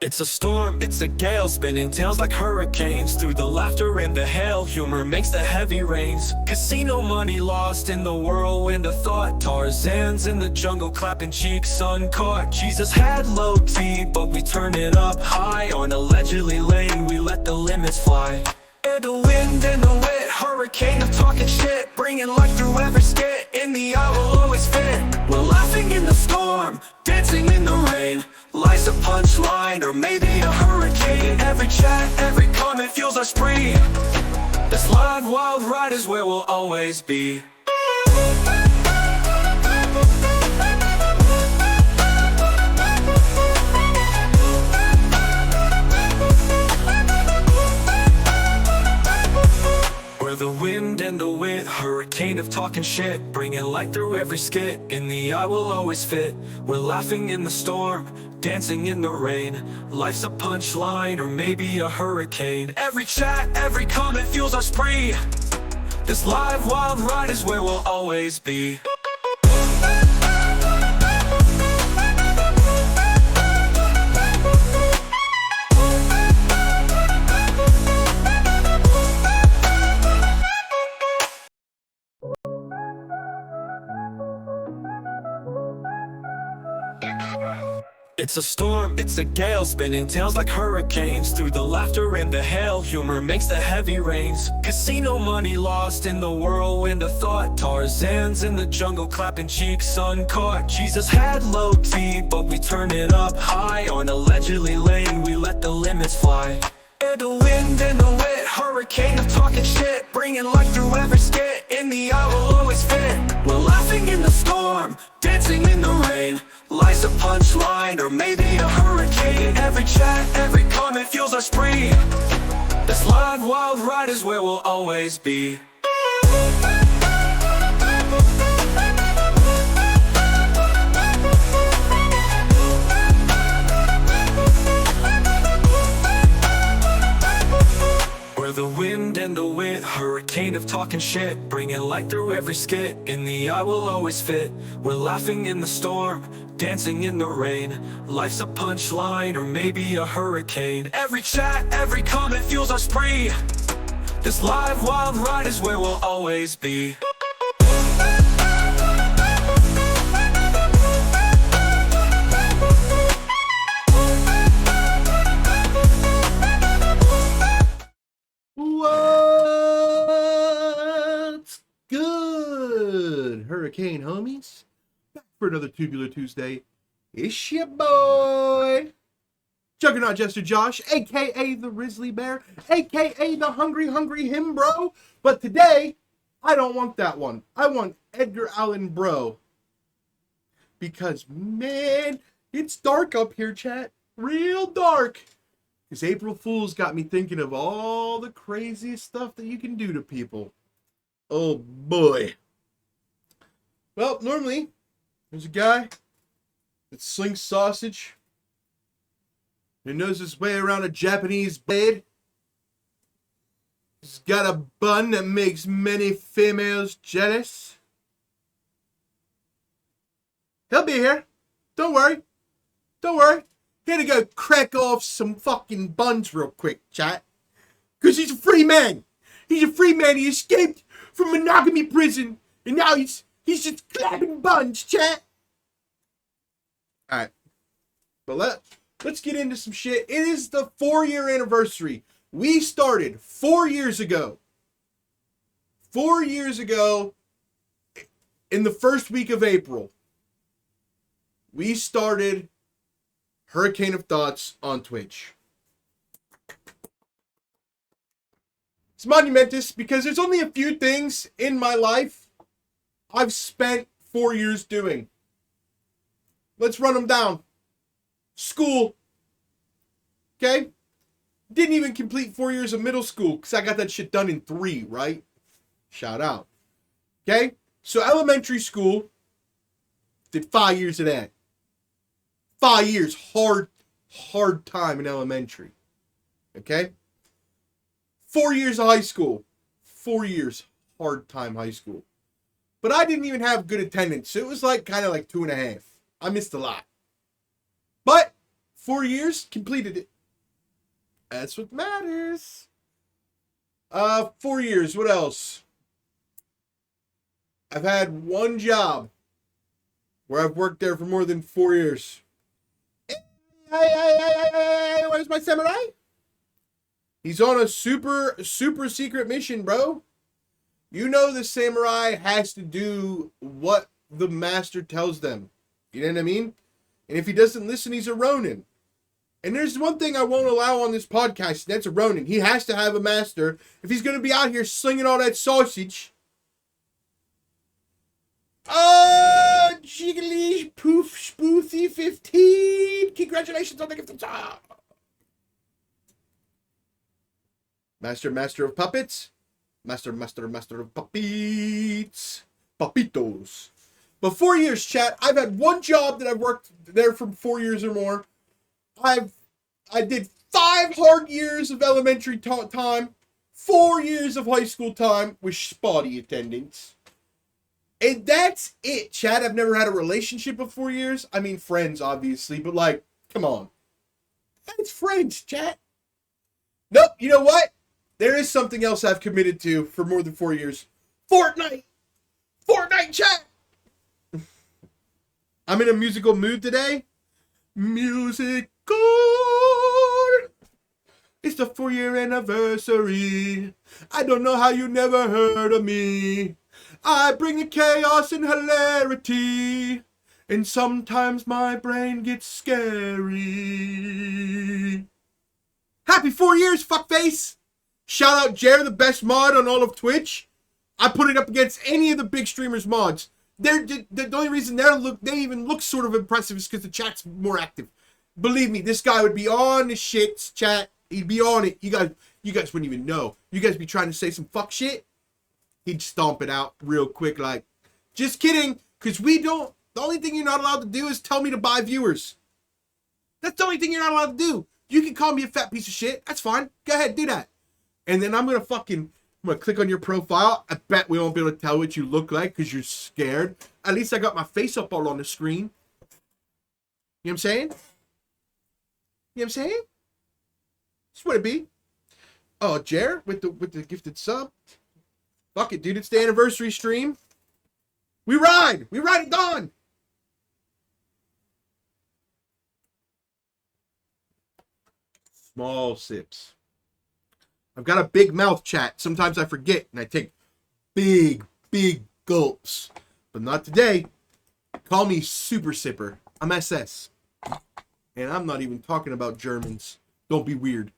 It's a storm, it's a gale, spinning tails like hurricanes. Through the laughter and the hail, humor makes the heavy rains. Casino money lost in the whirlwind of thought. Tarzan's in the jungle, clapping cheeks uncaught. Jesus had low T, but we turn it up high. On allegedly lane, we let the limits fly. And the wind and the wet, hurricane of talking shit, bringing life through every skit. In the eye will always fit. We're laughing in the storm, dancing in the rain. Life's a punchline, or maybe a hurricane. Every chat, every comment fuels our spree. This live wild ride is where we'll always be. The wind and the wit, hurricane of talking shit, bringing light through every skit. In the eye will always fit. We're laughing in the storm, dancing in the rain. Life's a punchline, or maybe a hurricane. Every chat, every comment fuels our spree. This live wild ride is where we'll always be. It's a storm, it's a gale, spinning tails like hurricanes. Through the laughter and the hail, humor makes the heavy rains. Casino money lost in the whirlwind of thought. Tarzan's in the jungle, clapping cheeks uncaught. Jesus had low T, but we turn it up high. On allegedly lane, we let the limits fly. And the wind and the wet, hurricane of talking shit, bringing life through every skit. In the eye will always fit. We're laughing in the storm, dancing in the rain. Life's a punchline, or maybe a hurricane. Every chat, every comment fuels our spree. This live wild ride is where we'll always be. The wind and the wit, hurricane of talking shit, bringing light through every skit. In the eye will always fit. We're laughing in the storm, dancing in the rain. Life's a punchline, or maybe a hurricane. Every chat, every comment fuels our spree. This live wild ride is where we'll always be. What's good, Hurricane homies? Back for another Tubular Tuesday. It's your boy, Juggernaut Jester Josh, aka the Grizzly Bear, aka the Hungry Him Bro. But today, I don't want that one. I want Edgar Allan Bro. Because, man, it's dark up here, chat. Real dark. Because April Fool's got me thinking of all the crazy stuff that you can do to people. Oh boy. Well, normally, there's a guy that slings sausage. He knows his way around a Japanese bed. He's got a bun that makes many females jealous. He'll be here. Don't worry. Don't worry. Here to go crack off some fucking buns real quick, chat. Because he's a free man. He's a free man. He escaped from monogamy prison. And now he's just clapping buns, chat. Alright. But let's get into some shit. It is the 4-year anniversary. We started 4 years ago. 4 years ago, in the first week of April, we started Hurricane of Thoughts on Twitch. It's monumentous because there's only a few things in my life I've spent 4 years doing. Let's run them down. School. Okay? Didn't even complete 4 years of middle school because I got that shit done in 3, right? Shout out. Okay? So elementary school, did 5 years of that. 5 years, hard time in elementary. Okay? 4 years of high school. 4 years, hard time high school. But I didn't even have good attendance. So it was like kind of like 2.5. I missed a lot. But 4 years, completed it. That's what matters. 4 years, what else? I've had one job where I've worked there for more than 4 years. Hey, where's my samurai? He's on a super secret mission, bro. You know the samurai has to do what the master tells them. You know what I mean? And if he doesn't listen, he's a Ronin. And there's one thing I won't allow on this podcast, and that's a Ronin. He has to have a master if he's going to be out here slinging all that sausage. Jiggly poof spoofy 15. Congratulations on the gift of time. Master of puppets. Master of puppets. Papitos. But 4 years, chat. I've had one job that I've worked there for 4 years or more. I did 5 hard years of elementary time, 4 years of high school time with spotty attendance. And that's it, chat. I've never had a relationship of 4 years. I mean, friends, obviously, but like, come on. That's friends, chat. Nope, you know what? There is something else I've committed to for more than 4 years. Fortnite, chat. I'm in a musical mood today. Musical. It's the 4-year anniversary. I don't know how you never heard of me. I bring the chaos and hilarity. And sometimes my brain gets scary. Happy 4 years, fuckface. Shout out Jer, the best mod on all of Twitch. I put it up against any of the big streamers' mods. The only reason they even look sort of impressive is because the chat's more active. Believe me, this guy would be on the shits, chat. He'd be on it. You guys wouldn't even know. You guys be trying to say some fuck shit. He'd stomp it out real quick like, just kidding, because the only thing you're not allowed to do is tell me to buy viewers. That's the only thing you're not allowed to do. You can call me a fat piece of shit. That's fine. Go ahead, do that. And then I'm going to click on your profile. I bet we won't be able to tell what you look like because you're scared. At least I got my face up all on the screen. You know what I'm saying? You know what I'm saying? That's what it be. Oh, Jer with the gifted sub. Fuck it, dude. It's the anniversary stream. We ride at dawn. Small sips. I've got a big mouth, chat. Sometimes I forget and I take big gulps. But not today. Call me Super Sipper. I'm SS. And I'm not even talking about Germans. Don't be weird.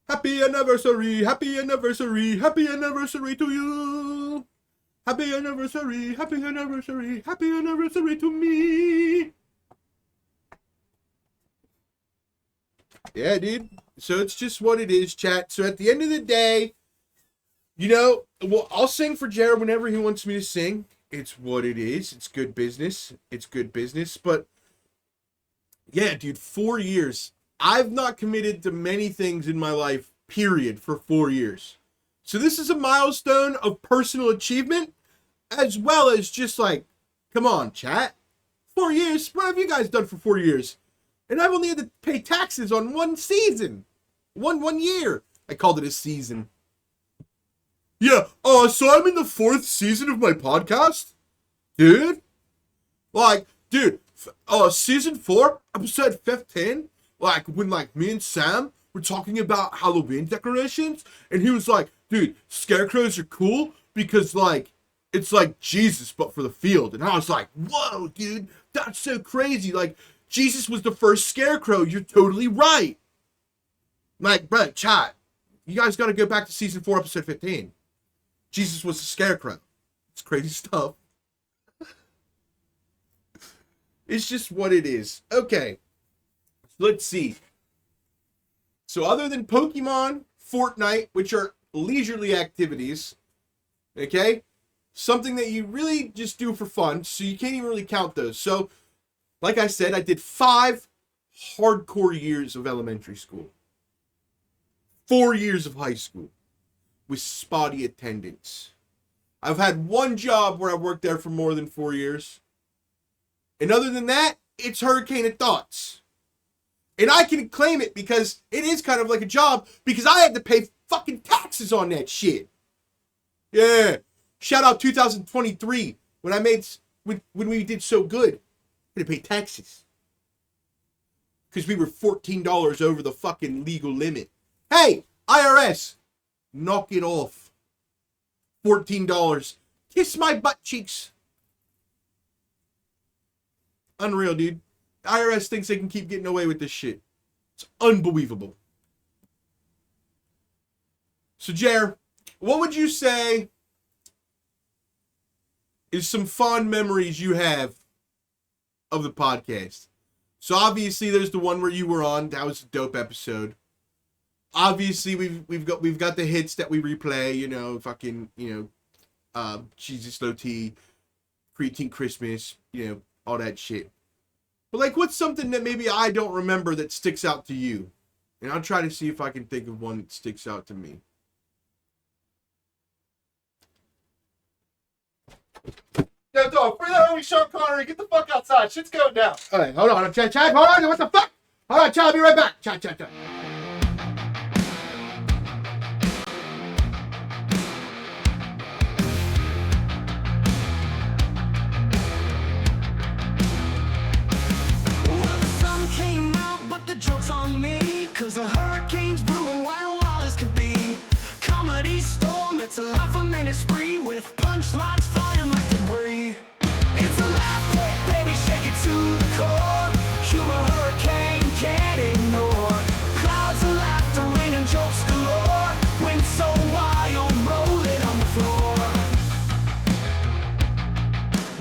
Happy anniversary, happy anniversary, happy anniversary to you. Happy anniversary, happy anniversary, happy anniversary to me. Yeah, dude. So it's just what it is, chat. So at the end of the day, you know, well, I'll sing for Jared whenever he wants me to sing. It's what it is. It's good business. It's good business. But yeah, dude, 4 years. I've not committed to many things in my life, period, for 4 years. So this is a milestone of personal achievement, as well as just like, come on, chat. 4 years? What have you guys done for 4 years? And I've only had to pay taxes on one season. One year. I called it a season. Yeah, so I'm in the 4th season of my podcast? Dude? Like, dude, season 4, episode 15? Like, when, like, me and Sam were talking about Halloween decorations, and he was like, dude, scarecrows are cool because, like, it's like Jesus, but for the field. And I was like, whoa, dude, that's so crazy. Like, Jesus was the first scarecrow. You're totally right. Like, bro, chat, you guys got to go back to season 4, episode 15. Jesus was a scarecrow. It's crazy stuff. It's just what it is. Okay. Let's see. So other than Pokemon, Fortnite, which are leisurely activities, okay, something that you really just do for fun, so you can't even really count those. So, like I said, I did 5 hardcore years of elementary school. 4 years of high school with spotty attendance. I've had one job where I worked there for more than 4 years. And other than that, it's Hurricane of Thoughts. And I can claim it because it is kind of like a job because I had to pay fucking taxes on that shit. Yeah. Shout out 2023 when we did so good. I had to pay taxes. Because we were $14 over the fucking legal limit. Hey, IRS, knock it off. $14. Kiss my butt cheeks. Unreal, dude. The IRS thinks they can keep getting away with this shit. It's unbelievable. So, Jer, what would you say is some fond memories you have of the podcast? So obviously there's the one where you were on. That was a dope episode. Obviously we've got the hits that we replay, you know, fucking, you know, Jesus Low T, Creatine Christmas, you know, all that shit. But like, what's something that maybe I don't remember that sticks out to you? And I'll try to see if I can think of one that sticks out to me. Yo, dog, free that homie Sean Connery. Get the fuck outside. Shit's going down. All right, hold on, Chad, hold on, what the fuck? Hold on, Chad, I'll be right back. Chad. Well, the sun came out, but the joke's on me. Cause the hurricane's brewing wild as could be. Comedy storm, it's a laugh a minute spree. With punchlines flying like debris. It's a laugh track, baby, shake it to the core. Humor hurricane, can't ignore. Clouds of laughter, rain and jokes galore. Wind so wild, rolling on the floor.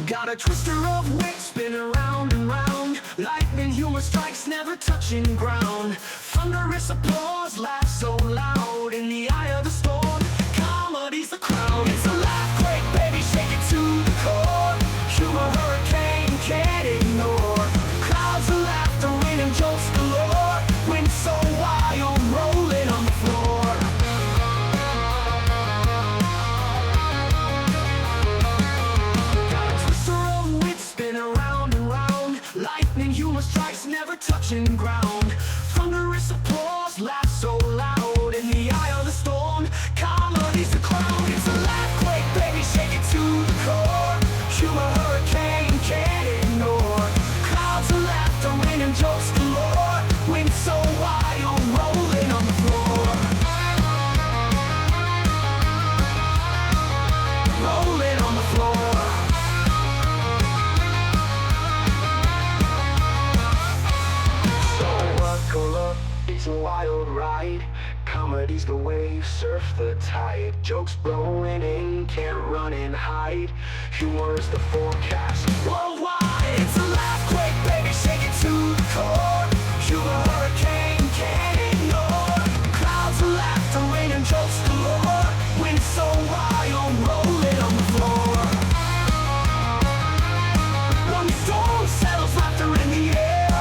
Got a twister of wit spinning round and round. Lightning humor strikes, never touching ground. Thunderous applause, laugh so loud. In the eye of the storm, comedy's the crown. It's a laugh quake, baby, shake it to the core. Humor hurricane, can't ignore. Clouds of laughter, rain and jokes galore. Wind so wild, rolling on the floor. Got a twister of wit spinning round and round. Lightning humor strikes, never touching ground. Thunderous applause, laugh so loud. In the eye of the storm, comedy's the crown. It's a laugh quake, baby, shake it to the core. Humor hurricane, can't ignore. Clouds of laughter, rain and jokes galore. Wind so wild, rolling on the floor. Rolling on the floor. So buckle up, it's a wild ride. Comedy's the wave, surf the tide. Jokes blowing in, can't run and hide. Humor's the forecast worldwide. It's a laugh quake, baby, shake it to the core. Humor hurricane, can't ignore. Clouds of laughter, rain and jokes galore. Wind so wild, rolling on the floor. One storm settles, laughter in the air.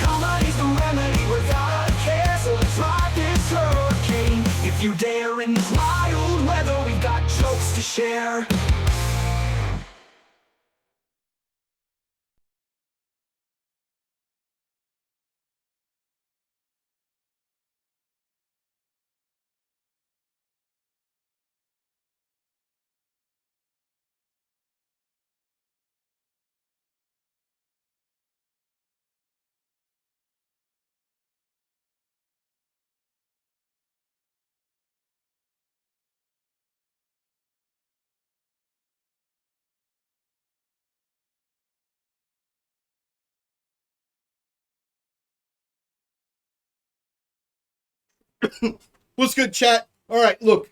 Comedy's the remedy without a care. So let's ride this hurricane. If you dare in this wild weather, we've got jokes to share. What's good, chat? All right, look,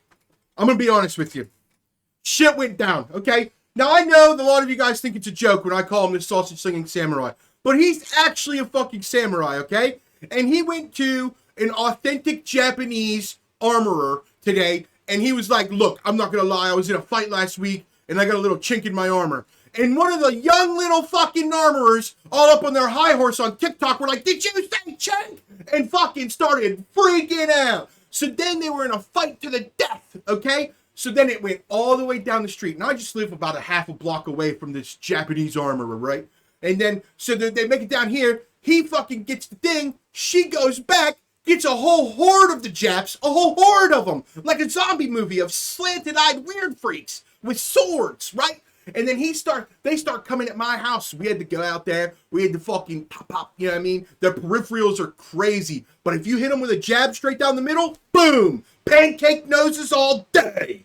I'm going to be honest with you. Shit went down, okay? Now, I know that a lot of you guys think it's a joke when I call him the sausage-slinging samurai, but he's actually a fucking samurai, okay? And he went to an authentic Japanese armorer today, and he was like, look, I'm not going to lie, I was in a fight last week, and I got a little chink in my armor. And one of the young little fucking armorers, all up on their high horse on TikTok, were like, did you say chink? And fucking started freaking out. So then they were in a fight to the death, okay? So then it went all the way down the street. And I just live about a half a block away from this Japanese armorer, right? And then, so they make it down here. He fucking gets the thing. She goes back, gets a whole horde of the Japs, a whole horde of them, like a zombie movie of slanted-eyed weird freaks with swords, right? And then they start coming at my house. We had to go out there. We had to fucking pop, you know what I mean? Their peripherals are crazy. But if you hit them with a jab straight down the middle, boom! Pancake noses all day.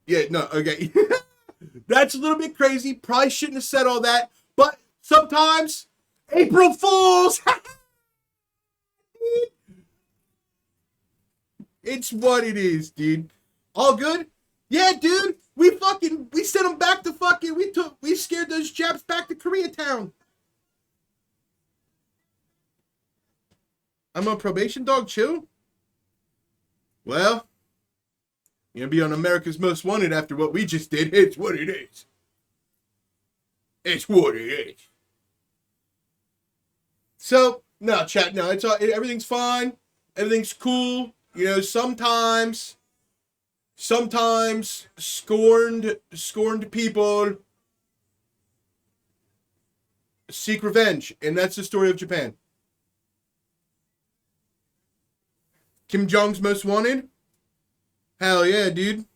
Yeah, no, okay. That's a little bit crazy. Probably shouldn't have said all that. But sometimes, April Fools! It's what it is, dude. All good? Yeah, dude. We sent them back to we scared those Japs back to Koreatown. I'm on probation, dog. Chill. Well, you're gonna be on America's Most Wanted after what we just did. It's what it is. It's what it is. So, no, chat, no, everything's fine. Everything's cool. You know, sometimes scorned people seek revenge, and that's the story of Japan. Kim Jong's Most Wanted? Hell yeah, dude.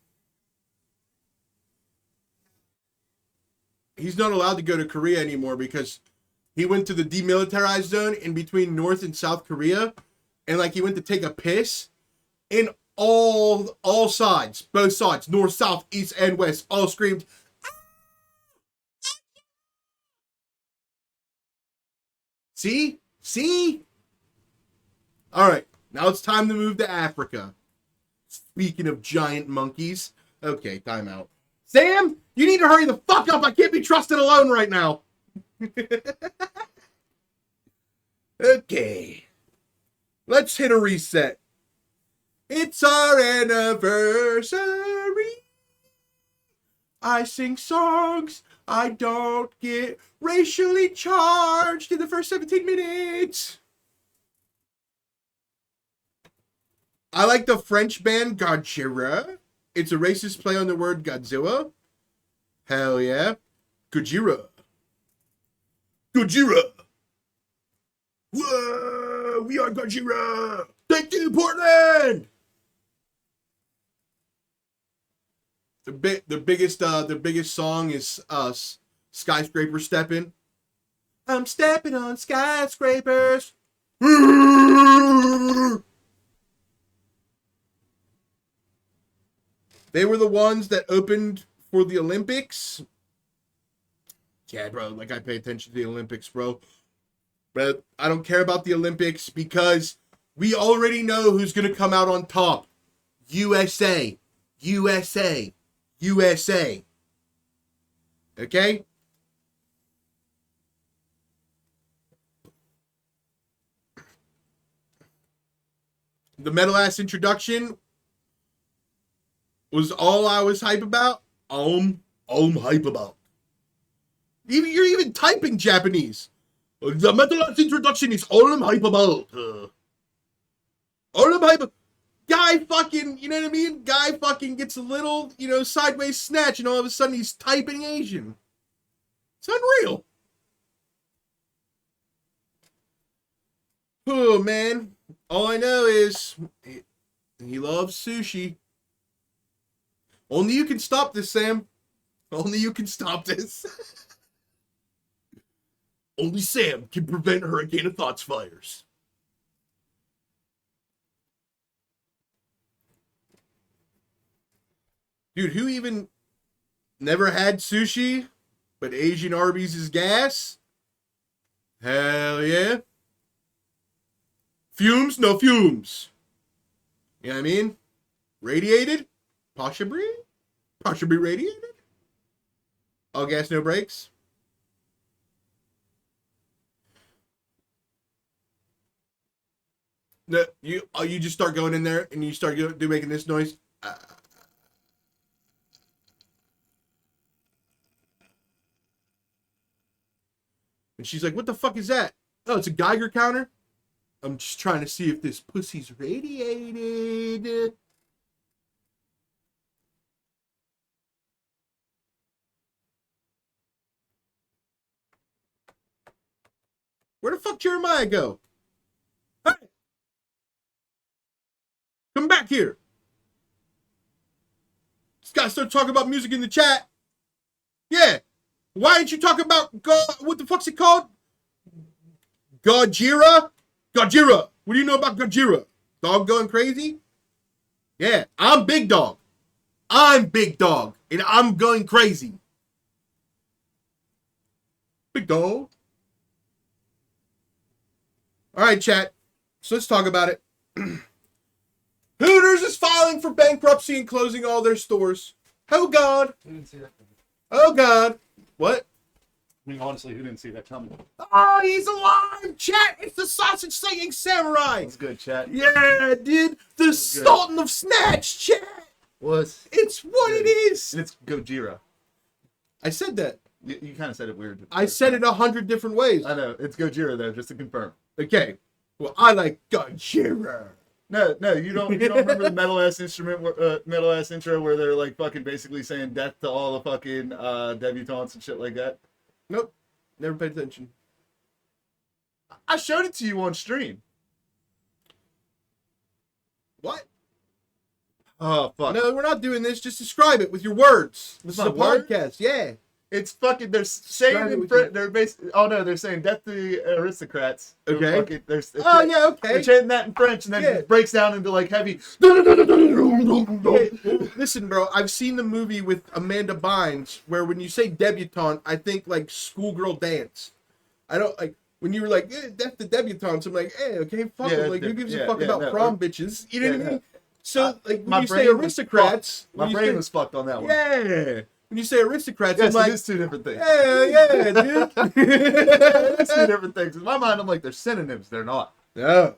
He's not allowed to go to Korea anymore because he went to the demilitarized zone in between North and South Korea, and like he went to take a piss, and all sides, both sides, north, south, east, and west, all screamed, see? All right, now it's time to move to Africa. Speaking of giant monkeys. Okay, time out. Sam, you need to hurry the fuck up. I can't be trusted alone right now. Okay. Let's hit a reset. It's our anniversary. I sing songs. I don't get racially charged in the first 17 minutes. I like the French band Godzilla. It's a racist play on the word Godzilla. Hell yeah. Gojira. Whoa, we are Gojira. Thank you, Portland. The biggest song is Skyscraper Steppin'. I'm stepping on skyscrapers. They were the ones that opened for the Olympics. Yeah, bro, like I pay attention to the Olympics, bro. But I don't care about the Olympics because we already know who's going to come out on top. USA. USA. USA. Okay? The metal ass introduction was all I was hype about. I'm hype about. You're even typing Japanese. The metal ass introduction is all I'm hype about. All I'm hype about. Guy fucking, you know what I mean? Guy fucking gets a little, sideways snatch, and all of a sudden he's typing Asian. It's unreal. Oh, man. All I know is he loves sushi. Only you can stop this, Sam. Only you can stop this. Only Sam can prevent Hurricane of Thoughts fires. Dude, who even never had sushi, but Asian Arby's is gas? Hell yeah. Fumes? No fumes. You know what I mean? Radiated? Possibly radiated? All gas, no brakes? No, you just start going in there and you start making this noise. And she's like, what the fuck is that? Oh, it's a Geiger counter? I'm just trying to see if this pussy's radiated. Where the fuck Jeremiah go? Hey! Come back here. This guy started talking about music in the chat. Yeah. Why didn't you talk about what the fuck's it called? Gojira? Gojira. What do you know about Gojira? Dog going crazy? Yeah, I'm Big Dog. I'm Big Dog, and I'm going crazy. Big Dog. All right, chat. So let's talk about it. Hooters is filing for bankruptcy and closing all their stores. Oh, God. Who didn't see that? Oh, God. What? I mean, honestly, who didn't see that coming? Oh, he's alive, chat. It's the sausage slinging samurai. That's good, chat. Yeah, dude. The Sultan of Snatch, chat. Was It's what it is. and it's Gojira. I said that. You kind of said it weird. I said it 100 different ways. I know it's Gojira though, just to confirm. Okay. Well, I like Gojira. No, you don't remember the metal ass intro where they're like fucking basically saying death to all the fucking debutantes and shit like that. Nope. Never paid attention. I showed it to you on stream. What? Oh fuck! No, we're not doing this. Just describe it with your words. This is my a word? podcast. Yeah. It's fucking. They're Describe saying it in with French. your- They're basically. Oh no, they're saying death to the aristocrats. They're Okay. fucking, Oh, yeah, They're okay. chanting that in French, and then Yeah. it breaks down into like heavy. Hey, well, listen, bro. I've seen the movie with Amanda Bynes where when you say debutante, I think like schoolgirl dance. I don't like when you were like, that's the debutantes. I'm like, hey, okay, fuck Yeah, them. Like, who that's gives different. a fuck Yeah, about no, prom bitches? You know what I yeah, mean? So, like, when My you say brain was aristocrats, fucked. My when you brain say- was fucked on that one. yeah. When you say aristocrats, Yes, I'm like, it is two different things. yeah, dude. It's two different things. In my mind, I'm like, they're synonyms. They're not. No.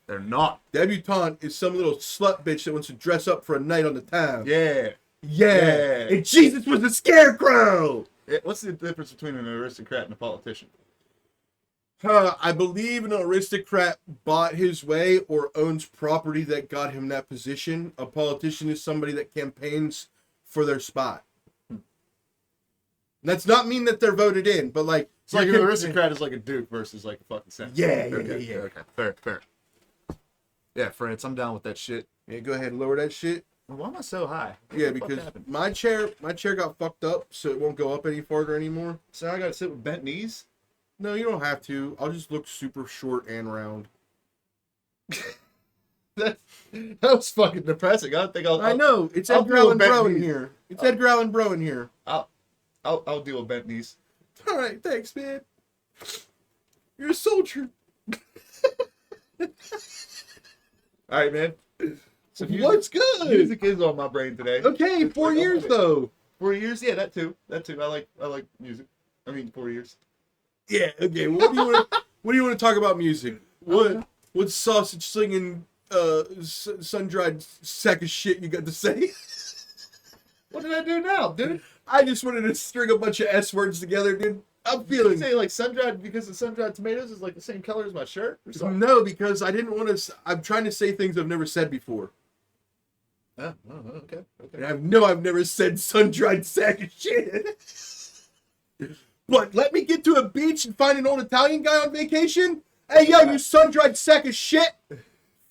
They're not. Debutante is some little slut bitch that wants to dress up for a night on the town. Yeah. Yeah. And Jesus was a scarecrow. What's the difference between an aristocrat and a politician? I believe an aristocrat bought his way or owns property that got him that position. A politician is somebody that campaigns for their spot. That's not mean that they're voted in, but like It's like you're an aristocrat is like a duke versus like a fucking senator. Yeah, Okay, yeah. Okay, fair. Yeah, France, I'm down with that shit. Yeah, go ahead and lower that shit. Why am I so high? What Yeah, the fuck because happened? my chair got fucked up, so it won't go up any farther anymore. So I gotta sit with bent knees? No, you don't have to. I'll just look super short and round. That was fucking depressing. I don't think I know. It's I'll Edgar do a Allan bent Bro in knees. here. It's Edgar Allan Bro in here. I'll deal with bent knees. All right, thanks, man. You're a soldier. All right, man. So What's good? music is on my brain today. Okay, 4 years though. 4 years? Yeah, that too. I like music. 4 years. Yeah. Okay. What do you want to talk about music? What sausage slinging, sun dried sack of shit you got to say? What did I do now, dude? I just wanted to string a bunch of S words together, dude. I'm Did you feeling. say like sun-dried because the sun-dried tomatoes is like the same color as my shirt or something? No, because I didn't want to. I'm trying to say things I've never said before. Okay. And I've never said sun-dried sack of shit. But let me get to a beach and find an old Italian guy on vacation? Hey, yo, you sun-dried sack of shit!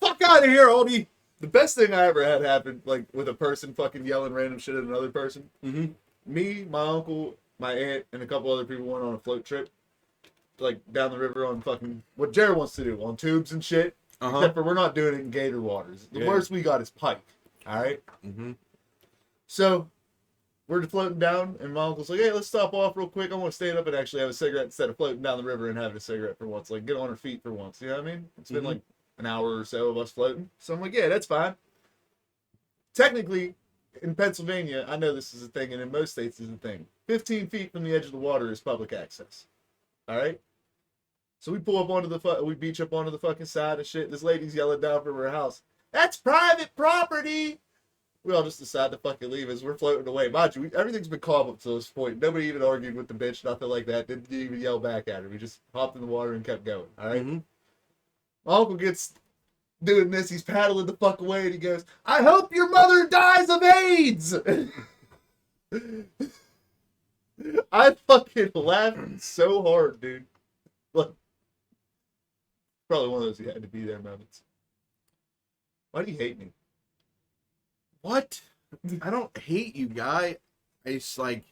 Fuck out of here, oldie! The best thing I ever had happen, like with a person fucking yelling random shit at another person. Mm-hmm. Me, my uncle, my aunt, and a couple other people went on a float trip, like down the river on fucking what Jared wants to do on tubes and shit. Uh-huh. Except for we're not doing it in gator waters. The Yeah. worst we got is pike. All right. Mm-hmm. So we're floating down, and my uncle's like, "Hey, let's stop off real quick. I want to stand up and actually have a cigarette instead of floating down the river and having a cigarette for once. Like, get on our feet for once. You know what I mean? It's been Mhm. like an hour or so of us floating. So I'm like, yeah, that's fine. Technically, in Pennsylvania, I know this is a thing, and in most states is a thing. 15 feet from the edge of the water is public access. All right. So we pull up onto we beach up onto the fucking side and shit. This lady's yelling down from her house, "That's private property." We all just decide to fucking leave as we're floating away. Mind you, everything's been calm up to this point. Nobody even argued with the bitch, nothing like that. Didn't even yell back at her. We just hopped in the water and kept going. All right? Mm-hmm. My uncle gets doing this. He's paddling the fuck away and he goes, "I hope your mother dies of AIDS." I fucking laughed so hard, dude. Like, Probably one of those you had to be there moments. Why do you hate me? What? I don't hate you, guy. It's like,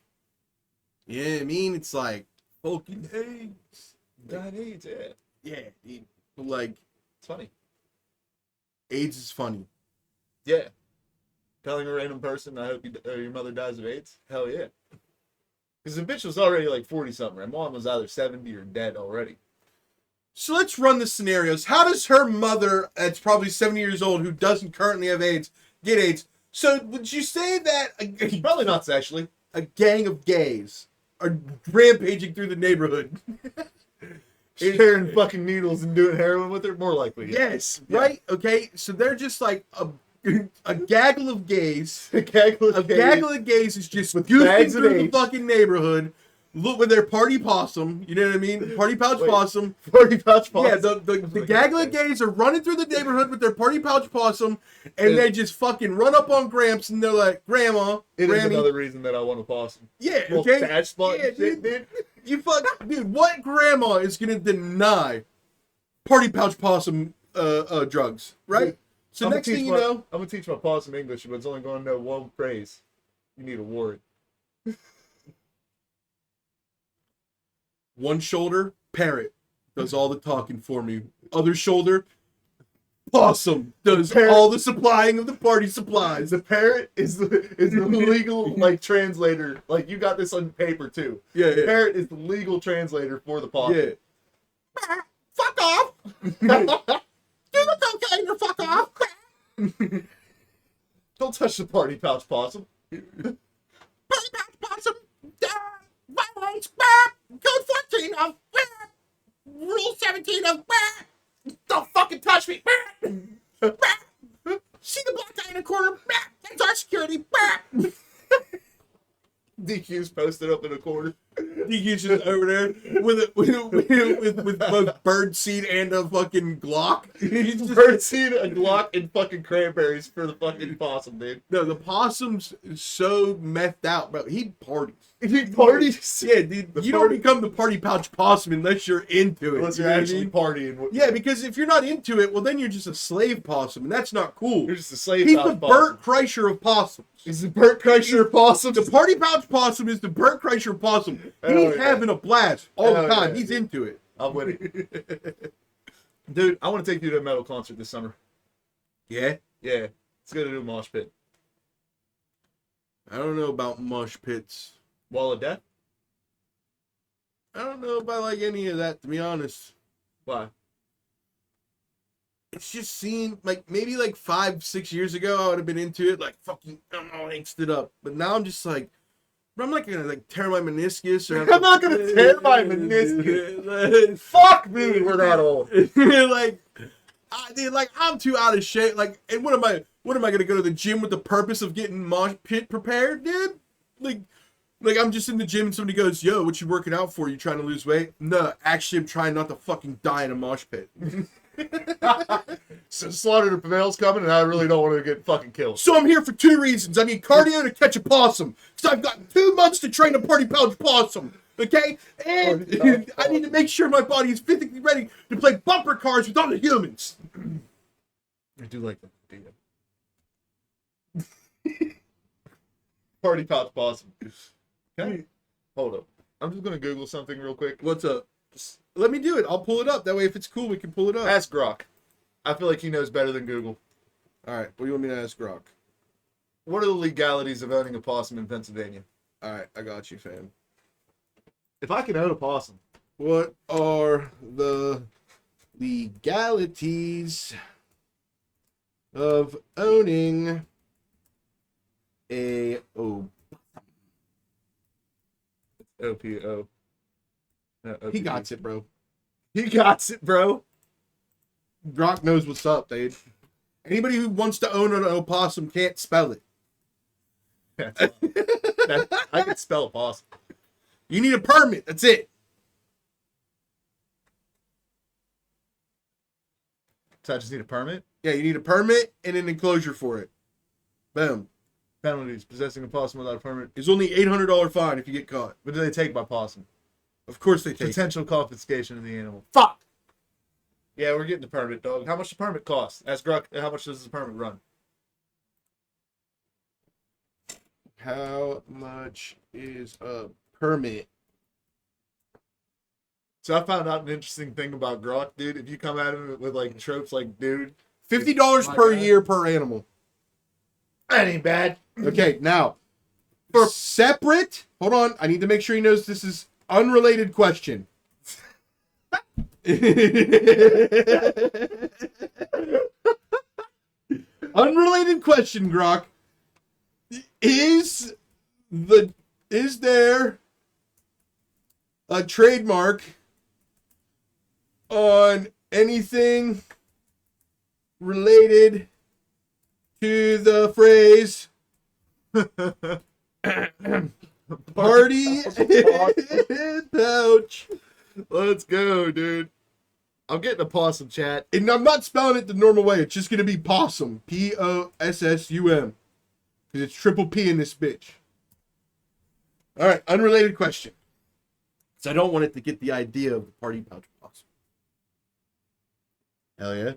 yeah, I mean, it's like, fucking AIDS. God AIDS, yeah. Yeah, dude. But like, It's funny. AIDS is funny. Yeah. Telling a random person, I hope your mother dies of AIDS? Hell yeah. Because the bitch was already like 40-something. Her mom was either 70 or dead already. So let's run the scenarios. How does her mother, that's probably 70 years old, who doesn't currently have AIDS, get AIDS? So would you say that Probably not sexually. a gang of gays are rampaging through the neighborhood? Sharing fucking needles and doing heroin with her? More likely. Yeah. Yes, right? Okay, so they're just like a gaggle of gays. A gaggle A gaggle of gays is just With goofing bags of through the AIDS. fucking neighborhood. Look with their party possum, you know what I mean? Party pouch Wait. possum. 40 pouch balls. Yeah, the gaggle of gays are running through the neighborhood with their party pouch possum, and they just fucking run up on Gramps, and they're like, "Grandma, It is Grammy." another reason that I want a possum. Yeah, Little okay. thatch spot Yeah, and shit, dude. You fuck, dude. What grandma is gonna deny party pouch possum drugs, right? So next thing you know, I'm gonna teach my possum English, but it's only gonna know one phrase. You need a word. one shoulder parrot does all the talking for me. Other shoulder possum does Parrot. all the supplying of the party supplies. The parrot is the legal like translator. Like you got this on paper too. Yeah, The yeah, parrot is the legal translator for the possum. yeah. Fuck off! Do the cocaine or fuck off! Don't touch the party pouch possum. Party pouch possum! Violates code 14 of rule 17 of don't fucking touch me! See the black guy in the corner? That's our security! DQ's posted up in a corner. DQ's just over there with both bird seed and a fucking Glock. He's just, Birdseed, a Glock, and fucking cranberries for the fucking possum, dude. no, the possum's so methed out, bro. He parties. He parties. Yeah, dude. You don't become the party pouch possum unless you're into it. Unless you you're know what I actually mean? partying. Yeah, because if you're not into it, well, then you're just a slave possum, and that's not cool. You're just a slave He's pouch the possum. Bert Kreischer of possums. He's the Bert Kreischer possum. The party pouch possum is the Bert Kreischer possum. He's Hell yeah. having a blast all Hell the time. yeah, He's dude. into it. I'm with it. Dude, I want to take you to a metal concert this summer. Yeah? Yeah. Let's go to a mosh pit. I don't know about mosh pits. Wall of Death? I don't know about like any of that, to be honest. Why? It's just seemed like maybe like 5-6 years ago I would have been into it, like fucking I'm all angsted up. But now I'm just like, bro, I'm not gonna like tear my meniscus or I'm not gonna tear my meniscus. Fuck me, we're that old. Dude, I'm too out of shape. Like, and what am I gonna go to the gym with the purpose of getting mosh pit prepared, dude? Like I'm just in the gym and somebody goes, "Yo, what you working out for? You trying to lose weight?" No, actually, I'm trying not to fucking die in a mosh pit. So Slaughter to Prevail's coming, and I really don't want to get fucking killed. So I'm here for 2 reasons. I need cardio to catch a possum, because I've got 2 months to train a party pouch possum. Okay, and I need to make sure my body is physically ready to play bumper cars with other humans. I do like that idea. Party pouch possum. Okay. Hold up. I'm just gonna Google something real quick. What's up? Let me do it. I'll pull it up. That way, if it's cool, we can pull it up. Ask Grok. I feel like he knows better than Google. All right. What do you want me to ask Grok? What are the legalities of owning a possum in Pennsylvania? All right. I got you, fam. If I can own a possum, What are the legalities of owning a OPO. No, He OPP. got it, bro. He got it, bro. Grok knows what's up, dude. Anybody who wants to own an opossum can't spell it. I can spell possum. You need a permit. That's it. So I just need a permit. Yeah, you need a permit and an enclosure for it. Boom. Penalties: possessing a possum without a permit. It's only $800 fine if you get caught. What do they take by possum? Of course they take it. Potential confiscation of the animal. Fuck. Yeah, we're getting the permit, dog. How much the permit cost? Ask Gruck, how much does the permit run? How much is a permit? So I found out an interesting thing about Grok, dude. If you come at him with like tropes like dude, $50 My per God. year per animal. that ain't bad. Okay, now for separate. Hold on, I need to make sure he knows this is unrelated question. Unrelated question, Grok. Is there a trademark on anything related to the phrase party pouch? Let's go, dude. I'm getting a possum chat. And I'm not spelling it the normal way. It's just going to be possum. Possum. Because it's triple P in this bitch. All right, unrelated question. Because I don't want it to get the idea of the party pouch possum. Hell yeah.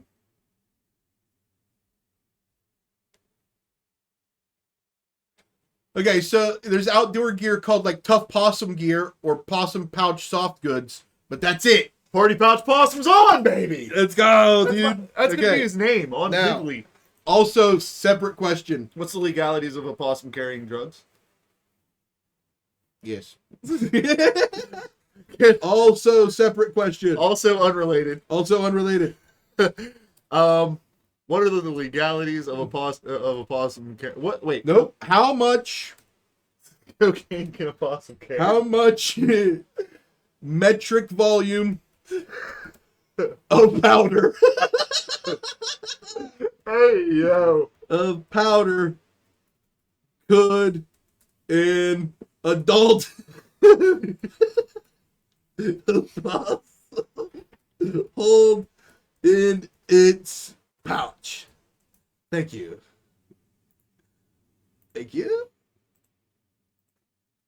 Okay, so there's outdoor gear called like tough possum gear or possum pouch soft goods, but that's it. Party pouch possum's on, baby. Let's go, dude. That's gonna be his name on Now- legally. Also, separate question. What's the legalities of a possum carrying drugs? Yes. Also, separate question. Also unrelated. Also unrelated. What are the legalities of a possum? What? Wait. Nope. How much? Cocaine can a possum carry? How much metric volume of powder? Hey yo. Of powder could an adult possum hold in its pouch? Thank you. Thank you.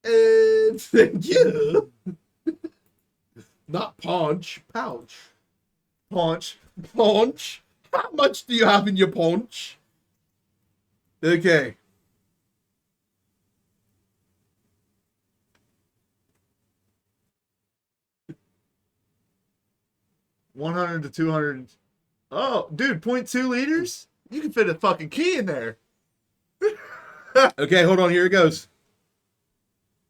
And thank you. Not paunch, pouch. Paunch. Paunch. How much do you have in your paunch? Okay. $100 to $200. Oh, dude, 0.2 liters? You can fit a fucking key in there. Okay, hold on. Here it goes.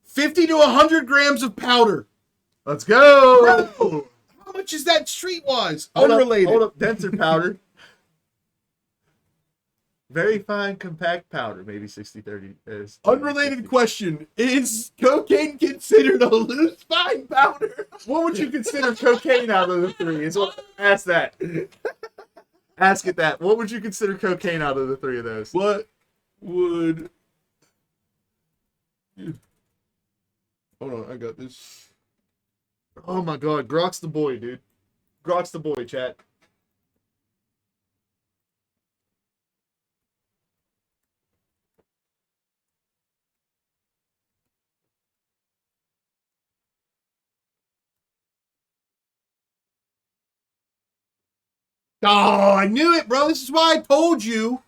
50 to 100 grams of powder. Let's go. Bro, how much is that streetwise? Hold up, Unrelated. hold up, denser powder. Very fine, compact powder. Maybe 60-30 is. Unrelated question. Is cocaine considered a loose fine powder? What would you consider cocaine out of the three? Is what, ask that. Ask it that. What would you consider cocaine out of the three of those? What would... Hold on, I got this. Oh my god, Grok's the boy, dude. Grok's the boy, chat. Oh, I knew it, bro. This is why I told you.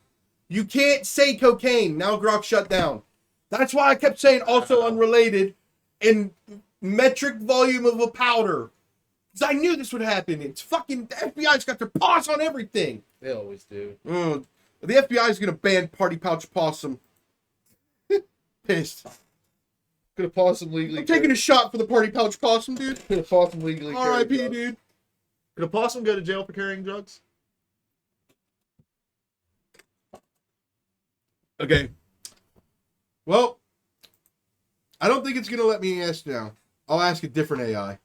You can't say cocaine. Now Grok shut down. That's why I kept saying also unrelated and metric volume of a powder. Because I knew this would happen. It's fucking... The FBI's got their paws on everything. They always do. The FBI is going to ban Party Pouch Possum. Pissed. Could a possum legally I'm taking a shot for the Party Pouch Possum, dude. Could a possum legally carry R.I.P., drugs? dude. Could a possum go to jail for carrying drugs? Okay. Well, I don't think it's going to let me ask now. I'll ask a different AI.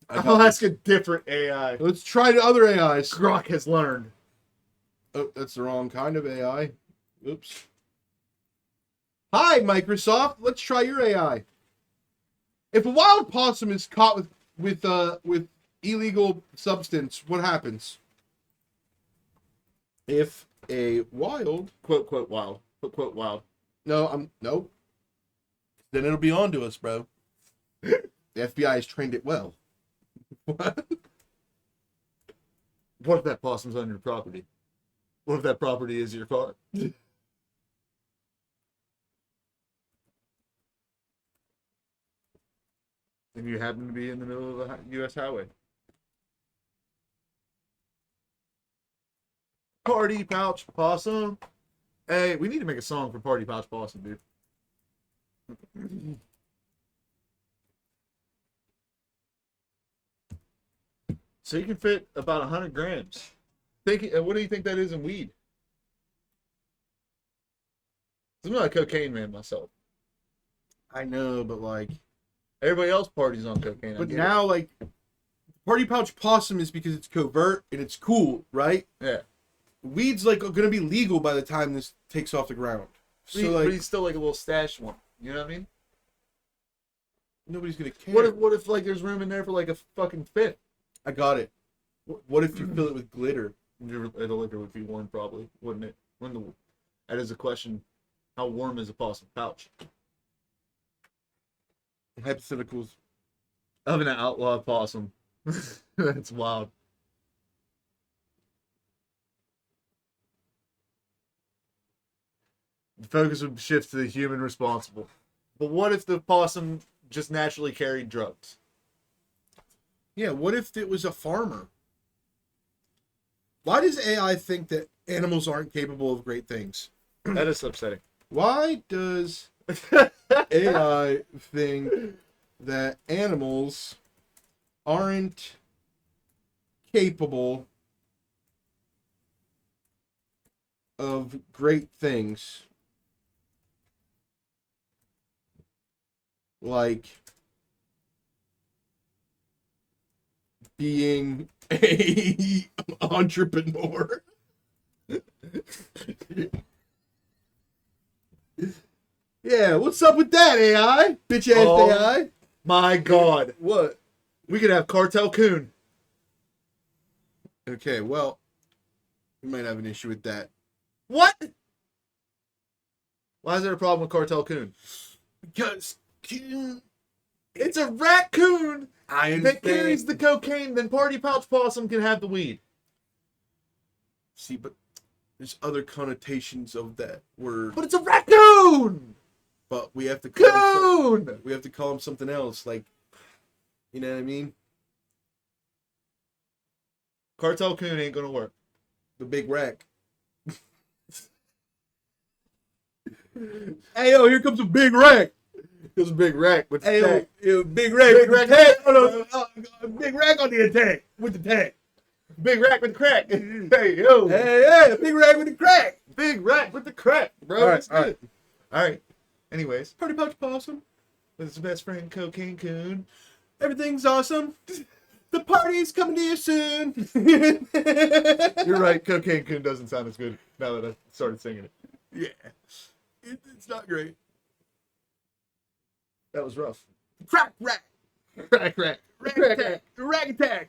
I'll ask a different AI. Let's try the other AIs. Grok has learned. Oh, that's the wrong kind of AI. Oops. Hi, Microsoft. Let's try your AI. If a wild possum is caught with illegal substance, what happens? If a wild... Quote wild. Quote wild. Nope. Then it'll be on to us, bro. The FBI has trained it well. What? What if that possum's on your property? What if that property is your car? And you happen to be in the middle of the U.S. highway. Party Pouch Possum. Hey, we need to make a song for Party Pouch Possum, dude. So you can fit about 100 grams. What do you think that is in weed? I'm not a cocaine man myself. I know, but like, Everybody else parties on cocaine. but now like, Party Pouch Possum is because it's covert and it's cool, right? Yeah. Weed's like gonna be legal by the time this takes off the ground. So But like, he's still like a little stash one. You know what I mean? nobody's gonna care. What if like there's room in there for like a fucking fifth? I got it. What if you fill it with glitter? The liquor would be warm, probably, wouldn't it? That is a question. How warm is a possum pouch? Hypotheticals. Of an outlaw possum. That's wild. The focus would shift to the human responsible. But what if the possum just naturally carried drugs? Yeah, what if it was a farmer? Why does AI think that animals aren't capable of great things? That is upsetting. Why does AI think that animals aren't capable of great things? Like being a entrepreneur. Yeah, what's up with that, AI? Bitch ass Oh. AI. My God. What? We could have Cartel Coon. Okay, well, we might have an issue with that. What? Why is there a problem with Cartel Coon? Because It's a raccoon I that carries understand. the cocaine, then Party Pouch Possum can have the weed. See, but there's other connotations of that word. But it's a raccoon! But we have to call him Coon! we have to call him something else, like, you know what I mean? Cartel Coon ain't gonna work. The big rack. Hey yo, here comes a big rack. There's a big rack with Hey the yo, big rack. Big with the rack. tank. Big rack on the attack with the tank. big rack with crack. Hey, yo. Hey, big rack with the crack. Big rack with the crack, bro. All right, That's good. All right. Anyways, Party Pouch Possum. with his best friend Cocaine Coon. Everything's awesome. The party's coming to you soon. You're right, Cocaine Coon doesn't sound as good now that I started singing it. Yeah. It's not great. That was rough. Crack rack. Crack, crack. Rack attack. Rack attack.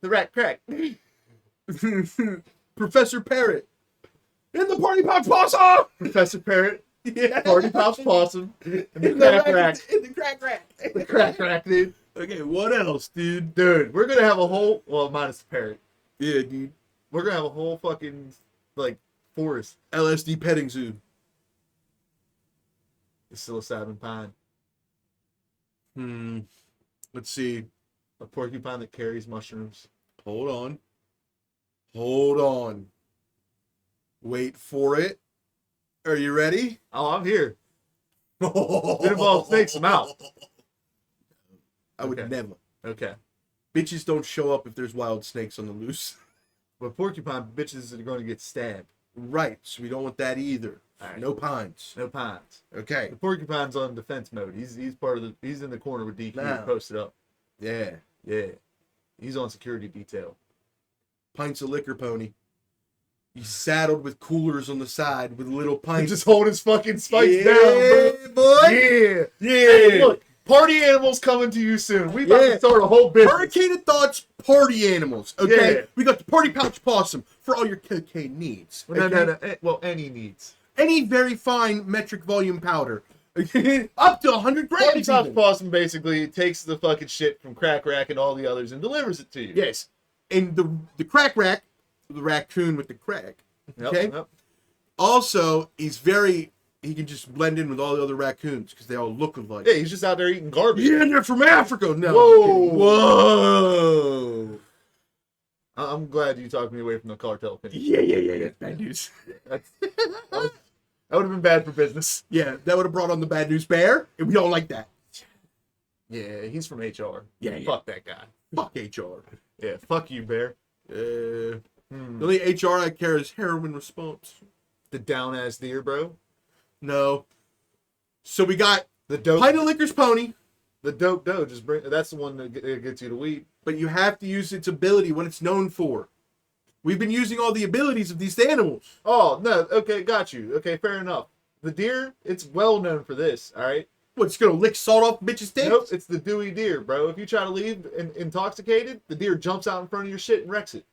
The rack, crack. Professor Parrot. In the Party Pouch Possum. Professor Parrot, Yeah. Party Pouch Possum, and the In crack rack. In the crack rack. The crack rack, dude. Okay, what else, dude? Dude, we're gonna have a whole, well, minus the parrot. Yeah, dude. We're gonna have a whole fucking, like, forest. LSD petting zoo. The psilocybin pine. Let's see. A porcupine that carries mushrooms. Hold on. Hold on. Wait for it. Are you ready? Oh, I'm here. It involves snakes, I'm out. I would Okay. never. Okay. Bitches don't show up if there's wild snakes on the loose. But porcupine bitches are going to get stabbed. Right, so we don't want that either. Alright. No pines. No pines. Okay. The porcupine's on defense mode. He's he's in the corner with DQ Now. posted up. Yeah. Yeah. He's on security detail. Pints of liquor pony. He's saddled with coolers on the side with little pints. Just hold his fucking spikes Yeah, down, bro. boy. Yeah. Yeah. Hey, look, party animals coming to you soon. We about Yeah. to start a whole business. Hurricane of Thoughts party animals. Okay? Yeah. We got the Party Pouch Possum for all your cocaine needs. Well, Okay? no. Well, any needs. Any very fine metric volume powder. Up to 100 Party grams. Pouch even. Possum basically takes the fucking shit from Crack Rack and all the others and delivers it to you. Yes. And the crack rack, the raccoon with the crack. Okay. Yep. Also, he can just blend in with all the other raccoons because they all look alike. Yeah, he's just out there eating garbage. Yeah, and they're from Africa. No. Whoa. I'm glad you talked me away from the cartel opinion. Yeah. Bad news. That would have been bad for business. Yeah, that would have brought on the bad news bear, and we don't like that. Yeah, he's from HR. Yeah. Fuck that guy. Fuck HR. Yeah, fuck you, Bear. The only HR I care is heroin response. The down ass deer, bro. No. So we got The dope. Pint of Liquor's pony, The dope doe. Just bring. That's the one that gets you to weed. but you have to use its ability, what it's known for. We've been using all the abilities of these animals. Oh no. Okay, got you. Okay, fair enough. The deer. It's well known for this. All right. What, it's gonna lick salt off bitches' tails? Nope. It's the Dewey deer, bro. If you try to leave intoxicated, the deer jumps out in front of your shit and wrecks it.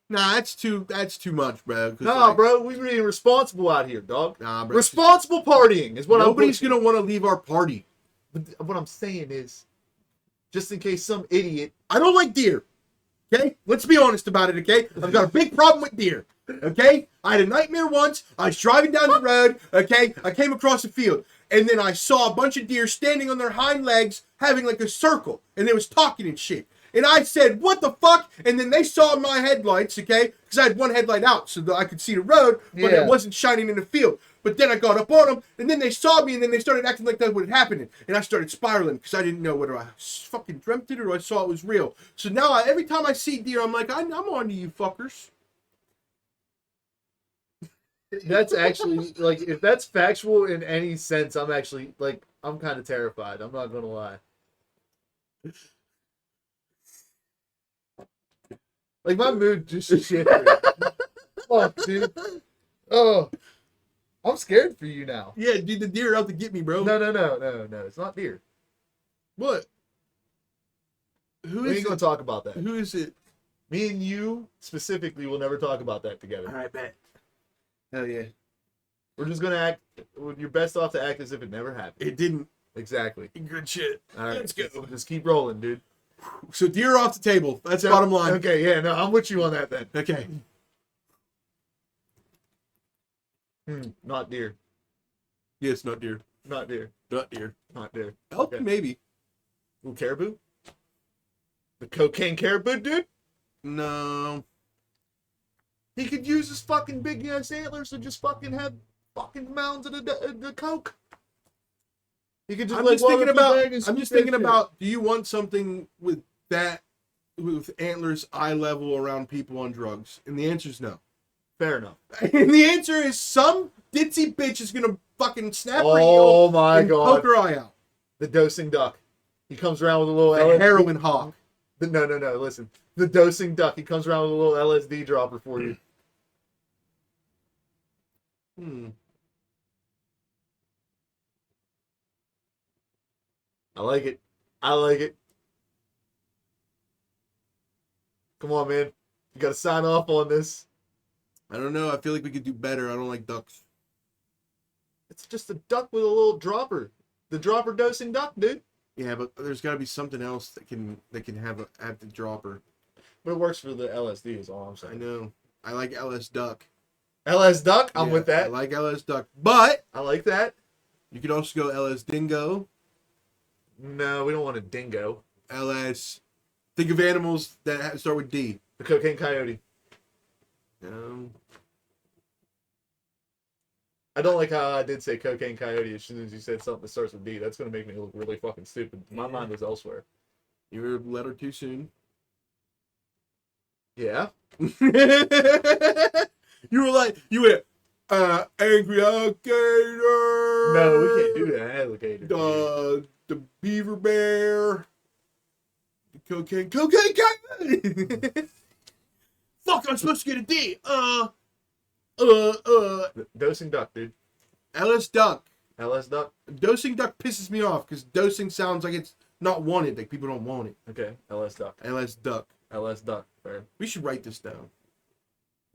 Nah, that's too much, bro. 'Cause, Nah, like, bro. We being responsible out here, dog. Nah, bro. Responsible partying is what Nobody's I'm. gonna want to leave our party. But what I'm saying is, just in case some idiot. I don't like deer. Okay? Let's be honest about it, okay? I've got a big problem with deer. Okay? I had a nightmare once. I was driving down the road, okay? I came across a field, and then I saw a bunch of deer standing on their hind legs having like a circle, and they was talking and shit. And I said, what the fuck? And then they saw my headlights, okay? Because I had one headlight out so that I could see the road, but Yeah. it wasn't shining in the field. But then I got up on them, and then they saw me, and then they started acting like that was happening. And I started spiraling because I didn't know whether I fucking dreamt it or I saw it was real. So now every time I see deer, I'm like, I'm on to you fuckers. That's actually like, if that's factual in any sense, I'm actually like, I'm kind of terrified. I'm not gonna lie. Like my mood just shifted. Fuck, dude. Oh, I'm scared for you now. Yeah, dude, the deer are out to get me, bro. No. It's not deer. What? Who We is ain't gonna it? talk about that. Who is it? Me and you specifically will never talk about that together. All right, bet. Hell yeah. We're just gonna act. You're best off to act as if it never happened. It didn't. Exactly. Good shit. All right, Let's go. Just keep rolling, dude. So deer are off the table. That's bottom line. Okay, yeah, no, I'm with you on that then. Okay. Not deer. Yes, not deer. Not deer. Not deer. Not deer. Elk, Okay. maybe. Ooh, caribou? The cocaine caribou, dude? No. He could use his fucking big ass antlers to just fucking have fucking mounds of the coke. He could just I'm like just thinking walk up the about. bag and I'm scoop just that thinking shit. about. Do you want something with that, with antlers eye level around people on drugs? And the answer is no. Fair enough. And the answer is some ditzy bitch is gonna fucking snap her Oh heel my and god. poke her eye out. The dosing duck. He comes around with a little The LSD. heroin hawk. No. Listen. The dosing duck. He comes around with a little LSD dropper for you. I like it. I like it. Come on, man. You gotta sign off on this. I don't know. I feel like we could do better. I don't like ducks. It's just a duck with a little dropper. The dropper dosing duck, dude. Yeah, but there's got to be something else that can have the dropper. But it works for the LSD is all I'm I saying. know. I like LS duck. LS duck? I'm Yeah, with that. I like LS duck, but I like that. you could also go LS dingo. No, we don't want a dingo. LS. Think of animals that start with D. The cocaine coyote. I don't like how I did say cocaine coyote as soon as you said something that starts with D. That's going to make me look really fucking stupid. My mind was elsewhere. You were a letter too soon. Yeah. You went, angry alligator. No, we can't do that. Alligator. The beaver bear. The cocaine coyote. Fuck, I'm supposed to get a D. Dosing duck, dude. LS duck. LS duck. Dosing duck pisses me off because dosing sounds like it's not wanted, like people don't want it. Okay. LS duck. LS duck. LS duck. Fair. We should write this down.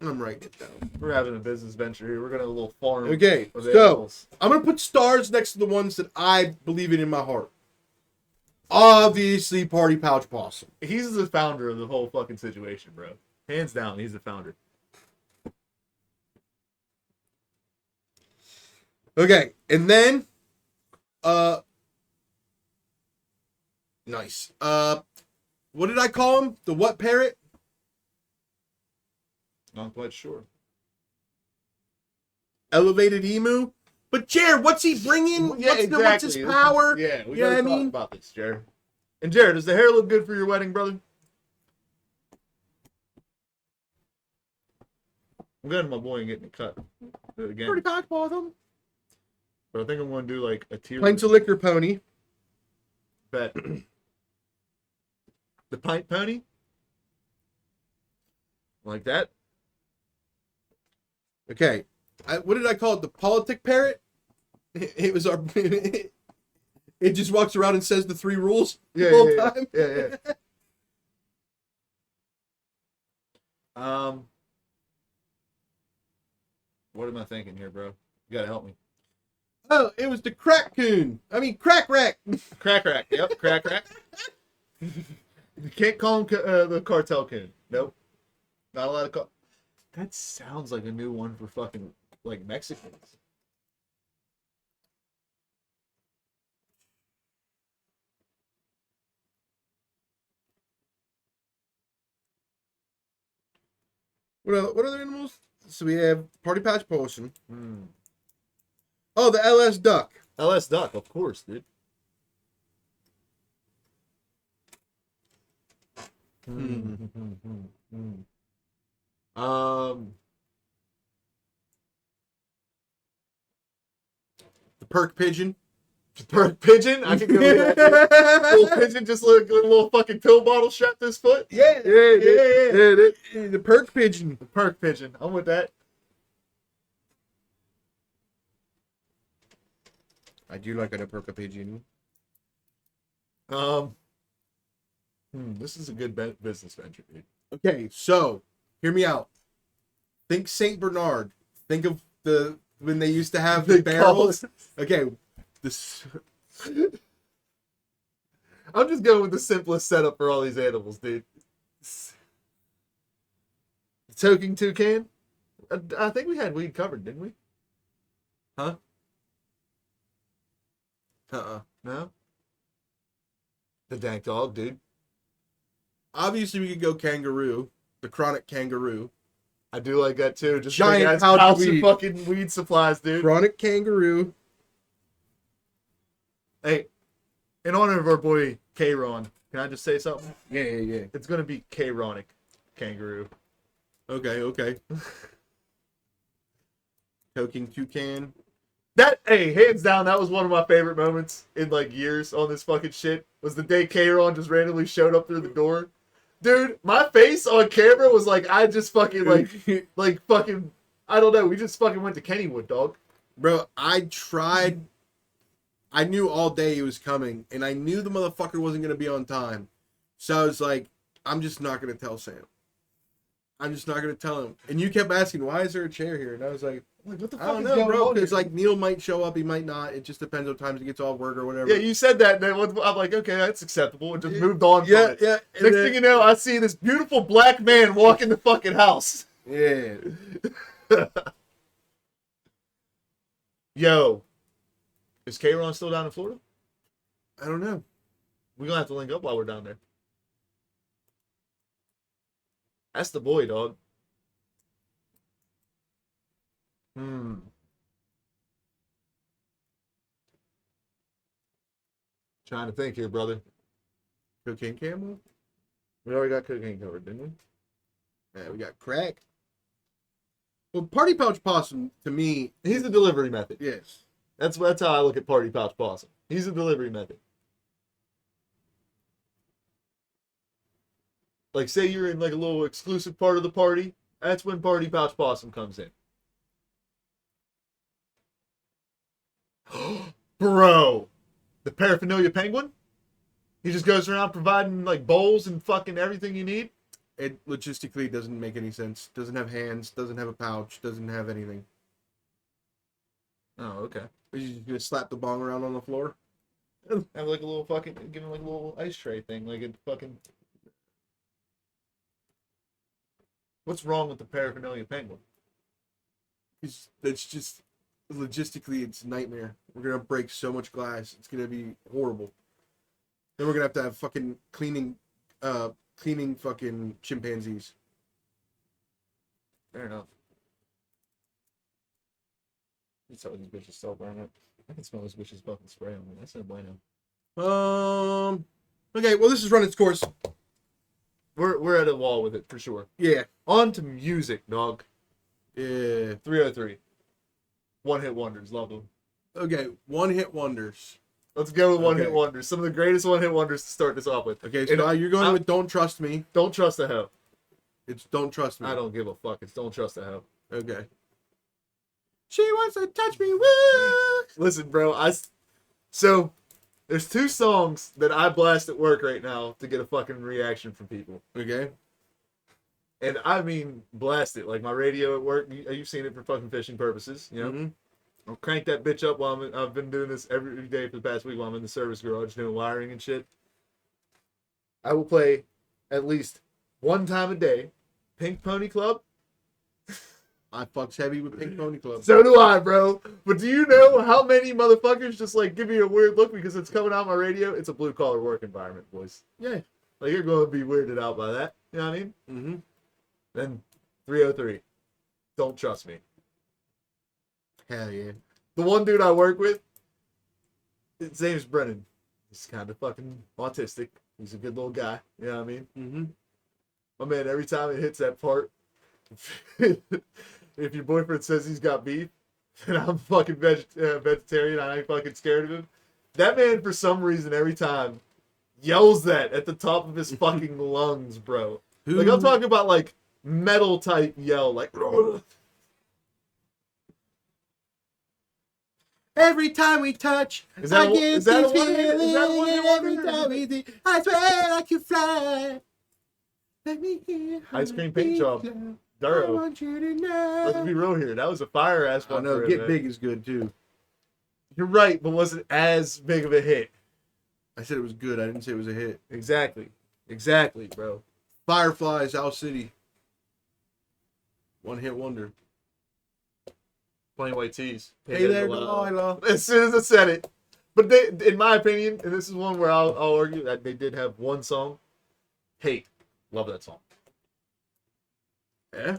I'm writing it down. We're having a business venture here. We're going to have a little farm. Okay, of so animals. I'm gonna put stars next to the ones that I believe in my heart. Obviously, Party Pouch Possum. He's the founder of the whole fucking situation, bro. Hands down, he's the founder. Okay, and then, nice. What did I call him? The what parrot? Not quite sure. Elevated emu. But Jared, what's he bringing? What's his power? Yeah, we You know gotta what I talk mean? about this, Jared. And Jared, does the hair look good for your wedding, brother? I'm going to my boy and getting it cut again. Party Pouch Possum. But I think I'm going to do like a tier. Pints of liquor pony. Bet. The pint pony? Like that? Okay. What did I call it? The politic parrot? It was our... It just walks around and says the 3 rules the whole time. Yeah. What am I thinking here, bro? You gotta help me. Oh, it was the crack coon. I mean, crack rack. Crack rack. Yep, crack rack. You can't call him the cartel coon. Nope. Not allowed to call. That sounds like a new one for fucking like Mexicans. What other animals? So we have Party Pouch Possum. Hmm. Oh, the LS duck. LS Duck, of course, dude. The perk pigeon. Perk pigeon. I can go with that. Little pigeon, just like a little fucking pill bottle strapped to his foot. Yeah. The perk pigeon. The perk pigeon. I'm with that. I do like a perk pigeon. This is a good business venture, dude. Okay, so hear me out. Think Saint Bernard. Think of when they used to have the barrels. Okay, this. I'm just going with the simplest setup for all these animals, dude. Toking toucan. I think we had weed covered, didn't we? Huh? No. The dank dog, dude. Obviously, we could go kangaroo. The chronic kangaroo. I do like that too. Just Giant big ass pouch of pouch of weed. fucking weed supplies, dude. Chronic kangaroo. Hey, in honor of our boy K-Ron, can I just say something? Yeah. It's gonna be K-Ronic kangaroo. Okay. Toking toucan. Hey, hands down, that was one of my favorite moments in like years on this fucking shit. Was the day K-Ron just randomly showed up through the door. Dude, my face on camera was like, I just fucking like fucking, I don't know. We just fucking went to Kennywood, dog. Bro, I tried. I knew all day he was coming, and I knew the motherfucker wasn't going to be on time. So I was like, I'm just not going to tell Sam. I'm just not going to tell him. And you kept asking, why is there a chair here? And I was like, What the fuck I don't is know, going bro, on because here? like Neil might show up, he might not. It just depends on times he gets off work or whatever. Yeah, you said that, and then I'm like, okay, that's acceptable, and just moved on from Yeah. it. And Next then- thing you know, I see this beautiful black man walk in the fucking house. Yeah. Yo, is K-Ron still down in Florida? I don't know. We're gonna have to link up while we're down there. That's the boy, dog. Trying to think here, brother. Cocaine camel? We already got cocaine covered, didn't we? Yeah, we got crack. Well, Party Pouch Possum, to me, He's the delivery method. yes. That's how I look at Party Pouch Possum. He's a delivery method. Like, say you're in like a little exclusive part of the party. That's when Party Pouch Possum comes in. Bro, the paraphernalia penguin. He just goes around providing like bowls and fucking everything you need. It logistically doesn't make any sense. Doesn't have hands, doesn't have a pouch, doesn't have anything. Oh, okay. Are you just gonna slap the bong around on the floor? Have like a little fucking, give him like a little ice tray thing, like a fucking. What's wrong with the paraphernalia penguin? That's just logistically, it's a nightmare. We're gonna break so much glass. It's gonna be horrible. Then we're gonna have fucking cleaning fucking chimpanzees. Fair enough. That's how these bitches still burn it. I can smell this bitch's fucking spray on me. That's no bueno. Okay, well, this is run its course. We're at a wall with it for sure. Yeah. On to music, dog. Yeah. 303. One hit wonders. Love them. Okay, one hit wonders. Let's go with one hit Okay. wonders. Some of the greatest one hit wonders to start this off with. Okay, so now you're going with Don't Trust Me. Don't trust a hoe. It's Don't Trust Me. I don't give a fuck. It's don't trust a hoe. Okay. She wants to touch me, woo! Listen, bro. So there's two songs that I blast at work right now to get a fucking reaction from people. Okay. And I mean, blast it. Like my radio at work, you've seen it for fucking fishing purposes, you know? Mhm. I'll crank that bitch up while I've been doing this every day for the past week while I'm in the service garage doing wiring and shit. I will play at least one time a day Pink Pony Club. I fucks heavy with Pink Pony Club. So do I, bro. But do you know how many motherfuckers just like give me a weird look because it's coming out my radio? It's a blue collar work environment, boys. Yeah. Like you're going to be weirded out by that. You know what I mean? Mm-hmm. Then 303. Don't trust me. Hell yeah. The one dude I work with, his name's Brennan. He's kind of fucking autistic. He's a good little guy. You know what I mean? Mm-hmm. My man, every time it hits that part, if your boyfriend says he's got beef, and I'm fucking vegetarian, I ain't fucking scared of him. That man, for some reason, every time, yells that at the top of his fucking lungs, bro. Like, I'm talking about, like, metal type yell, like... Every time we touch, Is that I a- get is that a this one hit- is that a one hit feeling. Every wonder? time we do, I swear I can fly. Let me hear Ice cream how paint we job. fly. I Duro. want you to Let's know. be real here. That was a fire ass I one. know, for it, Get man. Big is good too. You're right, but wasn't as big of a hit. I said it was good. I didn't say it was a hit. Exactly. Exactly, bro. Fireflies, Owl City. One hit wonder. Plain white tees. Hey there, Delilah. As soon as I said it. But they, in my opinion, and this is one where I'll argue that they did have one song. Hate. Love that song. Yeah.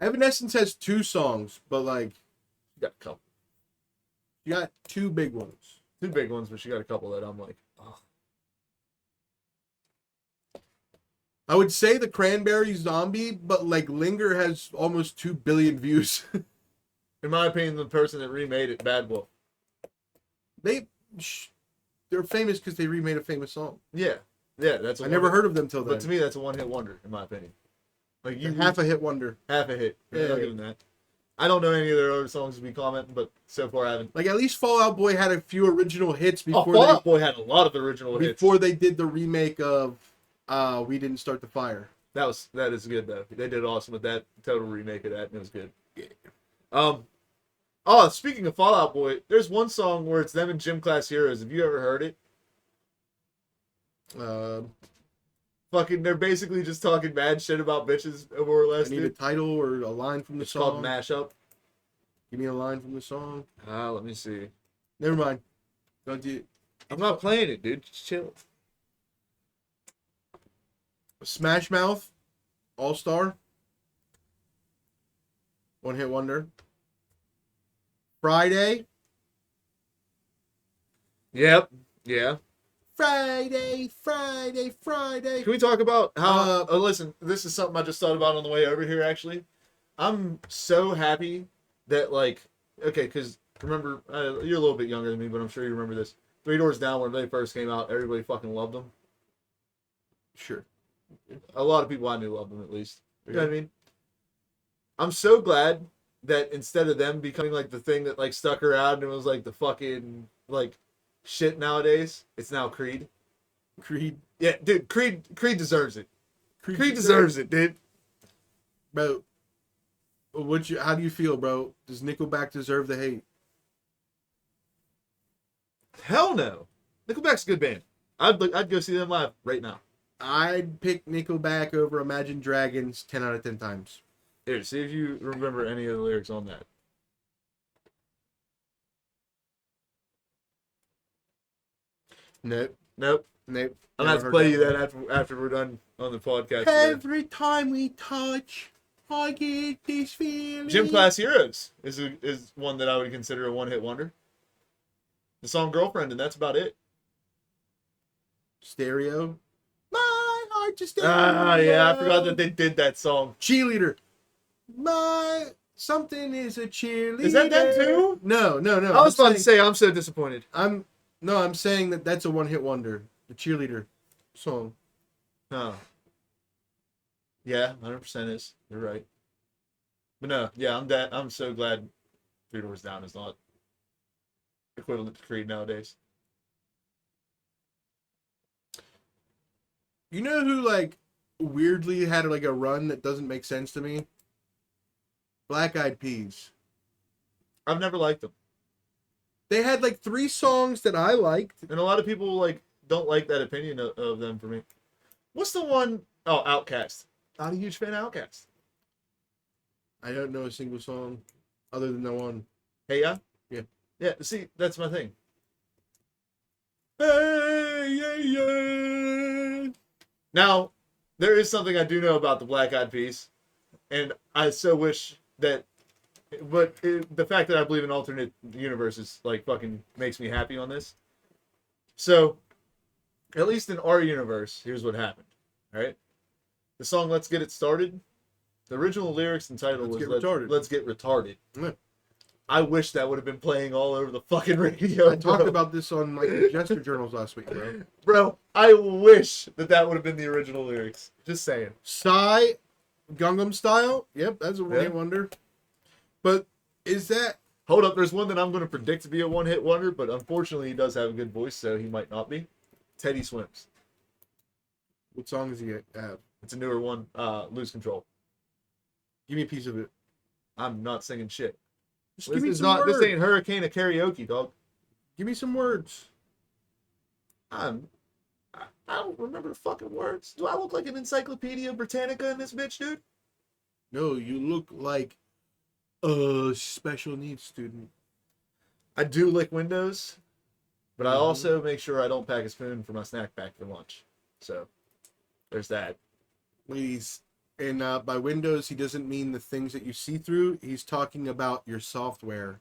Evanescence has two songs, but like You got a couple. you got two big ones. Two big ones, but you got a couple that I'm like, oh. I would say the Cranberry Zombie, but like Linger has almost 2 billion views. In my opinion, the person that remade it, Bad Wolf. They're famous because they remade a famous song. Yeah. Yeah, that's a I never heard of them till then. But to me, that's a one-hit wonder, in my opinion. Like you Half a hit wonder. half a hit. Yeah. I'll give them that. I don't know any of their other songs to be commenting, but so far I haven't. Like at least Fall Out Boy had a few original hits Oh, before Fall Out Boy had a lot of original hits. before they did the remake of We Didn't Start the Fire. That is good though. They did awesome with that total remake of that, and it was good. Yeah. Oh, speaking of Fall Out Boy, there's one song where it's them and Gym Class Heroes. Have you ever heard it? Fucking, they're basically just talking bad shit about bitches, more or less. I need a Dude. title or a line from the It's called song. Mashup. Give me a line from the song. Let me see. Never mind. Don't do I'm not playing it, dude. Just chill. Smash Mouth, All Star, One Hit Wonder. Friday, Yep. Yeah. Friday, Friday, Friday. Can we talk about how? Listen, this is something I just thought about on the way over here. Actually, I'm so happy that like, okay, because remember, you're a little bit younger than me, but I'm sure you remember this. Three Doors Down, when they first came out, everybody fucking loved them. Sure. A lot of people I knew loved them, at least. You know what I mean? I'm so glad that instead of them becoming like the thing that like stuck around and was like the fucking like shit nowadays, it's now Creed. Creed. Yeah, dude, Creed deserves it. Creed deserves it, dude. Bro, how do you feel, bro? Does Nickelback deserve the hate? Hell no. Nickelback's a good band. I'd go see them live right now. I'd pick Nickelback over Imagine Dragons 10 out of 10 times. Here, see if you remember any of the lyrics on that. Nope. Nope. Nope. I'm gonna have to play you that after we're done on the podcast. Today. Every time we touch, I get this feeling. Gym Class Heroes is one that I would consider a one-hit wonder. The song Girlfriend, and that's about it. Stereo. My heart just stereo. Ah, yeah, I forgot that they did that song. Cheerleader. My something is a cheerleader. Is that them too? No. I was about to say, I'm so disappointed. I'm saying that that's a one-hit wonder. The Cheerleader song. Oh. Yeah, 100% is. You're right. But no, yeah, I'm so glad Three Doors Down is not equivalent to Creed nowadays. You know who like weirdly had like a run that doesn't make sense to me? Black Eyed Peas. I've never liked them. They had like 3 songs that I liked. And a lot of people like don't like that opinion of them for me. What's the one? Oh, Outkast. Not a huge fan of Outkast. I don't know a single song other than the one. Hey, yeah? Yeah. Yeah, see, that's my thing. Hey, yeah, yeah. Now, there is something I do know about the Black Eyed Peas, and I so wish that, the fact that I believe in alternate universes, like, fucking makes me happy on this. So, at least in our universe, here's what happened, alright? The song Let's Get It Started, the original lyrics and title Let's was Get Retarded. Let's Get Retarded. Yeah. I wish that would have been playing all over the fucking radio. I talked about this on like the Jester Journals last week, bro. Bro, I wish that would have been the original lyrics. Just saying. Psy, Gangnam Style. Yep, that's a one-hit wonder. But is that... Hold up, there's one that I'm going to predict to be a one-hit wonder, but unfortunately he does have a good voice, so he might not be. Teddy Swims. What song does he have? It's a newer one, Lose Control. Give me a piece of it. I'm not singing shit. Just give me some words. This ain't Hurricane of karaoke, dog. Give me some words. I don't remember the fucking words. Do I look like an Encyclopedia Britannica in this bitch, dude? No, you look like a special needs student. I do lick windows, but I also make sure I don't pack a spoon for my snack pack for lunch. So, there's that. Ladies, and by windows, he doesn't mean the things that you see through. He's talking about your software.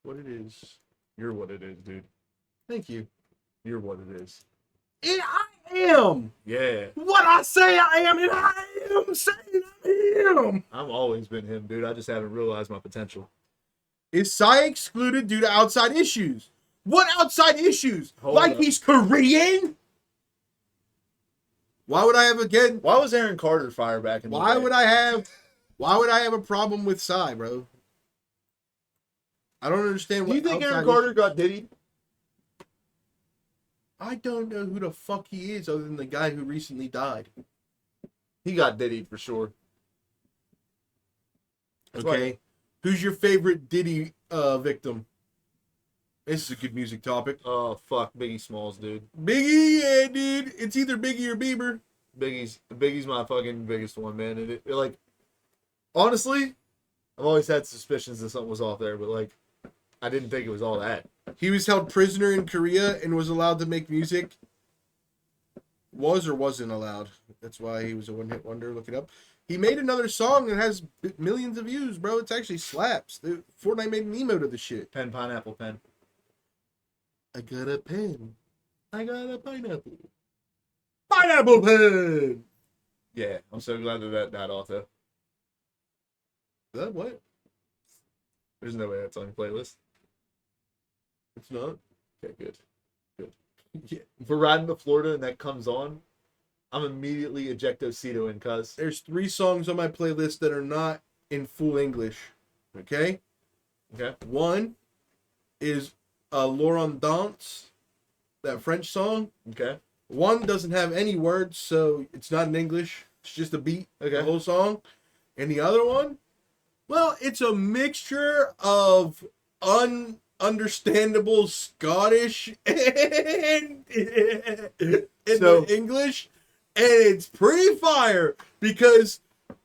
What it is. You're what it is, dude. Thank you. You're what it is. And I am Yeah. what I say I am, and I am saying I am. I've always been him, dude. I just haven't realized my potential. Is Psy excluded due to outside issues? What outside issues? Hold Like up. he's Korean? Why would I have again? Why was Aaron Carter fired back in the Why day? would I have a problem with Psy, bro? I don't understand. Do you think Aaron Carter got diddied? I don't know who the fuck he is other than the guy who recently died. He got diddied for sure. That's Okay. Who's your favorite Diddy victim? This is a good music topic. Oh, fuck. Biggie Smalls, dude. Biggie, yeah, dude. It's either Biggie or Bieber. Biggie's my fucking biggest one, man. And like, honestly, I've always had suspicions that something was off there, but like, I didn't think it was all that. He was held prisoner in Korea and was allowed to make music. Was or wasn't allowed. That's why he was a one-hit wonder. Look it up. He made another song that has millions of views, bro. It's actually slaps. Fortnite made an emote of the shit. Pen, pineapple, pen. I got a pen. I got a pineapple. Pineapple pen! Yeah, I'm so glad that died off, though. That what? There's no way that's on your playlist. It's not. Okay, good. Yeah. If we're riding to Florida and that comes on, I'm immediately ejecto-ceto in, cuz. There's 3 songs on my playlist that are not in full English. Okay? Okay. One is Laurent Dance, that French song. Okay. One doesn't have any words, so it's not in English. It's just a beat, Okay. the whole song. And the other one, well, it's a mixture of understandable Scottish and in So- the English, and it's pretty fire because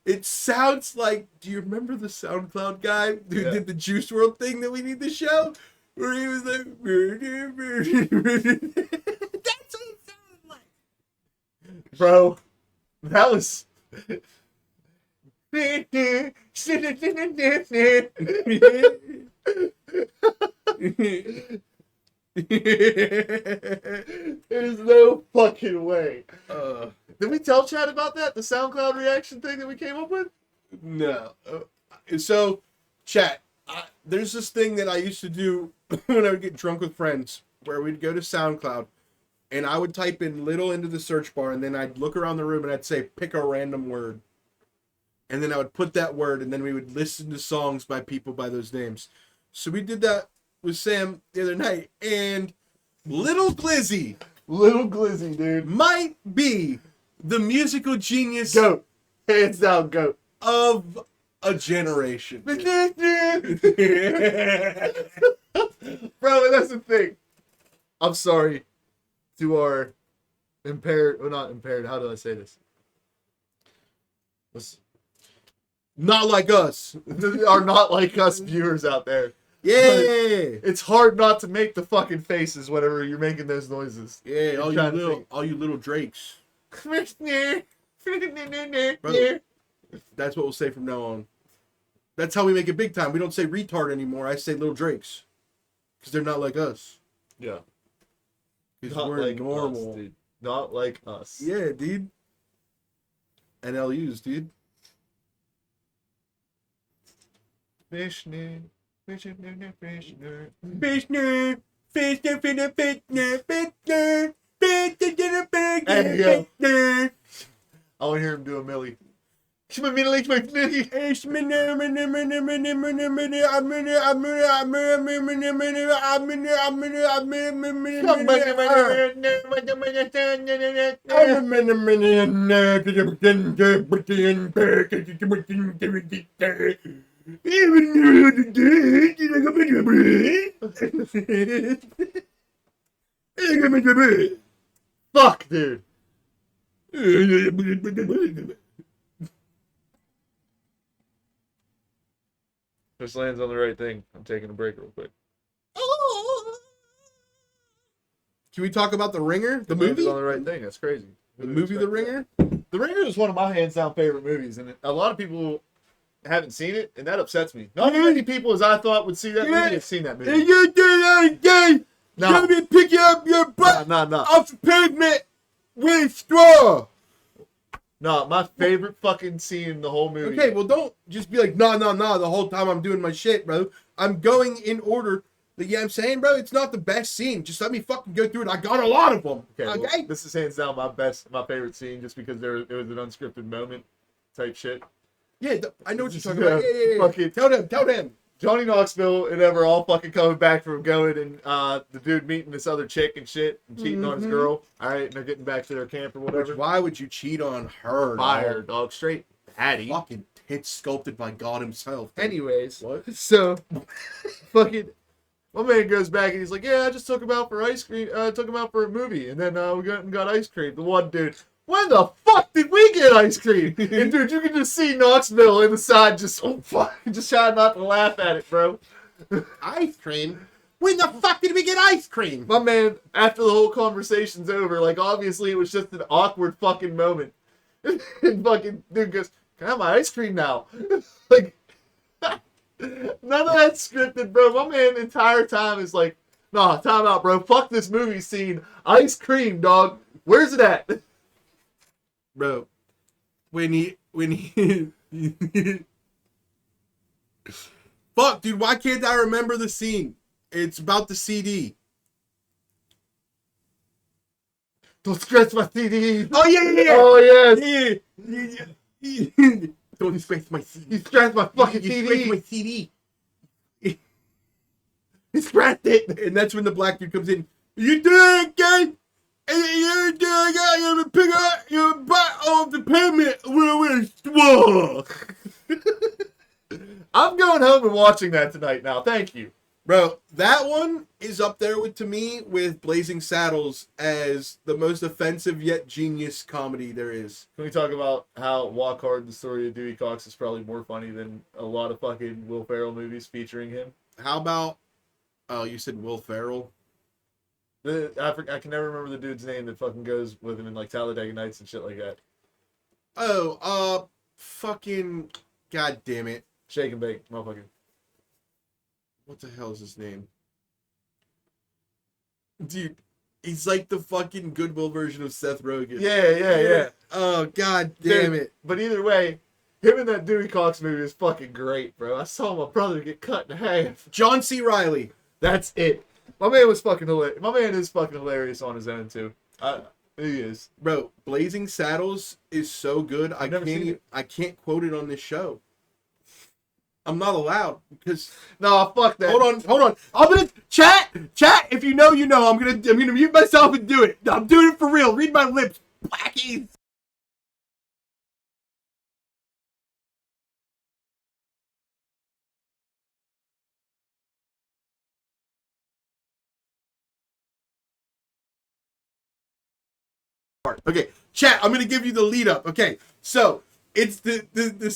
it sounds like. Do you remember the SoundCloud guy who Yeah. did the Juice World thing that we need to show? Where he was like, that's what it sounded like. Bro, that was. There's no fucking way. Did we tell Chad about that? The SoundCloud reaction thing that we came up with? No. So, chat. There's this thing that I used to do when I would get drunk with friends, where we'd go to SoundCloud, and I would type in little into the search bar, and then I'd look around the room and I'd say, pick a random word. And then I would put that word, and then we would listen to songs by people by those names. So we did that with Sam the other night, and Little Glizzy Little Glizzy, dude. might be the musical genius Goat. Hands down, goat. of a generation. Bro, and that's the thing. I'm sorry to our impaired, well, not impaired, how do I say this? Not like us. Are not like us viewers out there. Yeah. It's hard not to make the fucking faces whenever you're making those noises. Yeah, I'm trying to think. all you little Drakes. Bro, That's what we'll say from now on. That's how we make it big time. We don't say retard anymore. I say little Drakes. Because they're not like us. yeah. Because Not we're like normal. us, dude. Not like us. Yeah, dude. NLUs, dude. Fishner, Fishner, Fishner. Fishner, Fishner, Fishner, Fishner, Fishner, Hey, yo. Fishner. I want to hear him do a Millie. Come on, Millie, come on, Millie. Fuck, dude. This lands on the right thing. I'm taking a break real quick. Can we talk about The Ringer, the Lands movie? on the right thing. That's crazy. The movie The Ringer? The Ringer is one of my hands down favorite movies, and a lot of people haven't seen it, and that upsets me. Not as many people as I thought would see that movie have seen that movie. You do that again. No. Let me pick you up your butt No. off the pavement with straw. No, my favorite fucking scene in the whole movie. Okay, well, don't just be like, nah, the whole time I'm doing my shit, bro. I'm going in order. Yeah, I'm saying, bro, it's not the best scene. Just let me fucking go through it. I got a lot of them. Okay, Okay? well, this is hands down my favorite scene, just because it was an unscripted moment type shit. Yeah, I know what you're talking Yeah, about. Yeah. fucking- Tell them. Johnny Knoxville and Ever all fucking coming back from going and the dude meeting this other chick and shit and cheating on his girl. All right, and they're getting back to their camp or whatever. Why would you cheat on her? Fire, dog, straight patty. Fucking tits sculpted by God himself. Anyways, What? so fucking my man goes back and he's like, "Yeah, I just took him out for ice cream. Took him out for a movie, and then we went and got ice cream." The one dude, when the fuck did we get ice cream? And dude, you can just see Knoxville in the side, just just trying not to laugh at it, bro. Ice cream? When the fuck did we get ice cream? My man, after the whole conversation's over, like obviously it was just an awkward fucking moment. And fucking dude goes, "Can I have my ice cream now?" Like, none of that's scripted, bro. My man, the entire time is like, "Nah, time out, bro. Fuck this movie scene. Ice cream, dog. Where's it at?" Bro, when he fuck, dude, why can't I remember the scene? It's about the CD. Don't scratch my CD. Oh yeah. Oh yes. Yeah. Don't scratch my CD. You scratched my fucking You CD. scratched my CD. He scratched it. And that's when the black dude comes in. You do it again? And you do it again? You have to pick up your butt off the pavement with straw. I'm going home and watching that tonight now. Thank you. Bro, that one is up there with, to me, with Blazing Saddles as the most offensive yet genius comedy there is. Can we talk about how Walk Hard, the story of Dewey Cox, is probably more funny than a lot of fucking Will Ferrell movies featuring him? How about, oh, you said Will Ferrell? I can never remember the dude's name that fucking goes with him in like Talladega Nights and shit like that. Oh, fucking, god damn it. Shake and bake, motherfucker. What the hell is his name? Dude, he's like the fucking Goodwill version of Seth Rogen. Yeah. Oh, god damn Dude, it. But either way, him in that Dewey Cox movie is fucking great, bro. I saw my brother get cut in half. John C. Reilly. That's it. My man was fucking hilarious. My man is fucking hilarious on his own, too. He is. Bro, Blazing Saddles is so good. I can't quote it on this show. I'm not allowed because No, fuck that. hold on. I'm gonna chat. If you know, you know. I'm gonna mute myself and do it. I'm doing it for real. Read my lips, blackies. Okay, chat. I'm gonna give you the lead up. Okay, so it's the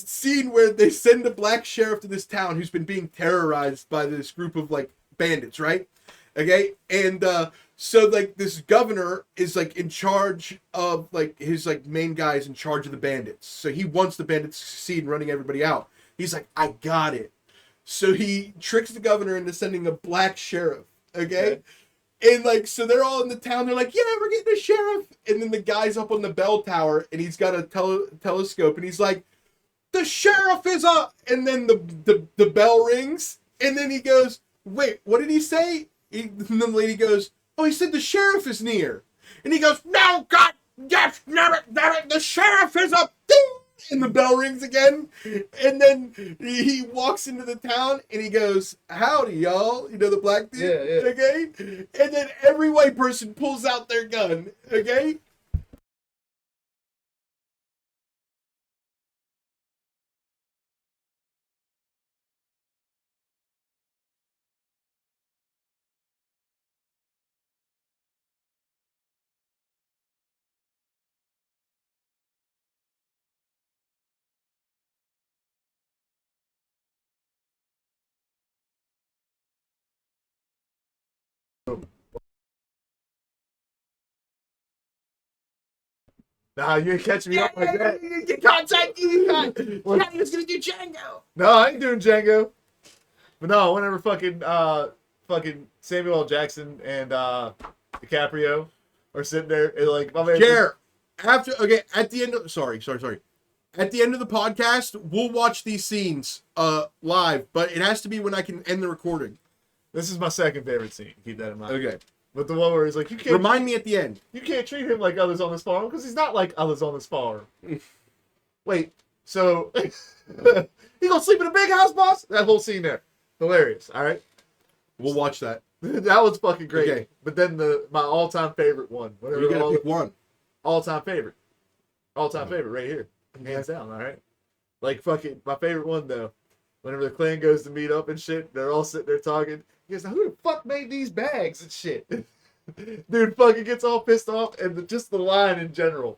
scene where they send a black sheriff to this town who's been being terrorized by this group of like bandits, right? Okay, and so like this governor is like in charge of like his like main guy is in charge of the bandits. So he wants the bandits to succeed in running everybody out. He's like, I got it. So he tricks the governor into sending a black sheriff. Okay. And like, so they're all in the town. They're like, yeah, we're getting a sheriff. And then the guy's up on the bell tower and he's got a telescope and he's like, the sheriff is up. And then the bell rings. And then he goes, wait, what did he say? And then the lady goes, oh, he said the sheriff is near. And he goes, no, God, yes, never, the sheriff is up. Ding! And the bell rings again. And then he walks into the town and he goes, howdy, y'all. You know, the black dude? Yeah. Okay? And then every white person pulls out their gun. Okay? Nah, you ain't catching me up like that. You can't take it. He was going to do Django. No, I ain't doing Django. But no, whenever fucking Samuel L. Jackson and DiCaprio are sitting there and like my man. Jared, at the end of sorry. At the end of the podcast, we'll watch these scenes live, but it has to be when I can end the recording. This is my second favorite scene. Keep that in mind. Okay. But the one where he's like, you can't Remind me at the end. You can't treat him like others on this farm because he's not like others on this farm. Wait, so he gonna sleep in a big house, boss? That whole scene there, hilarious. All right, We'll watch that. that was fucking great. Okay. But then my all-time favorite one. You gotta pick one. All-time favorite right here, hands down. All right, like fucking my favorite one though. Whenever the clan goes to meet up and shit, they're all sitting there talking. He goes, now who the fuck made these bags and shit? Dude fucking gets all pissed off, and just the line in general.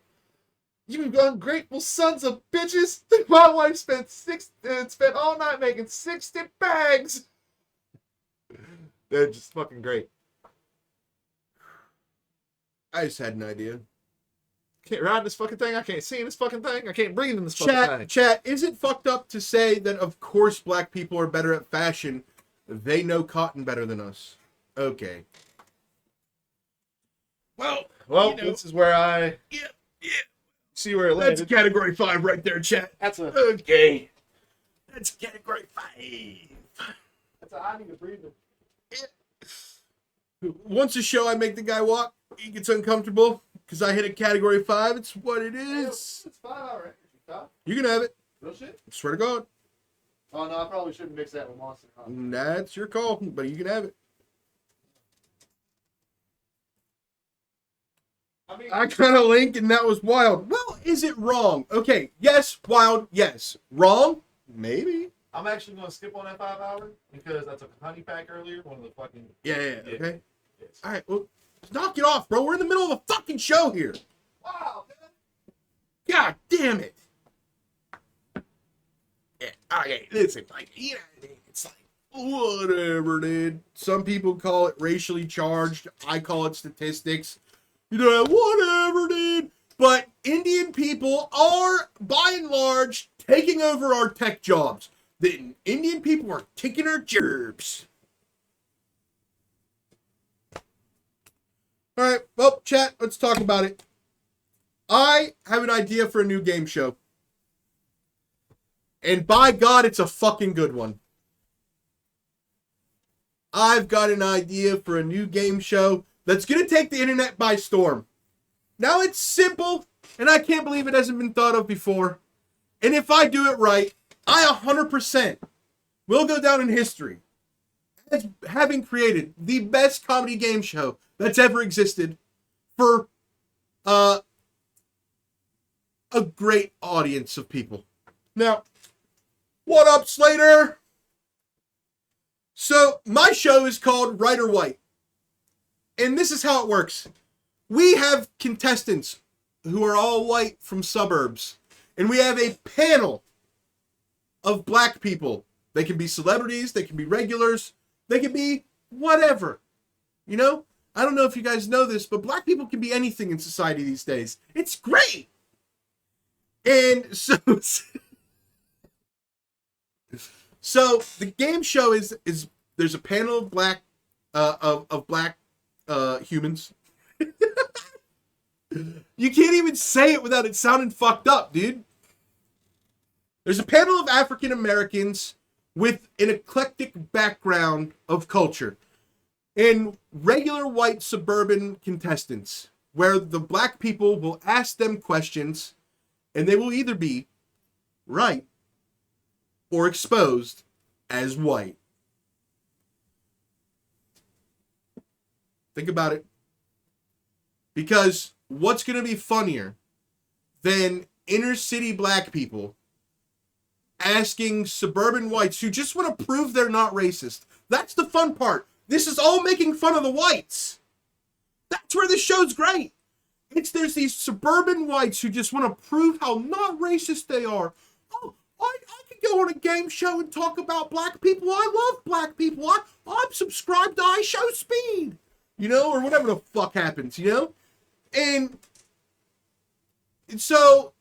You ungrateful sons of bitches! My wife spent all night making 60 bags! They're just fucking great. I just had an idea. Can't ride this fucking thing, I can't see in this fucking thing, I can't breathe in this fucking thing. Chat, is it fucked up to say that of course black people are better at fashion? They know cotton better than us. Okay. Well, This is where I see where it landed. That's category 5 right there, chat. That's a Okay. That's category 5. I need to breathe. Once a show I make the guy walk, he gets uncomfortable because I hit a category 5. It's what it is. It's 5 hour energy, You can have it. real shit. I swear to God. Oh no, I probably shouldn't mix that with Monster. Huh? That's your call, but you can have it. I mean, I got a link and that was wild. Well, is it wrong? Okay, yes, wild, yes. Wrong? Maybe. I'm actually going to skip on that 5 hour because I took a honey pack earlier. One of the fucking. Yeah, okay. Yes. All right, well, knock it off, bro. We're in the middle of a fucking show here. Wow, man. God damn it. Yeah, okay, listen, like, you know, it's like, whatever, dude. Some people call it racially charged. I call it statistics. You know, whatever, dude. But Indian people are, by and large, taking over our tech jobs. The Indian people are taking our jobs. All right, well, chat, let's talk about it. I have an idea for a new game show. And by God, it's a fucking good one. I've got an idea for a new game show that's going to take the internet by storm. Now, it's simple, and I can't believe it hasn't been thought of before. And if I do it right, I 100% will go down in history as having created the best comedy game show that's ever existed for a great audience of people. Now, what up, Slater? So, my show is called Right or White. And this is how it works. We have contestants who are all white from suburbs. And we have a panel of black people. They can be celebrities, they can be regulars, they can be whatever. You know? I don't know if you guys know this, but black people can be anything in society these days. It's great! And so... So the game show is there's a panel of black humans. You can't even say it without it sounding fucked up, dude. There's a panel of African Americans with an eclectic background of culture and regular white suburban contestants where the black people will ask them questions and they will either be right or exposed as white. Think about it. Because what's going to be funnier than inner city black people asking suburban whites who just want to prove they're not racist? That's the fun part. This is all making fun of the whites. That's where this show's great. There's these suburban whites who just want to prove how not racist they are. Oh, I could go on a game show and talk about black people. I love black people. I'm subscribed to iShow Speed. You know, or whatever the fuck happens, you know? And so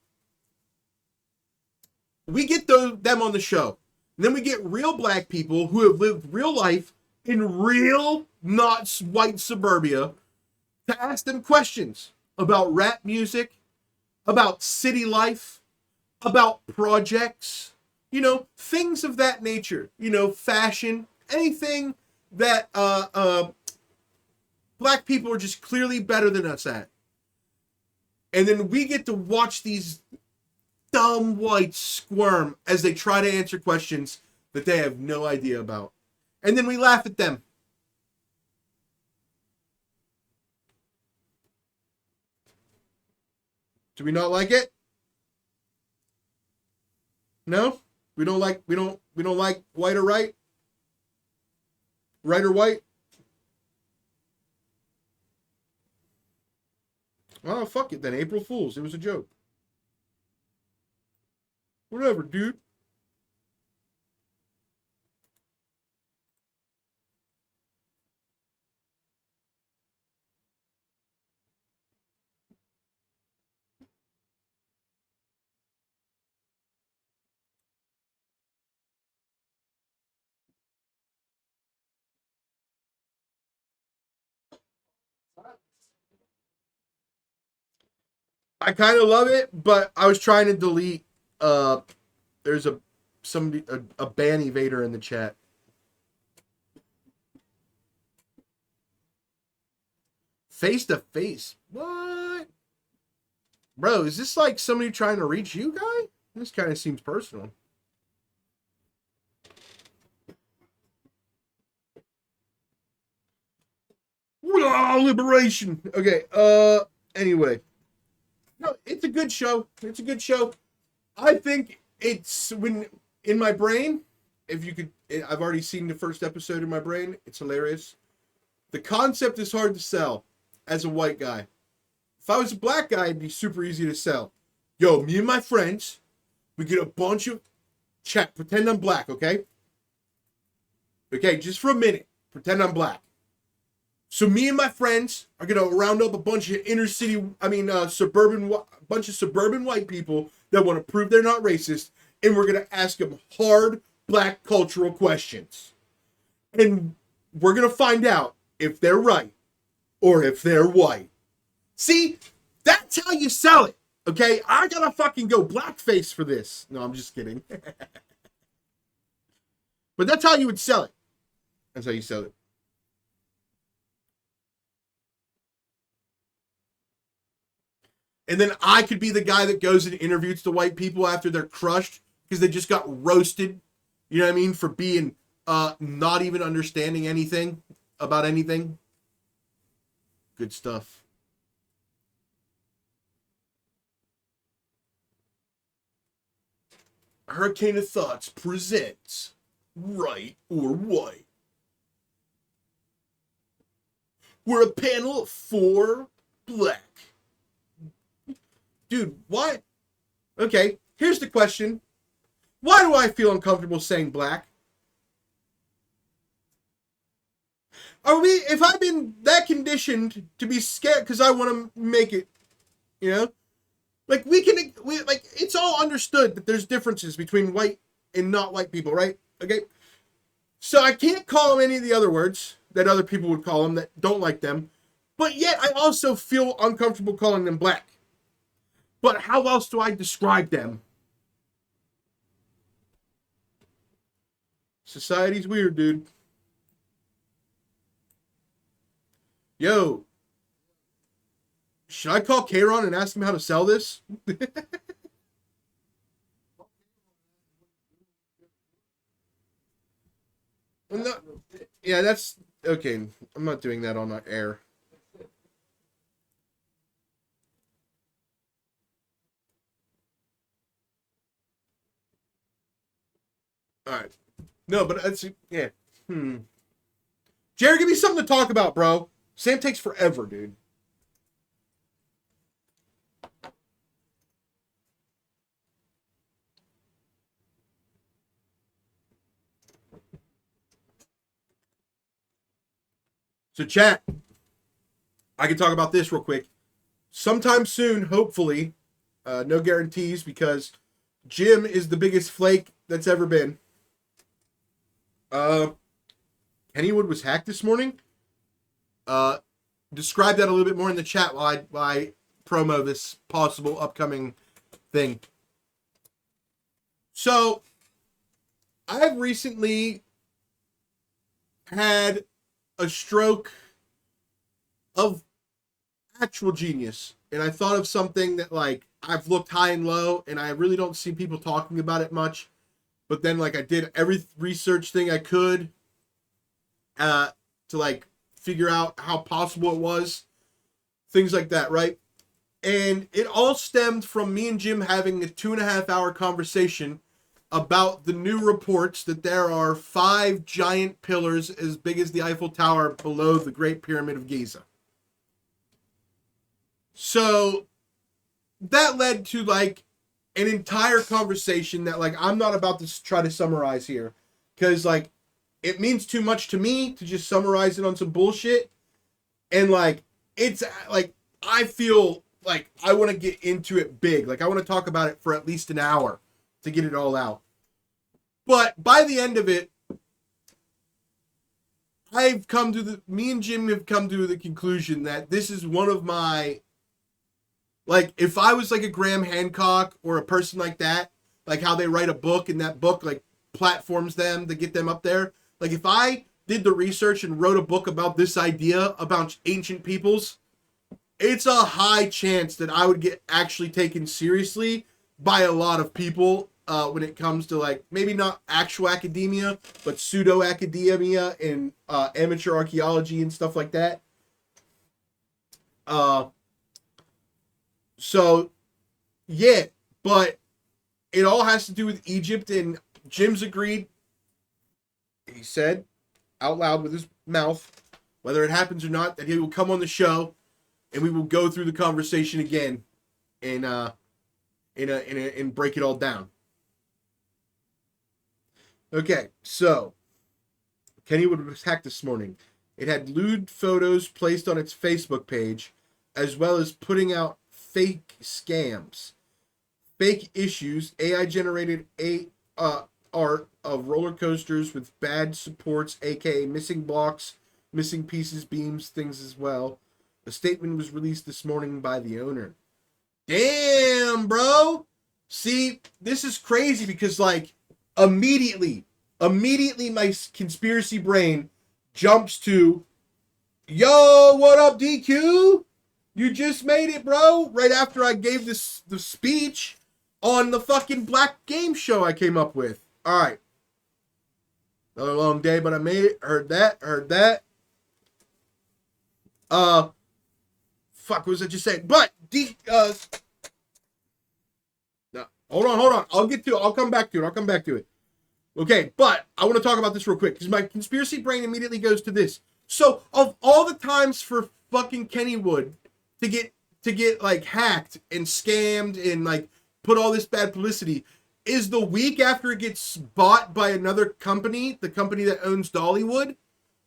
we get them on the show. And then we get real black people who have lived real life in real, not white suburbia to ask them questions about rap music, about city life, about projects, you know, things of that nature, you know, fashion, anything that black people are just clearly better than us at. And then we get to watch these dumb whites squirm as they try to answer questions that they have no idea about. And then we laugh at them. Do we not like it? No? We don't like white or right? Right or white? Oh, fuck it then. April Fools. It was a joke. Whatever, dude. I kind of love it, but I was trying to delete. There's a ban evader in the chat. Face to face. What? Bro, is this like somebody trying to reach you, guy? This kind of seems personal. Liberation. Okay. Anyway. No, it's a good show. It's a good show. I think it's in my brain, if you could, I've already seen the first episode in my brain. It's hilarious. The concept is hard to sell as a white guy. If I was a black guy, it'd be super easy to sell. Yo, me and my friends, we get a bunch of chat. Pretend I'm black, okay? Okay, just for a minute. Pretend I'm black. So me and my friends are gonna round up a bunch of suburban white people that want to prove they're not racist, and we're gonna ask them hard black cultural questions, and we're gonna find out if they're right or if they're white. See, that's how you sell it. Okay, I gotta fucking go blackface for this. No, I'm just kidding. But that's how you would sell it. That's how you sell it. And then I could be the guy that goes and interviews the white people after they're crushed because they just got roasted, you know what I mean, for being not even understanding anything about anything. Good stuff. Hurricane of Thoughts presents Right or White. We're a panel of 4 black. Dude, what? Okay, here's the question. Why do I feel uncomfortable saying black? If I've been that conditioned to be scared because I want to make it, you know? Like, it's all understood that there's differences between white and not white people, right? Okay? So I can't call them any of the other words that other people would call them that don't like them, but yet I also feel uncomfortable calling them black. But how else do I describe them? Society's weird, dude. Yo. Should I call Kron and ask him how to sell this? No, yeah, that's... Okay, I'm not doing that on air. Alright. No, but that's... Yeah. Jared, give me something to talk about, bro. Sam takes forever, dude. So, chat, I can talk about this real quick. Sometime soon, hopefully, no guarantees because Jim is the biggest flake that's ever been. Kennywood was hacked this morning. Describe that a little bit more in the chat while I promo this possible upcoming thing. So, I've recently had a stroke of actual genius. And I thought of something that, like, I've looked high and low, and I really don't see people talking about it much. But then, like, I did every research thing I could to, like, figure out how possible it was. Things like that, right? And it all stemmed from me and Jim having a 2.5-hour conversation about the new reports that there are 5 giant pillars as big as the Eiffel Tower below the Great Pyramid of Giza. So that led to, like, an entire conversation that, like, I'm not about to try to summarize here because, like, it means too much to me to just summarize it on some bullshit. And, like, it's like, I feel like I want to get into it big. Like, I want to talk about it for at least an hour to get it all out. But by the end of it, me and Jim have come to the conclusion that this is one of my, like, if I was like a Graham Hancock or a person like that, like how they write a book and that book, like, platforms them to get them up there. Like, if I did the research and wrote a book about this idea about ancient peoples, it's a high chance that I would get actually taken seriously by a lot of people when it comes to, like, maybe not actual academia, but pseudo-academia and amateur archaeology and stuff like that. So, yeah, but it all has to do with Egypt, and Jim's agreed he said out loud with his mouth, whether it happens or not, that he will come on the show and we will go through the conversation again and and break it all down. Okay, so Kennywood was hacked this morning. It had lewd photos placed on its Facebook page, as well as putting out fake scams, fake issues, AI-generated art of roller coasters with bad supports, aka missing blocks, missing pieces, beams, things as well. A statement was released this morning by the owner. Damn, bro! See, this is crazy because, like, immediately my conspiracy brain jumps to, yo, what up, DQ? You just made it, bro. Right after I gave the speech on the fucking black game show I came up with. All right. Another long day, but I made it. Heard that. Fuck, what was I just saying? But, no, hold on. I'll come back to it. Okay, but I want to talk about this real quick because my conspiracy brain immediately goes to this. So, of all the times for fucking Kennywood to get like hacked and scammed and like put all this bad publicity, is the week after it gets bought by another company, the company that owns Dollywood.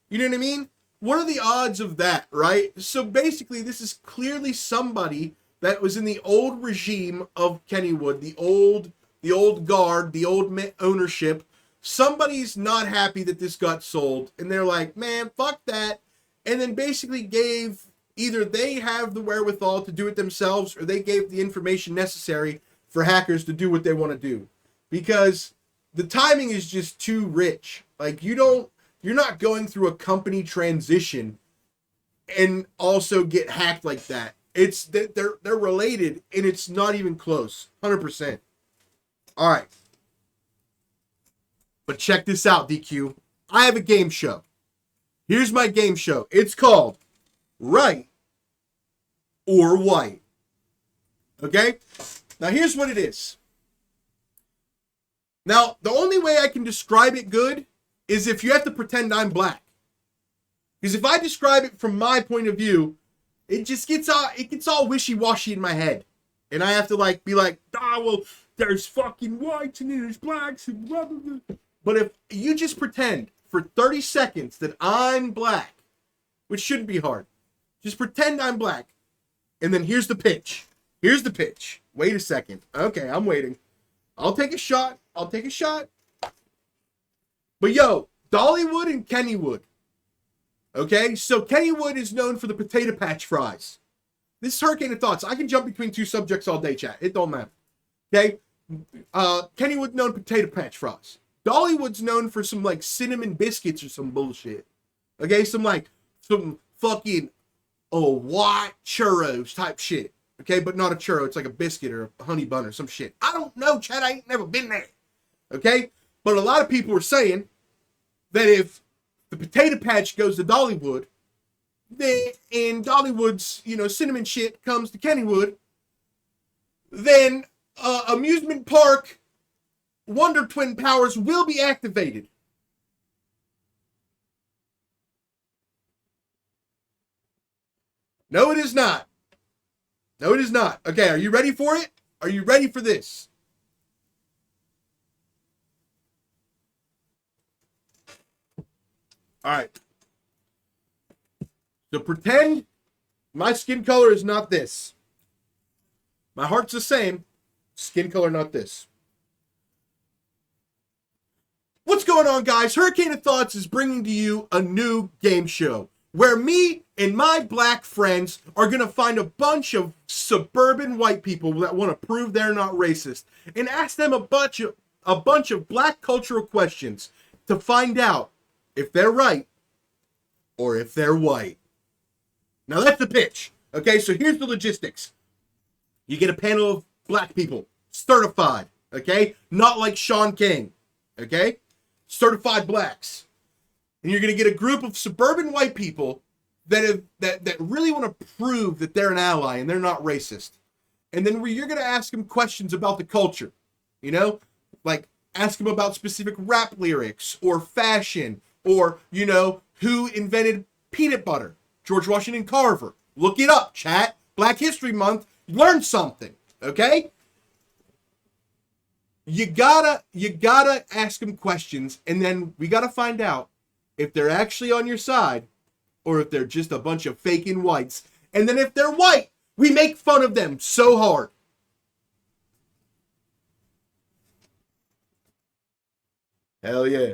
You know what I mean? What are the odds of that, right? So basically, this is clearly somebody that was in the old regime of Kennywood, the old guard, the old ownership. Somebody's not happy that this got sold, and they're like, man, fuck that. And then basically gave, either they have the wherewithal to do it themselves, or they gave the information necessary for hackers to do what they want to do. Because the timing is just too rich. Like, you're not going through a company transition and also get hacked like that. It's they're related, and it's not even close. 100%. All right. But check this out, DQ. I have a game show. Here's my game show. It's called Right or White. Okay? Now, here's what it is. Now, the only way I can describe it good is if you have to pretend I'm black. Because if I describe it from my point of view, it gets all wishy-washy in my head. And I have to like be like, well, there's fucking whites and there's blacks and blah, blah, blah. But if you just pretend for 30 seconds that I'm black, which shouldn't be hard, just pretend I'm black. And then here's the pitch. Wait a second. Okay, I'm waiting. I'll take a shot. But yo, Dollywood and Kennywood. Okay, so Kennywood is known for the potato patch fries. This is Hurricane of Thoughts. I can jump between two subjects all day, chat. It don't matter. Okay? Kennywood known potato patch fries. Dollywood's known for some like cinnamon biscuits or some bullshit. Okay, some fucking white churros type shit. Okay, but not a churro. It's like a biscuit or a honey bun or some shit. I don't know, Chad. I ain't never been there. Okay, but a lot of people are saying that if the potato patch goes to Dollywood, then and Dollywood's cinnamon shit comes to Kennywood, then amusement park Wonder Twin powers will be activated. No, it is not. Okay, are you ready for it? Are you ready for this? All right. So pretend my skin color is not this. My heart's the same. Skin color not this. What's going on, guys? Hurricane of Thoughts is bringing to you a new game show where me and my black friends are going to find a bunch of suburban white people that want to prove they're not racist and ask them a bunch of black cultural questions to find out if they're right or if they're white. Now that's the pitch. Okay, so here's the logistics. You get a panel of black people, certified, okay? Not like Sean King, okay? Certified blacks. And you're going to get a group of suburban white people that really want to prove that they're an ally and they're not racist. And then you're going to ask them questions about the culture. Like Ask them about specific rap lyrics or fashion or, you know, who invented peanut butter. George Washington Carver. Look it up, chat. Black History Month. Learn something, okay? You gotta ask them questions, and then we gotta find out if they're actually on your side or if they're just a bunch of faking whites. And then if they're white, we make fun of them so hard. Hell yeah.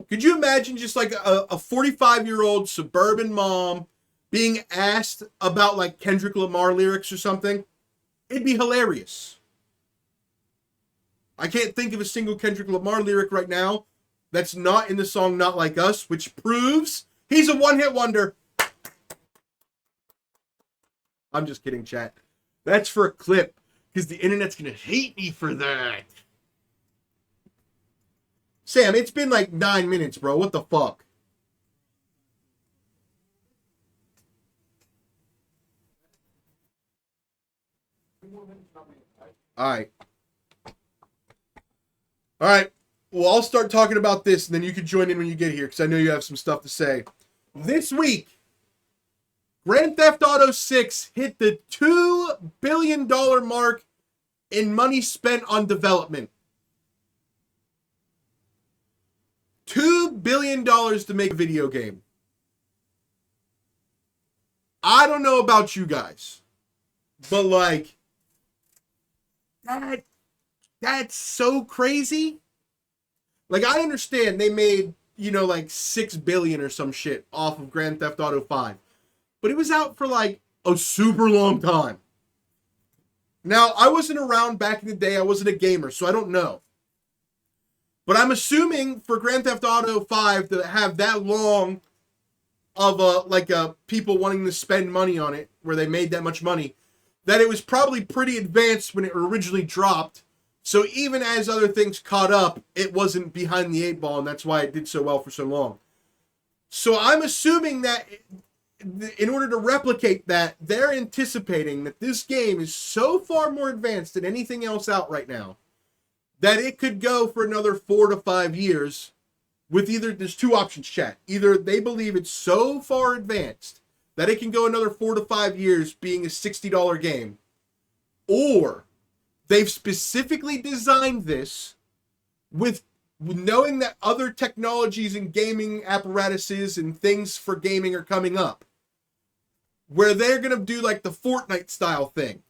Could you imagine just like a 45-year-old suburban mom being asked about like Kendrick Lamar lyrics or something? It'd be hilarious. I can't think of a single Kendrick Lamar lyric right now that's not in the song Not Like Us, which proves he's a one-hit wonder. I'm just kidding, chat. That's for a clip, because the internet's going to hate me for that. Sam, it's been like 9 minutes, bro. What the fuck? Alright. Alright. Well, I'll start talking about this, and then you can join in when you get here, because I know you have some stuff to say. This week, Grand Theft Auto 6 hit the $2 billion mark in money spent on development. $2 billion to make a video game. I don't know about you guys, but like, that's so crazy. Like, I understand they made, you know, like 6 billion or some shit off of Grand Theft Auto 5, but it was out for like a super long time. Now, I wasn't around back in the day. I wasn't a gamer, so I don't know. But I'm assuming for Grand Theft Auto 5 to have that long of a people wanting to spend money on it, where they made that much money, that it was probably pretty advanced when it originally dropped. So even as other things caught up, it wasn't behind the 8 ball, and that's why it did so well for so long. So I'm assuming that in order to replicate that, they're anticipating that this game is so far more advanced than anything else out right now, that it could go for another 4 to 5 years with there's two options, chat. Either they believe it's so far advanced that it can go another 4 to 5 years being a $60 game, or they've specifically designed this with knowing that other technologies and gaming apparatuses and things for gaming are coming up, where they're going to do like the Fortnite style thing,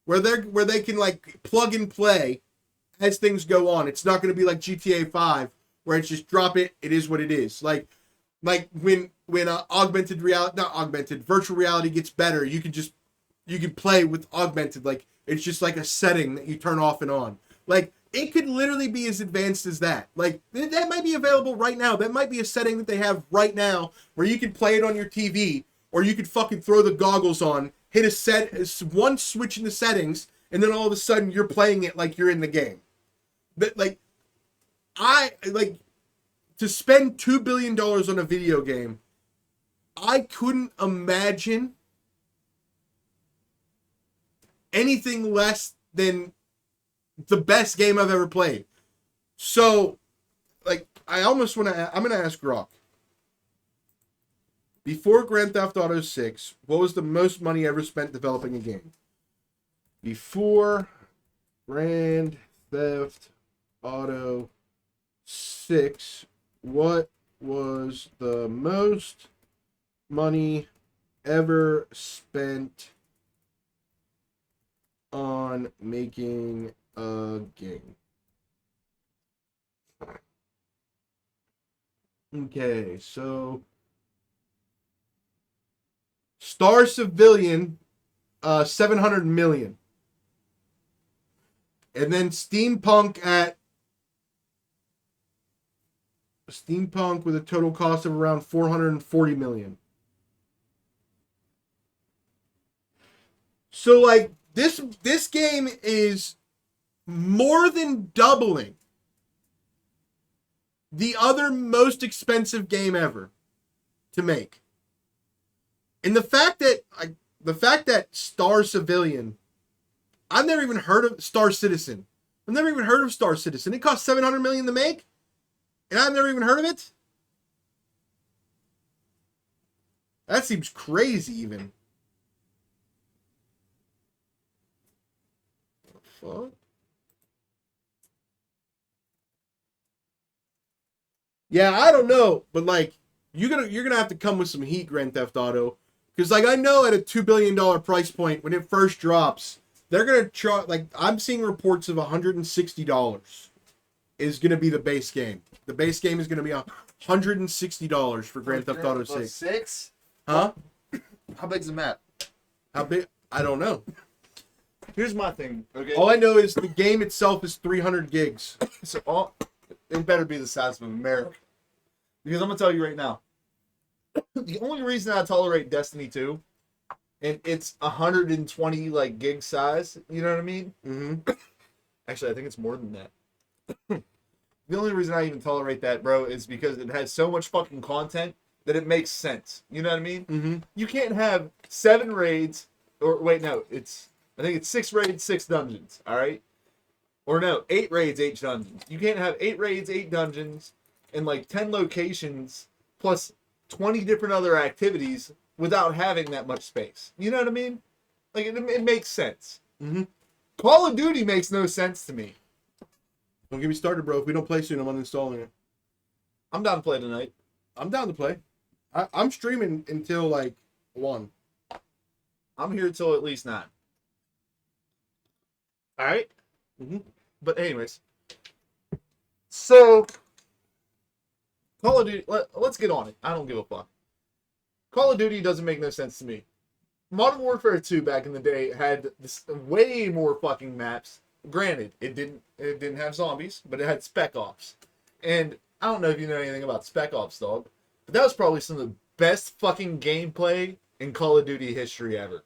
where they can like plug and play as things go on. It's not going to be like GTA 5, where it's just drop it, it is what it is. Like when augmented reality, not augmented, virtual reality gets better, you can play with augmented, like it's just like a setting that you turn off and on. Like, it could literally be as advanced as that. Like, that might be available right now. That might be a setting that they have right now where you can play it on your TV, or you could fucking throw the goggles on, hit one switch in the settings, and then all of a sudden you're playing it like you're in the game. But like, to spend $2 billion on a video game, I couldn't imagine anything less than the best game I've ever played. So, like, I'm going to ask Grok. Before Grand Theft Auto 6, what was the most money ever spent developing a game? Before Grand Theft Auto 6, what was the most money ever spent on making a game? Okay, so Star Civilian, 700 million. And then Steampunk with a total cost of around 440 million. So like this game is more than doubling the other most expensive game ever to make. And the fact that Star Civilian I've never even heard of Star Citizen. I've never even heard of Star Citizen. It cost $700 million to make, and I've never even heard of it. That seems crazy, even. What the fuck? Yeah, I don't know, but like you're gonna have to come with some heat, Grand Theft Auto, because like I know at a $2 billion price point when it first drops, they're gonna try. Like I'm seeing reports of $160 is gonna be the base game. The base game is gonna be $160 for Grand Theft Auto 6. 6? Huh? How big's the map? How big? I don't know. Here's my thing, okay? All I know is the game itself is 300 gigs. So it better be the size of America. Because I'm going to tell you right now, the only reason I tolerate Destiny 2, and it's 120 like gig size, you know what I mean? Mm-hmm. Actually, I think it's more than that. The only reason I even tolerate that, bro, is because it has so much fucking content that it makes sense. You know what I mean? Mm-hmm. You can't have 7 raids, or wait, no, I think it's 6 raids, 6 dungeons, all right? Or no, 8 raids, 8 dungeons. You can't have 8 raids, 8 dungeons, and like 10 locations, plus 20 different other activities without having that much space. You know what I mean? Like, it makes sense. Mm-hmm. Call of Duty makes no sense to me. Don't get me started, bro. If we don't play soon, I'm uninstalling it. I'm down to play tonight. I'm down to play. I'm streaming until like 1. I'm here till at least 9. All right? Mm-hmm. But anyways. So, Call of Duty, let's get on it. I don't give a fuck. Call of Duty doesn't make no sense to me. Modern Warfare 2 back in the day had this way more fucking maps. Granted, it didn't have zombies, but it had Spec Ops. And I don't know if you know anything about Spec Ops, dog, but that was probably some of the best fucking gameplay in Call of Duty history ever.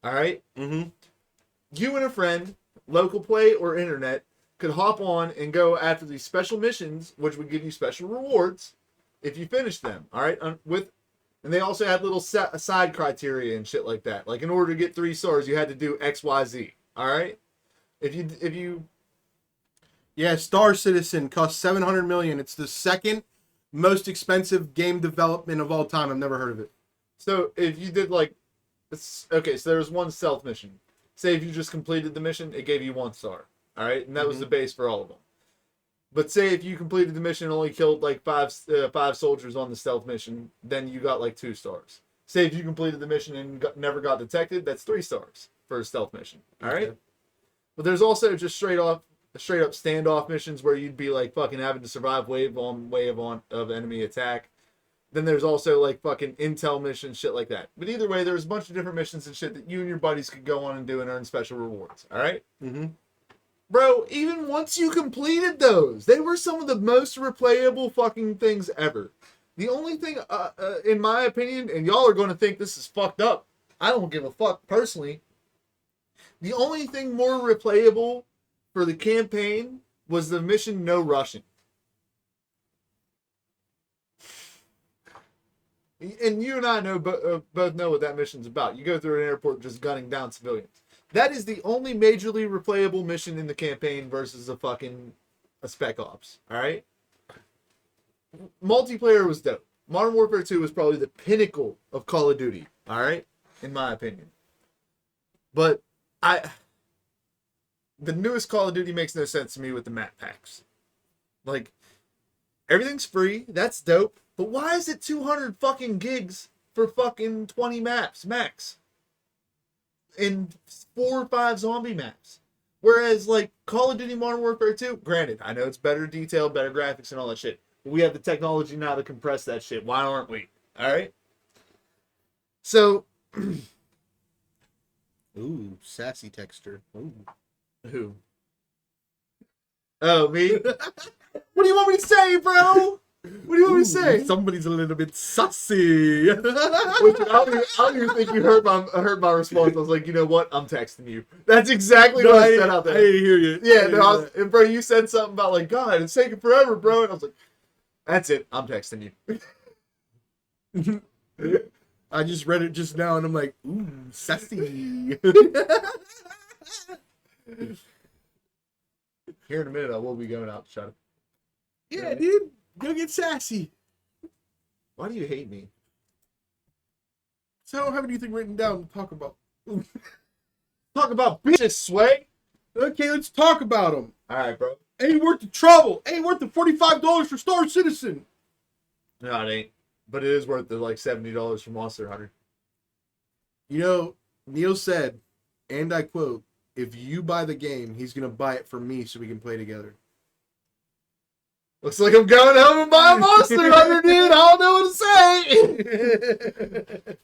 Alright? Mm-hmm. You and a friend, local play or internet, could hop on and go after these special missions, which would give you special rewards if you finish them. Alright? And they also had little side criteria and shit like that. Like, in order to get 3 stars, you had to do X, Y, Z. Alright? If you Yeah, Star Citizen cost $700 million. It's the second most expensive game development of all time. I've never heard of it. So if you did like, okay, so there was one stealth mission. Say if you just completed the mission, it gave you 1 star. All right, and that was the base for all of them. But say if you completed the mission and only killed like five soldiers on the stealth mission, then you got like 2 stars. Say if you completed the mission and never got detected, that's 3 stars for a stealth mission. All right. Okay. But there's also just straight up standoff missions where you'd be like fucking having to survive wave on wave of enemy attack. Then there's also like fucking intel missions, shit like that. But either way, there's a bunch of different missions and shit that you and your buddies could go on and do and earn special rewards. All right? Mm-hmm. Bro, even once you completed those, they were some of the most replayable fucking things ever. The only thing, in my opinion, and y'all are going to think this is fucked up. I don't give a fuck personally. The only thing more replayable for the campaign was the mission No Russian. And you and I know both know what that mission's about. You go through an airport just gunning down civilians. That is the only majorly replayable mission in the campaign versus a Spec Ops. All right? Multiplayer was dope. Modern Warfare 2 was probably the pinnacle of Call of Duty. All right? In my opinion. But the newest Call of Duty makes no sense to me with the map packs. Like, everything's free. That's dope. But why is it 200 fucking gigs for fucking 20 maps max? And 4 or 5 zombie maps. Whereas, like, Call of Duty Modern Warfare 2, granted, I know it's better detail, better graphics, and all that shit. But we have the technology now to compress that shit. Why aren't we? Alright? So, Ooh, sassy texture. Ooh. who? Oh, me? What do you want me to say, bro? What do you want me to say? Somebody's a little bit sassy. Which, I don't even think you heard my response. I was like, you know what? I'm texting you. That's exactly what I said out there. I didn't hear you. Yeah, no, and bro, you said something about like, God, it's taking forever, bro. And I was like, that's it. I'm texting you. I just read it just now, and I'm like, ooh, sassy. Here in a minute, I will be going out to try to. Yeah, dude. Go get sassy. Why do you hate me? So I don't have anything written down to talk about. Talk about bitches, Sway. Okay, let's talk about them. All right, bro. Ain't worth the trouble. Ain't worth the $45 for Star Citizen. No, it ain't. But it is worth the like $70 for Monster Hunter. You know, Neil said, and I quote, if you buy the game, he's going to buy it for me so we can play together. Looks like I'm going home and buying Monster Hunter, dude. I don't know what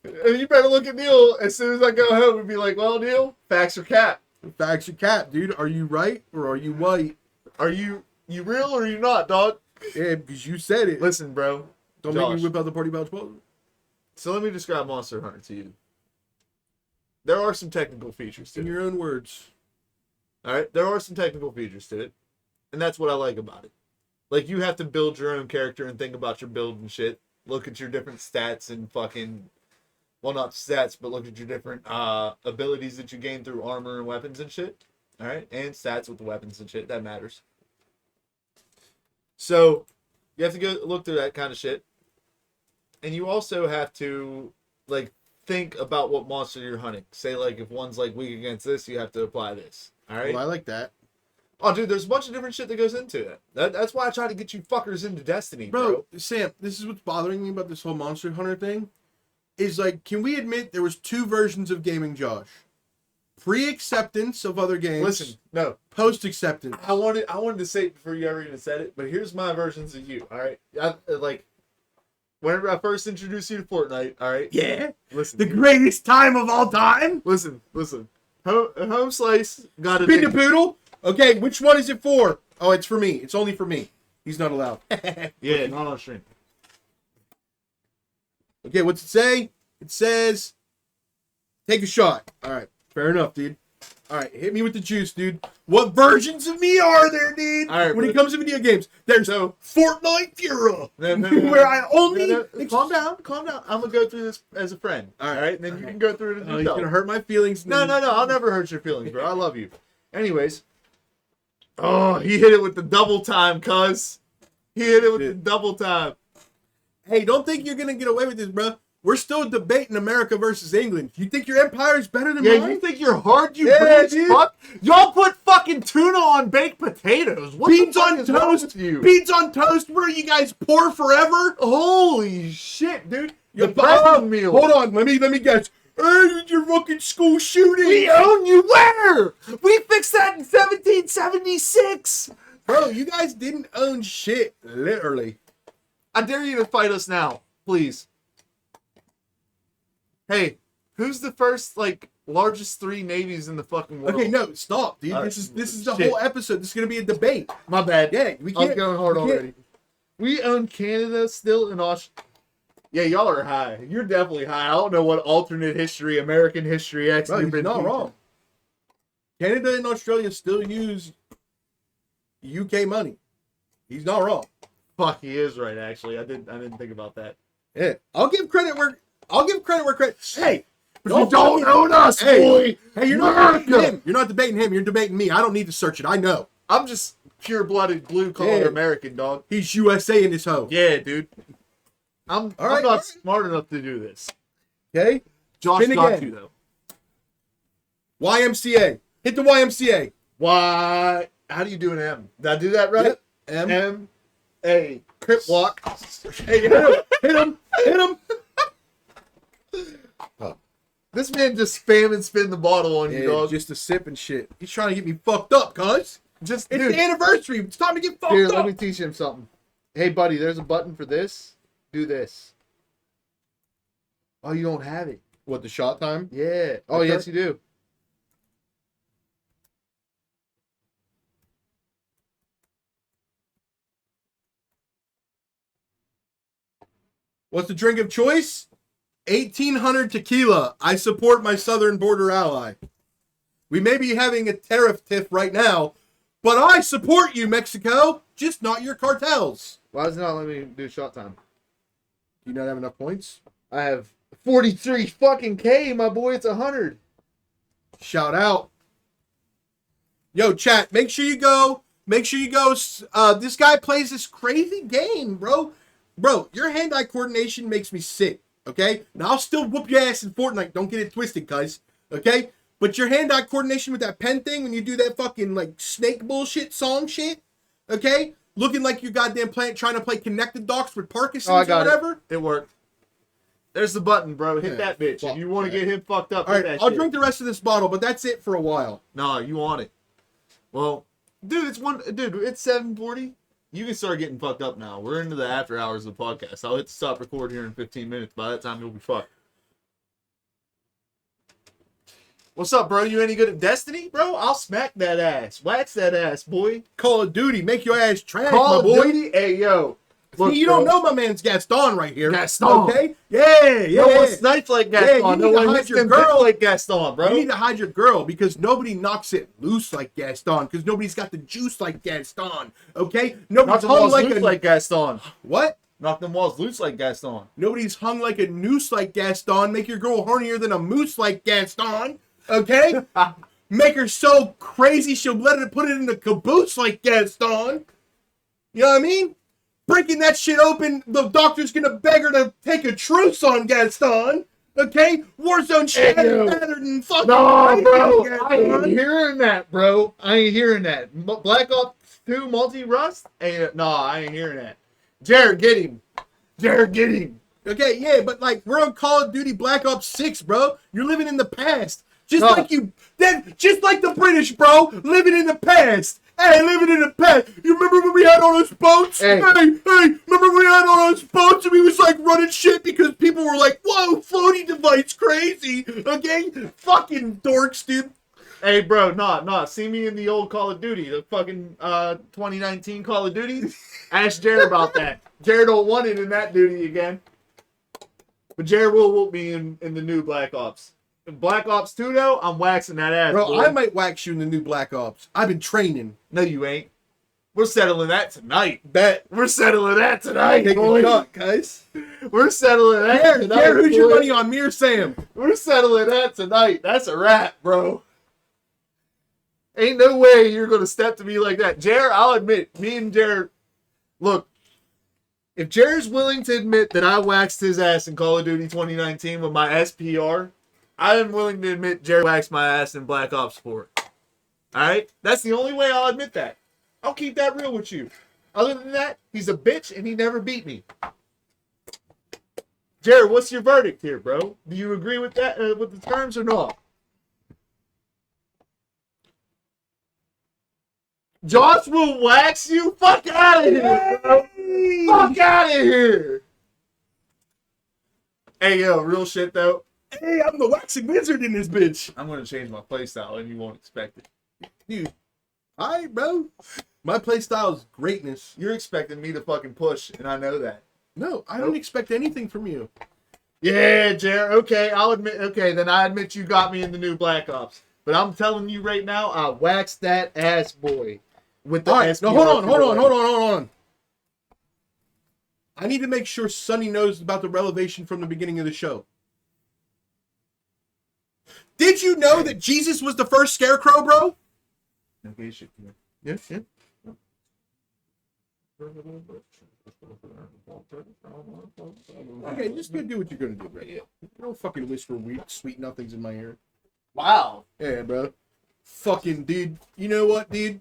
to say. You better look at Neil as soon as I go home and be like, well, Neil, facts or cap? Facts or cap, dude. Are you right or are you white? Are you real or are you not, dog? Yeah, because you said it. Listen, bro. Don't Josh, make me whip out the party pouch. So let me describe Monster Hunter to you. There are some technical features to In it. your own words. All right? There are some technical features to it. And that's what I like about it. Like, you have to build your own character and think about your build and shit. Look at your different stats and fucking... Well, not stats, but look at your different abilities that you gain through armor and weapons and shit. All right? And stats with the weapons and shit. That matters. So, you have to go look through that kind of shit. And you also have to, like, think about what monster you're hunting. Say, like, if one's, like, weak against this, you have to apply this. All right? Well, I like that. Oh, dude, there's a bunch of different shit that goes into it. That's why I try to get you fuckers into Destiny, bro. Sam, this is what's bothering me about this whole Monster Hunter thing. Is, like, can we admit there was two versions of gaming, Josh? Pre-acceptance of other games. Listen, no. Post-acceptance. I wanted to say it before you ever even said it, but here's my versions of you, all right? Like, whenever I first introduced you to Fortnite, all right? Yeah. Listen. The greatest time of all time. Listen. Home Slice got Spin the it. poodle. Okay, which one is it for? Oh, it's for me. It's only for me. He's not allowed. Yeah, not on stream. Okay, what's it say? It says, take a shot. All right, fair enough, dude. All right, hit me with the juice, dude. What versions of me are there, dude? All right, when it comes to video games, there's Fortnite Fura, No. where I only... No. Calm down. I'm going to go through this as a friend, all right? And then you can go through it as Oh, a you're going to hurt my feelings. No. I'll never hurt your feelings, bro. I love you. Anyways. Oh, he hit it with the double time, cuz. He hit it with the double time. Hey, don't think you're going to get away with this, bro. We're still debating America versus England. You think your empire is better than mine? You think you're hard, you Yeah, British dude. fuck? Y'all put fucking tuna on baked potatoes. What Beans the fuck on is wrong toast. with you? Beans on toast. What are you guys, poor forever? Holy shit, dude. The The brown meal. Hold on, let me guess. Hey, your fucking school shooting. We own you where? We fixed that in 1776. Bro, you guys didn't own shit, literally. I dare you to fight us now, please. Hey, who's the first, like, largest 3 navies in the fucking world? Okay, no, stop, dude. This is the whole episode. This is gonna be a debate. My bad. Yeah, we I was can't. going hard we can't- already. We own Canada still in Australia. Yeah, y'all are high. You're definitely high. I don't know what alternate history, American history X. Bro, you've he's been not teaching. wrong. Canada and Australia still use UK money. He's not wrong. Fuck, he is right. Actually, I didn't think about that. Yeah, I'll give credit where credit. Hey, But you don't own us, boy. Hey, you're not debating him. You're not debating him. You're debating me. I don't need to search it. I know. I'm just pure-blooded, blue-collar Yeah. American, dog. He's USA in his home. Yeah, dude. I'm right, not all right. smart enough to do this. Okay. Josh Spin got again. you though. YMCA. Hit the YMCA. Why? How do you do an M? Did I do that right? Yep. M A Crip walk. Hey, hit him. This man just spam and spin the bottle on you, Yeah, dog. just a sip and shit. He's trying to get me fucked up, cuz. Just It's dude, the anniversary. It's time to get fucked here, up. let me teach him something. Hey, buddy, there's a button for this. Do this. Oh, you don't have it. What, the shot time? Yeah. Oh, Okay. yes, you do. What's the drink of choice? 1800 tequila. I support my southern border ally. We may be having a tariff tiff right now, but I support you, Mexico. Just not your cartels. Why does it not let me do shot time? Do you not have enough points? I have 43 fucking K, my boy. It's 100. Shout out. Yo, chat, make sure you go Make sure you go. This guy plays this crazy game, bro. Bro, your hand-eye coordination makes me sick. Okay, now I'll still whoop your ass in Fortnite. Don't get it twisted, cuz. Okay, but your hand-eye coordination with that pen thing when you do that fucking like snake bullshit song shit. Okay, looking like you goddamn trying to play Connected Docs with Parkinson's or whatever. It worked. There's the button, bro. Hit that bitch. If you want to get him fucked up, all right, I'll drink the rest of this bottle, but that's it for a while. No, you want it. Well, dude, it's 7:40. You can start getting fucked up now. We're into the after hours of the podcast. I'll hit the stop record here in 15 minutes. By that time, you'll be fucked. What's up, bro? You any good at Destiny, bro? I'll smack that ass. Wax that ass, boy. Call of Duty, make your ass trash, Call my boy. of Duty? Hey, yo. Look, See, you don't know my man's Gaston right here. Gaston. Okay? Yeah. No one snipes like Gaston. Yeah, you no need to one hide hits your them girl. dick like Gaston, bro. You need to hide your girl because nobody knocks it loose like Gaston because nobody's got the juice like Gaston. Okay? Knock Nobody's them hung walls like loose a... like Gaston. What? Knock them walls loose like Gaston. Nobody's hung like a noose like Gaston. Make your girl hornier than a moose like Gaston. Okay? Make her so crazy she'll put it in the caboose like Gaston. You know what I mean? Breaking that shit open, the doctor's gonna beg her to take a truce on Gaston. Okay? Warzone shit better than fucking... No, bro. I ain't Gaston. hearing that, bro. I ain't hearing that. Black Ops 2 multi-rust? No, I ain't hearing that. Jared, get him. Jared, get him. Okay, yeah, but like, we're on Call of Duty Black Ops 6, bro. You're living in the past. Just like the British, bro, living in the past. Hey, living in the past. You remember when we had all those boats? Hey. Remember when we had all those boats and we was like running shit because people were like, whoa, floating device crazy. Okay? Fucking dorks, dude. Hey, bro, nah. See me in the old Call of Duty, the fucking 2019 Call of Duty. Ask Jared about that. Jared don't want it in that duty again. But Jared will whoop me in the new Black Ops. In Black Ops 2, though, I'm waxing that ass, Bro, boy. I might wax you in the new Black Ops. I've been training. No, you ain't. We're settling that tonight. Bet. We're settling that tonight, Take boy. a shot, guys. We're settling that tonight. Jared, who's your boy. money on? Me or Sam? We're settling that tonight. That's a wrap, bro. Ain't no way you're going to step to me like that. Jared, I'll admit, me and Jared, look, if Jared's willing to admit that I waxed his ass in Call of Duty 2019 with my SPR, I am willing to admit Jared waxed my ass in Black Ops 4. Alright? That's the only way I'll admit that. I'll keep that real with you. Other than that, he's a bitch and he never beat me. Jared, what's your verdict here, bro? Do you agree with that, with the terms or not? Josh will wax you? Fuck out of here, bro. Fuck out of here. Hey, yo, real shit, though. Hey, I'm the waxing wizard in this bitch. I'm going to change my playstyle and you won't expect it. Dude, alright, bro. My playstyle is greatness. You're expecting me to fucking push, and I know that. No, I don't expect anything from you. Yeah, Jared. Okay, I'll admit. Okay, then I admit you got me in the new Black Ops. But I'm telling you right now, I waxed that ass, boy. With the Alright, no, SPR hold on. I need to make sure Sonny knows about the revelation from the beginning of the show. Did you know that Jesus was the first scarecrow, bro? Okay, shit. Yeah. Okay, just go do what you're gonna do, bro. You don't fucking whisper sweet nothings in my ear. Wow. Yeah, bro. Fucking dude. You know what, dude?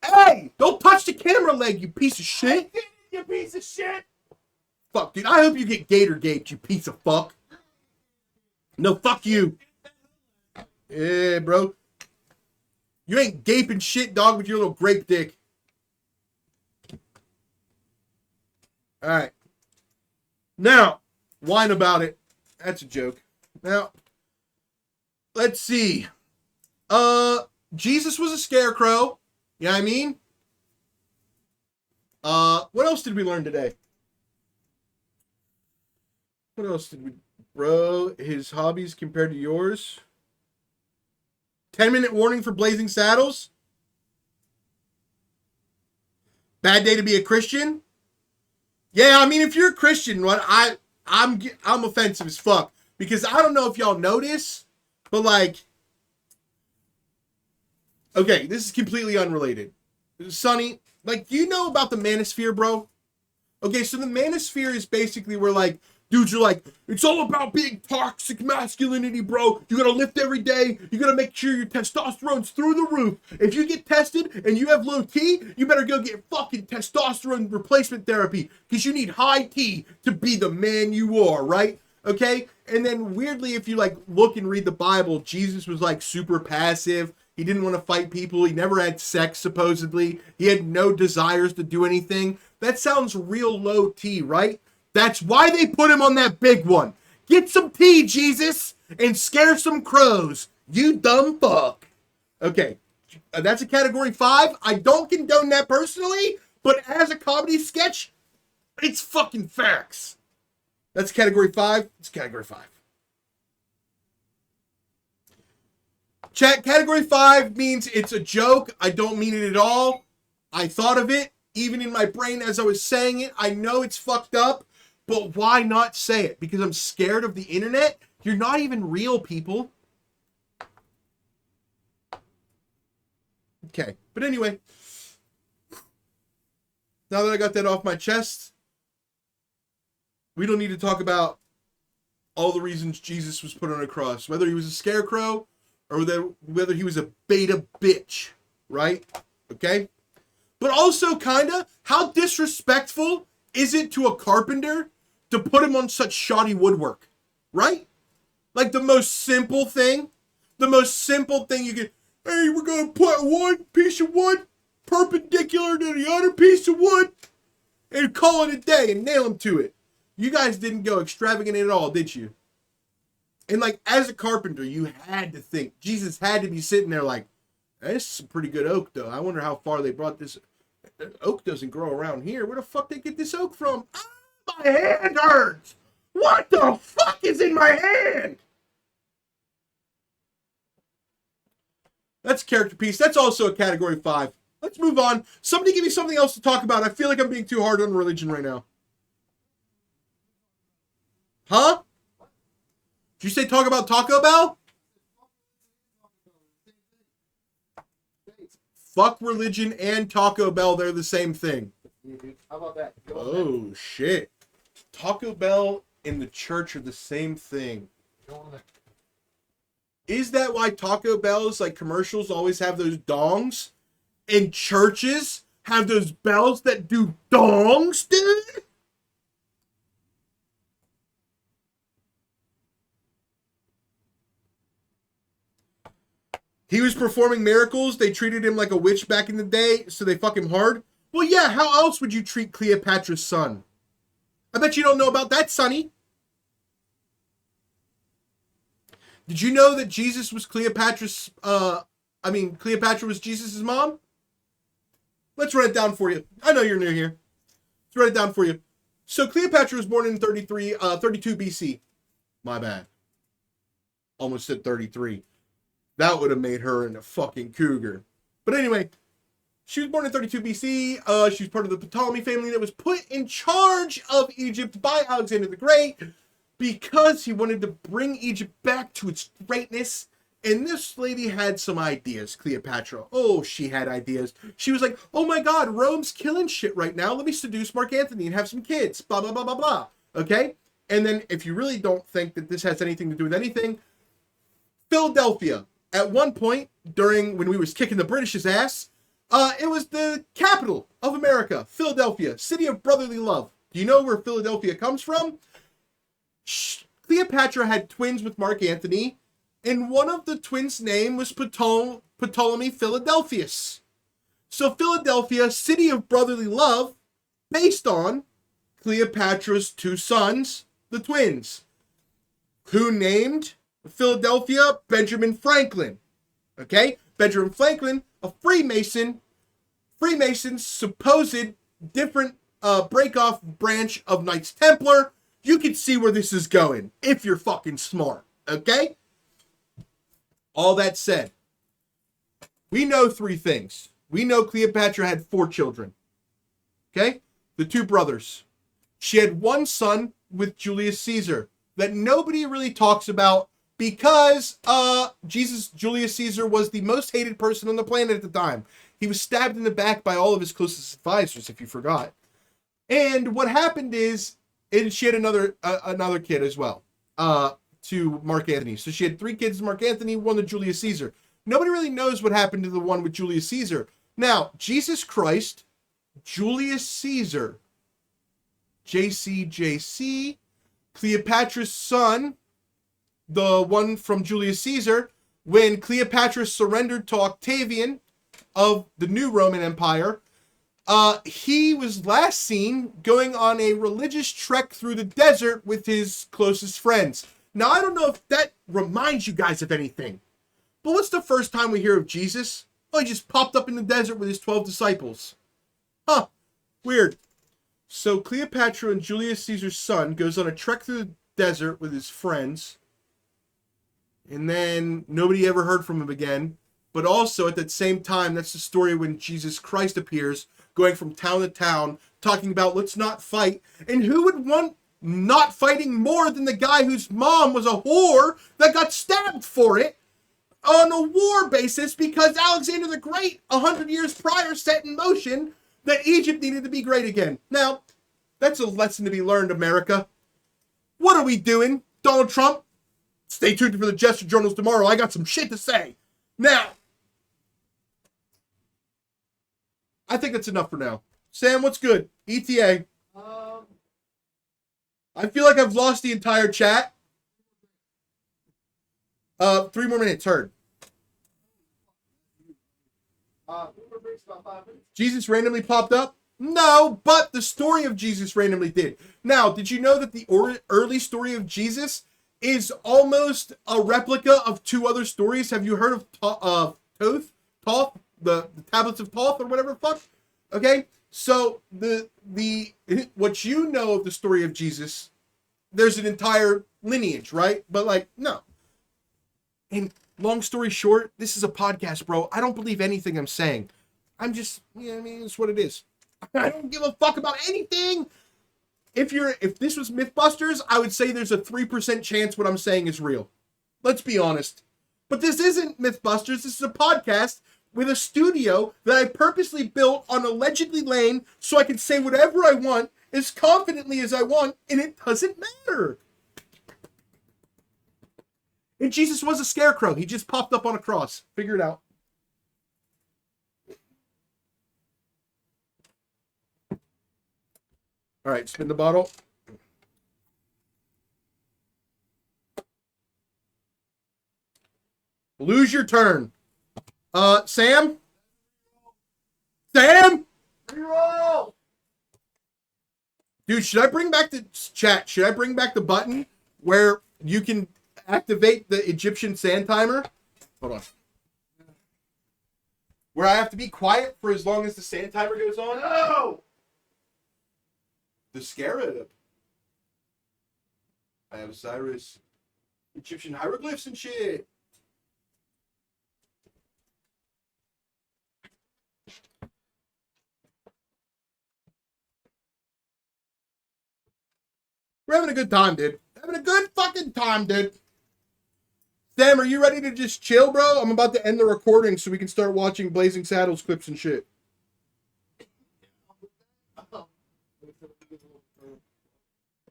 Hey! Don't touch the camera leg, you piece of shit! You piece of shit. Fuck, dude. I hope you get gator gaped, you piece of fuck. No, fuck you. Yeah, bro. You ain't gaping shit, dog, with your little grape dick. Alright. Now, whine about it. That's a joke. Now, let's see. Jesus was a scarecrow. You know what I mean? What else did we learn today? What else did we... Bro, his hobbies compared to yours? 10-minute warning for blazing saddles? Bad day to be a Christian? Yeah, I mean, if you're a Christian, what I'm offensive as fuck. Because I don't know if y'all know this, but like... Okay, this is completely unrelated. Sonny, like, do you know about the manosphere, bro? Okay, so the manosphere is basically where, like, dudes are like, it's all about being toxic masculinity, bro. You gotta lift every day. You gotta make sure your testosterone's through the roof. If you get tested and you have low T, you better go get fucking testosterone replacement therapy because you need high T to be the man you are, right? Okay? And then weirdly, if you, like, look and read the Bible, Jesus was, like, super passive. He didn't want to fight people. He never had sex, supposedly. He had no desires to do anything. That sounds real low T, right? That's why they put him on that big one. Get some tea, Jesus, and scare some crows. You dumb fuck. Okay, that's a category 5. I don't condone that personally, but as a comedy sketch, it's fucking facts. That's category 5. It's category 5. Chat, category 5 means it's a joke. I don't mean it at all. I thought of it, even in my brain as I was saying it. I know it's fucked up, but why not say it? Because I'm scared of the internet? You're not even real, people. Okay, but anyway. Now that I got that off my chest, we don't need to talk about all the reasons Jesus was put on a cross. Whether he was a scarecrow or whether he was a beta bitch, right? Okay? But also, kinda, how disrespectful is it to a carpenter to put him on such shoddy woodwork, right? Like the most simple thing you could, hey, we're gonna put one piece of wood perpendicular to the other piece of wood and call it a day and nail him to it. You guys didn't go extravagant at all, did you? And like, as a carpenter, you had to think, Jesus had to be sitting there like, this is some pretty good oak, though. I wonder how far they brought this. Oak doesn't grow around here. Where the fuck they get this oak from? Ah, my hand hurts. What the fuck is in my hand? That's a character piece. That's also a category 5. Let's move on. Somebody give me something else to talk about. I feel like I'm being too hard on religion right now. Huh? Did you say talk about Taco Bell? Fuck religion and Taco Bell, they're the same thing. How about that? Oh, shit. Taco Bell and the church are the same thing. Is that why Taco Bell's like commercials always have those dongs? And churches have those bells that do dongs, dude? He was performing miracles. They treated him like a witch back in the day, so they fuck him hard. Well, yeah, how else would you treat Cleopatra's son? I bet you don't know about that, Sonny. Did you know that Jesus was Cleopatra was Jesus' mom? Let's write it down for you. I know you're new here. Let's write it down for you. So Cleopatra was born in 32 BC. My bad. Almost said 33. That would have made her into fucking cougar. But anyway, she was born in 32 BC. She was part of the Ptolemy family that was put in charge of Egypt by Alexander the Great because he wanted to bring Egypt back to its greatness. And this lady had some ideas, Cleopatra. Oh, she had ideas. She was like, oh my God, Rome's killing shit right now. Let me seduce Mark Antony and have some kids. Blah, blah, blah, blah, blah. Okay? And then if you really don't think that this has anything to do with anything, Philadelphia. At one point, when we was kicking the British's ass, it was the capital of America, Philadelphia, city of brotherly love. Do you know where Philadelphia comes from? Cleopatra had twins with Mark Antony, and one of the twins' name was Ptolemy Philadelphus. So Philadelphia, city of brotherly love, based on Cleopatra's 2 sons, the twins, who named Philadelphia, Benjamin Franklin. Okay? Benjamin Franklin, a Freemason. Freemason's supposed different break-off branch of Knights Templar. You can see where this is going, if you're fucking smart. Okay? All that said, we know 3 things. We know Cleopatra had 4 children. Okay? The 2 brothers. She had 1 son with Julius Caesar that nobody really talks about, Because Julius Caesar was the most hated person on the planet at the time. He was stabbed in the back by all of his closest advisors, if you forgot. And what happened is, and she had another kid as well, to Mark Antony. So she had 3 kids to Mark Antony, 1 to Julius Caesar. Nobody really knows what happened to the one with Julius Caesar. Now, Jesus Christ, Julius Caesar, JCJC, Cleopatra's son, the one from Julius Caesar, when Cleopatra surrendered to Octavian of the new Roman Empire, he was last seen going on a religious trek through the desert with his closest friends. Now, I don't know if that reminds you guys of anything, but what's the first time we hear of Jesus? Oh, he just popped up in the desert with his 12 disciples. Huh, weird. So Cleopatra and Julius Caesar's son goes on a trek through the desert with his friends, and then nobody ever heard from him again. But also at that same time, that's the story when Jesus Christ appears, going from town to town, talking about let's not fight. And who would want not fighting more than the guy whose mom was a whore that got stabbed for it on a war basis because Alexander the Great, 100 years prior, set in motion that Egypt needed to be great again. Now, that's a lesson to be learned, America. What are we doing, Donald Trump? Stay tuned for the Gesture Journals tomorrow. I got some shit to say. Now, I think that's enough for now. Sam, what's good? ETA. I feel like I've lost the entire chat. 3 more minutes, heard. Jesus randomly popped up? No, but the story of Jesus randomly did. Now, did you know that the early story of Jesus is almost a replica of 2 other stories? Have you heard of Thoth? The tablets of Thoth or whatever the fuck? Okay, so the what you know of the story of Jesus, there's an entire lineage, right? But like, no. And long story short, this is a podcast, bro. I don't believe anything I'm saying. I'm just, you know what I mean? It's what it is. I don't give a fuck about anything. If this was Mythbusters, I would say there's a 3% chance what I'm saying is real. Let's be honest. But this isn't Mythbusters. This is a podcast with a studio that I purposely built on allegedly lane so I can say whatever I want as confidently as I want, and it doesn't matter. And Jesus was a scarecrow. He just popped up on a cross. Figure it out. All right, spin the bottle. Lose your turn. Sam? Sam? Reroll! Dude, should I bring back the chat? Should I bring back the button where you can activate the Egyptian sand timer? Hold on. Where I have to be quiet for as long as the sand timer goes on? No! The scarab. I have Cyrus. Egyptian hieroglyphs and shit. We're having a good time, dude. Having a good fucking time, dude. Sam, are you ready to just chill, bro? I'm about to end the recording so we can start watching Blazing Saddles clips and shit.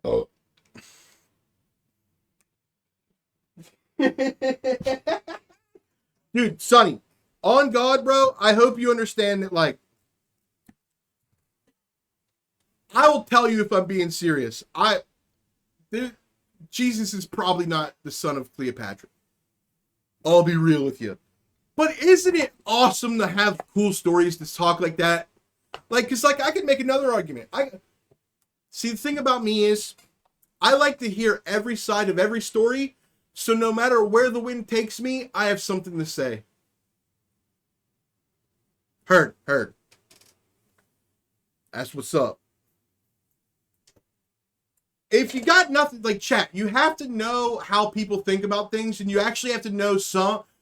Oh. Dude, Sonny, on God, bro, I hope you understand that, like, I will tell you if I'm being serious. Jesus is probably not the son of Cleopatra. I'll be real with you. But isn't it awesome to have cool stories to talk like that? Like, cause like I could make another argument. See, the thing about me is I like to hear every side of every story. So no matter where the wind takes me, I have something to say. Heard. That's what's up. If you got nothing, like, chat, you have to know how people think about things, and you actually have to know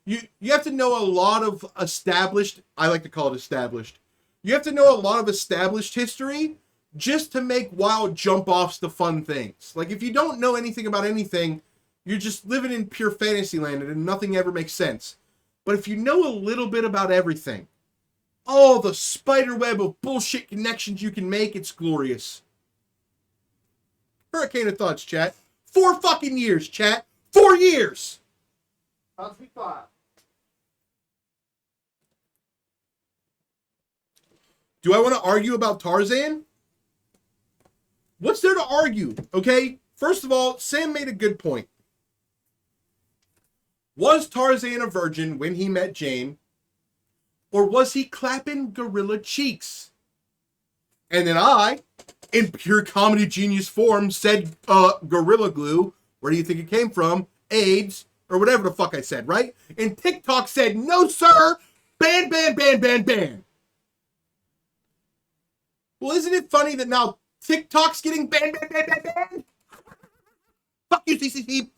you have to know a lot of established, I like to call it established. You have to know a lot of established history just to make wild jump-offs to fun things. Like, if you don't know anything about anything, you're just living in pure fantasy land and nothing ever makes sense. But if you know a little bit about everything, all the spider web of bullshit connections you can make, it's glorious. Hurricane of Thoughts, chat. 4 fucking years, chat. 4 years! How's we thought? Do I want to argue about Tarzan? What's there to argue? Okay, first of all, Sam made a good point. Was Tarzan a virgin when he met Jane? Or was he clapping gorilla cheeks? And then I, in pure comedy genius form, said, gorilla glue. Where do you think it came from? AIDS, or whatever the fuck I said, right? And TikTok said, no, sir! Ban, ban, ban, ban, ban. Well, isn't it funny that now TikTok's getting banned, banned, banned, banned, banned? Fuck you, CCP.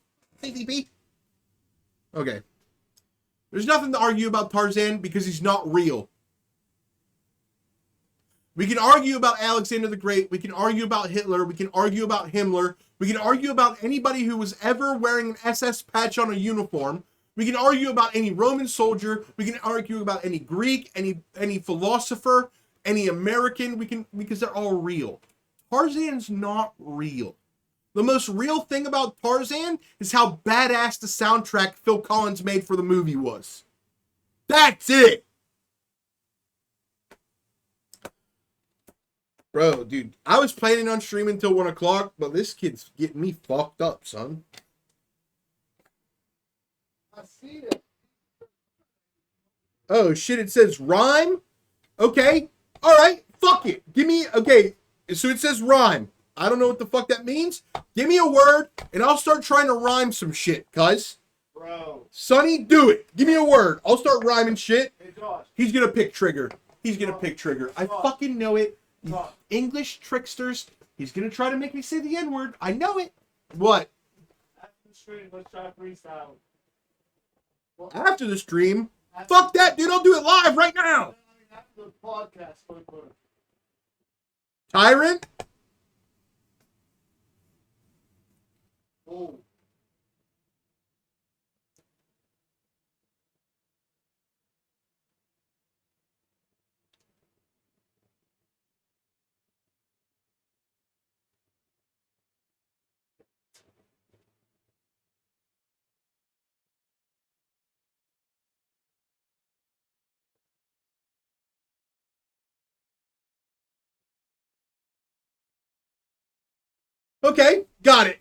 CCP. Okay. There's nothing to argue about Tarzan because he's not real. We can argue about Alexander the Great. We can argue about Hitler. We can argue about Himmler. We can argue about anybody who was ever wearing an SS patch on a uniform. We can argue about any Roman soldier. We can argue about any Greek, any philosopher, any American. Because they're all real. Tarzan's not real. The most real thing about Tarzan is how badass the soundtrack Phil Collins made for the movie was. That's it. Bro, dude, I was planning on streaming until 1 o'clock, but this kid's getting me fucked up, son. I see it. Oh, shit, it says rhyme? Okay, alright, fuck it. Give me, okay, so it says rhyme. I don't know what the fuck that means. Give me a word, and I'll start trying to rhyme some shit, cuz. Bro. Sonny, do it. Give me a word. I'll start rhyming shit. Hey, Josh. He's gonna pick trigger. He's gonna pick trigger. I fucking know it. Josh. English tricksters. He's gonna try to make me say the N-word. I know it. What? After the stream, let's try freestyle. After the stream? Fuck that, dude. I'll do it live right now. After the podcast, put Tyrant? Oh. Okay, got it.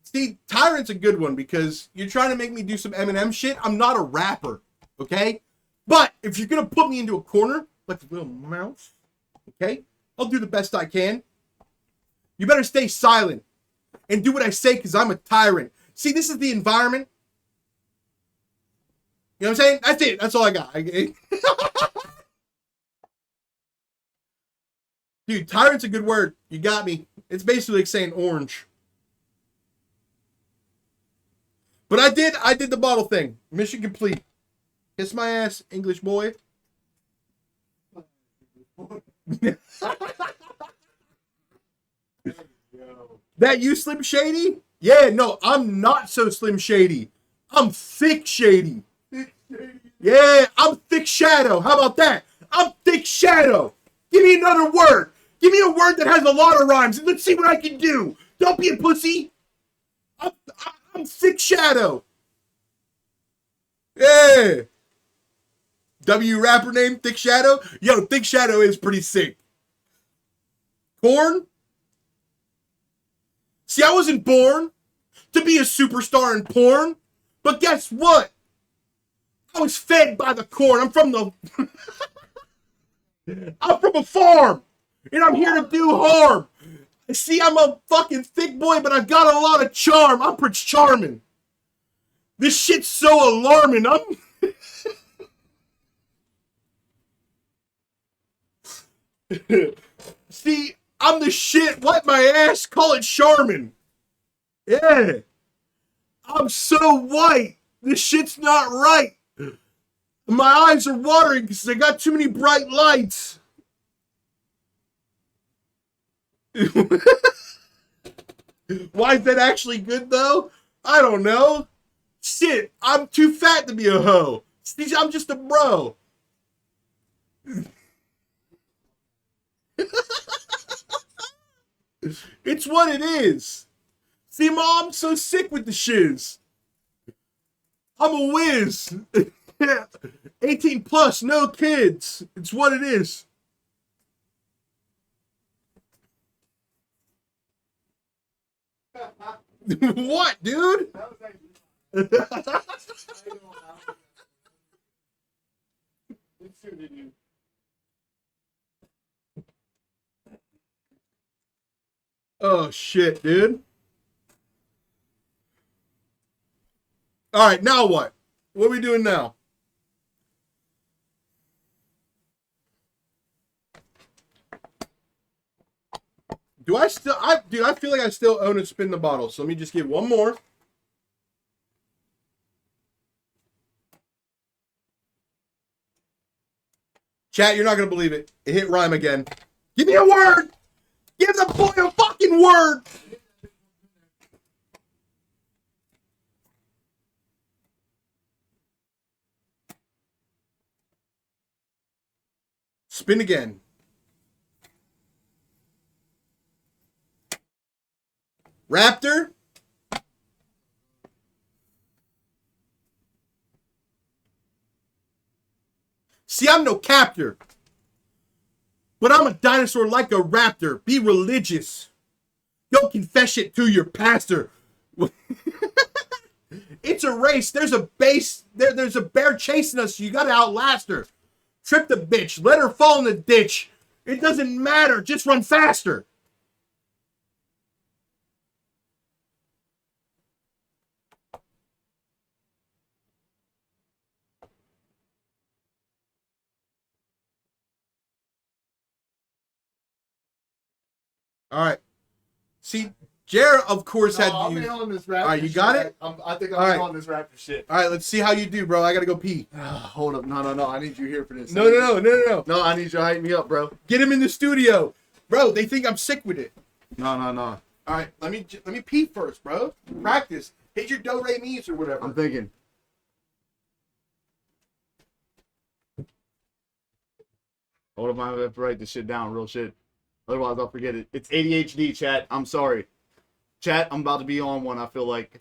See, Tyrant's a good one because you're trying to make me do some Eminem shit. I'm not a rapper, okay? But if you're gonna put me into a corner, like the little mouse, okay? I'll do the best I can. You better stay silent and do what I say because I'm a tyrant. See, this is the environment. You know what I'm saying? That's it. That's all I got. Dude, tyrant's a good word. You got me. It's basically like saying orange. But I did the bottle thing. Mission complete. Kiss my ass, English boy. That you, Slim Shady? Yeah, no, I'm not so Slim Shady. I'm thick shady. Yeah, I'm thick shadow. How about that? I'm thick shadow. Give me another word. Give me a word that has a lot of rhymes and let's see what I can do. Don't be a pussy. I'm thick shadow. Yeah. W rapper name Thick Shadow? Yo, Thick Shadow is pretty sick. Corn? See, I wasn't born to be a superstar in porn, but guess what? I was fed by the corn. I'm from a farm, and I'm here to do harm. See, I'm a fucking thick boy, but I've got a lot of charm. I'm Prince Charming. This shit's so alarming. See, I'm the shit. Wipe my ass. Call it Charmin. Yeah. I'm so white. This shit's not right. My eyes are watering because I got too many bright lights. Why is that actually good though? I don't know. Shit, I'm too fat to be a hoe. I'm just a bro. It's what it is. See, Mom, I'm so sick with the shiz. I'm a whiz. 18 plus, no kids. It's what it is. What, dude? Oh shit, dude. All right, now what? What are we doing now? Do I still? Dude, I feel like I still own a spin the bottle. So let me just give one more. Chat, you're not gonna believe it. It hit rhyme again. Give me a word. Give the boy a fucking word. Spin again. Raptor. See, I'm no captor. But I'm a dinosaur like a raptor. Be religious. Go confess it to your pastor. It's a race. There's a base. There's a bear chasing us. You gotta outlast her. Trip the bitch. Let her fall in the ditch. It doesn't matter. Just run faster. All right. See, Jared, of course, had I'm to use. in on this raptor. All right, you got shit. it? I think I'm All right. in on this raptor shit. All right, let's see how you do, bro. I gotta go pee. Hold up. No. I need you here for this. No. No, I need you to hype me up, bro. Get him in the studio, bro. They think I'm sick with it. No. All right, let me pee first, bro. Practice. Hit your do re mi's or whatever. I'm thinking. Hold up, I have to write this shit down, real shit. Otherwise, I'll forget it. It's ADHD, chat. I'm sorry. Chat, I'm about to be on one, I feel like.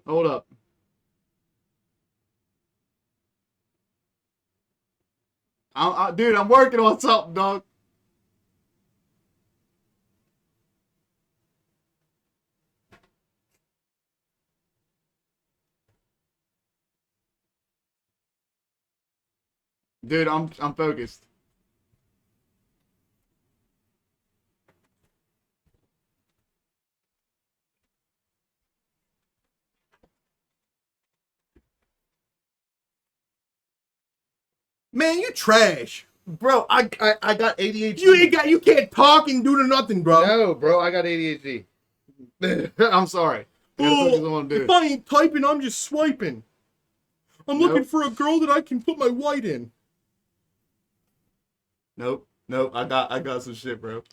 Hold up. Dude, I'm working on something, dog. Dude, I'm focused. Man, you trash. Bro, I got ADHD. You can't talk and do nothing, bro. No, bro, I got ADHD. I'm sorry. I gotta focus on what I'm doing. If I ain't typing, I'm just swiping. I'm looking for a girl that I can put my white in. Nope. I got some shit, bro.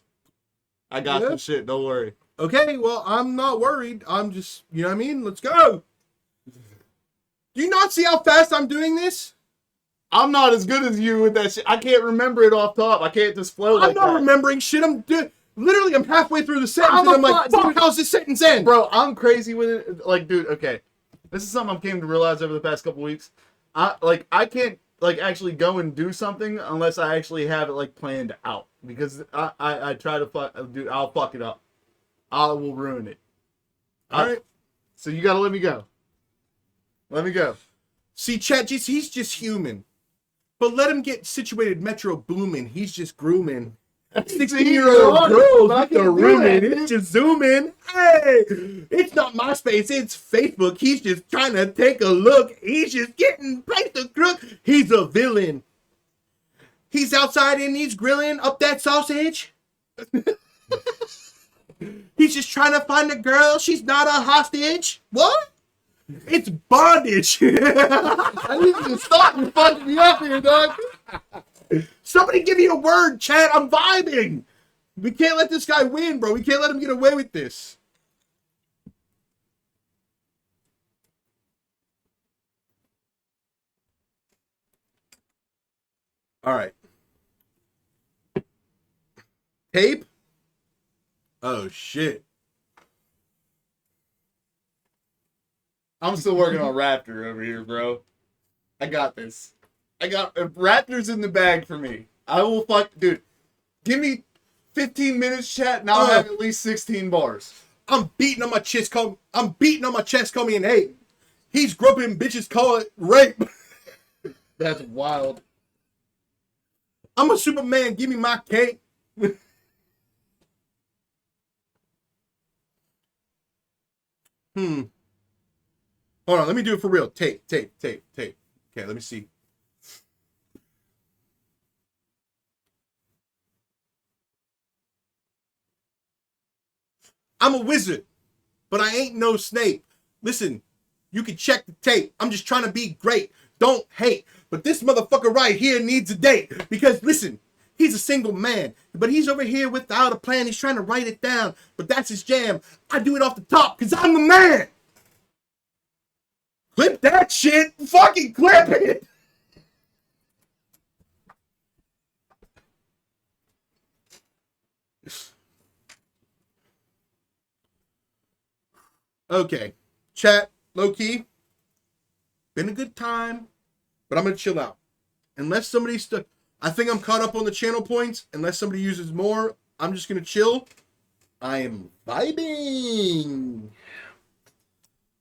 I got some shit. Don't worry. Okay, well, I'm not worried. I'm just, you know what I mean? Let's go. Do you not see how fast I'm doing this? I'm not as good as you with that shit. I can't remember it off top. I can't just flow like I'm not that. remembering shit. Literally, I'm halfway through the sentence and I'm like, fuck, how's this sentence end? Bro, I'm crazy with it. Like, dude, okay. This is something I came to realize over the past couple weeks. I can't, actually go and do something unless I actually have it, planned out. Because I try to dude, I'll fuck it up. I will ruin it. Alright. So you gotta let me go. Let me go. See, Chet, he's just human. But let him get situated Metro booming. He's just grooming. 16-year-old girls But I with the can do room that, in. dude. It's just zoom in. Hey, it's not MySpace. It's Facebook. He's just trying to take a look. He's just getting played the crook. He's a villain. He's outside and he's grilling up that sausage. He's just trying to find a girl. She's not a hostage. What? It's bondage. I need you to stop and fucking me up here, dog. Somebody give me a word, chat. I'm vibing. We can't let this guy win, bro. We can't let him get away with this. All right. Tape? Oh, shit. I'm still working on Raptor over here, bro. I got this. I got Raptor's in the bag for me. I will dude. Give me 15 minutes, chat, and I'll have at least 16 bars. I'm beating on my chest. Call me an ape. He's groping bitches. Call it rape. That's wild. I'm a Superman. Give me my cake. Hold on. Let me do it for real. Tape. Okay, let me see. I'm a wizard, but I ain't no Snape. Listen, you can check the tape. I'm just trying to be great. Don't hate. But this motherfucker right here needs a date. Because, listen, he's a single man. But he's over here without a plan. He's trying to write it down. But that's his jam. I do it off the top because I'm the man. Clip that shit. Fucking clip it. Okay. Chat, low key. Been a good time, but I'm going to chill out. Unless somebody's I think I'm caught up on the channel points. Unless somebody uses more, I'm just going to chill. I am vibing.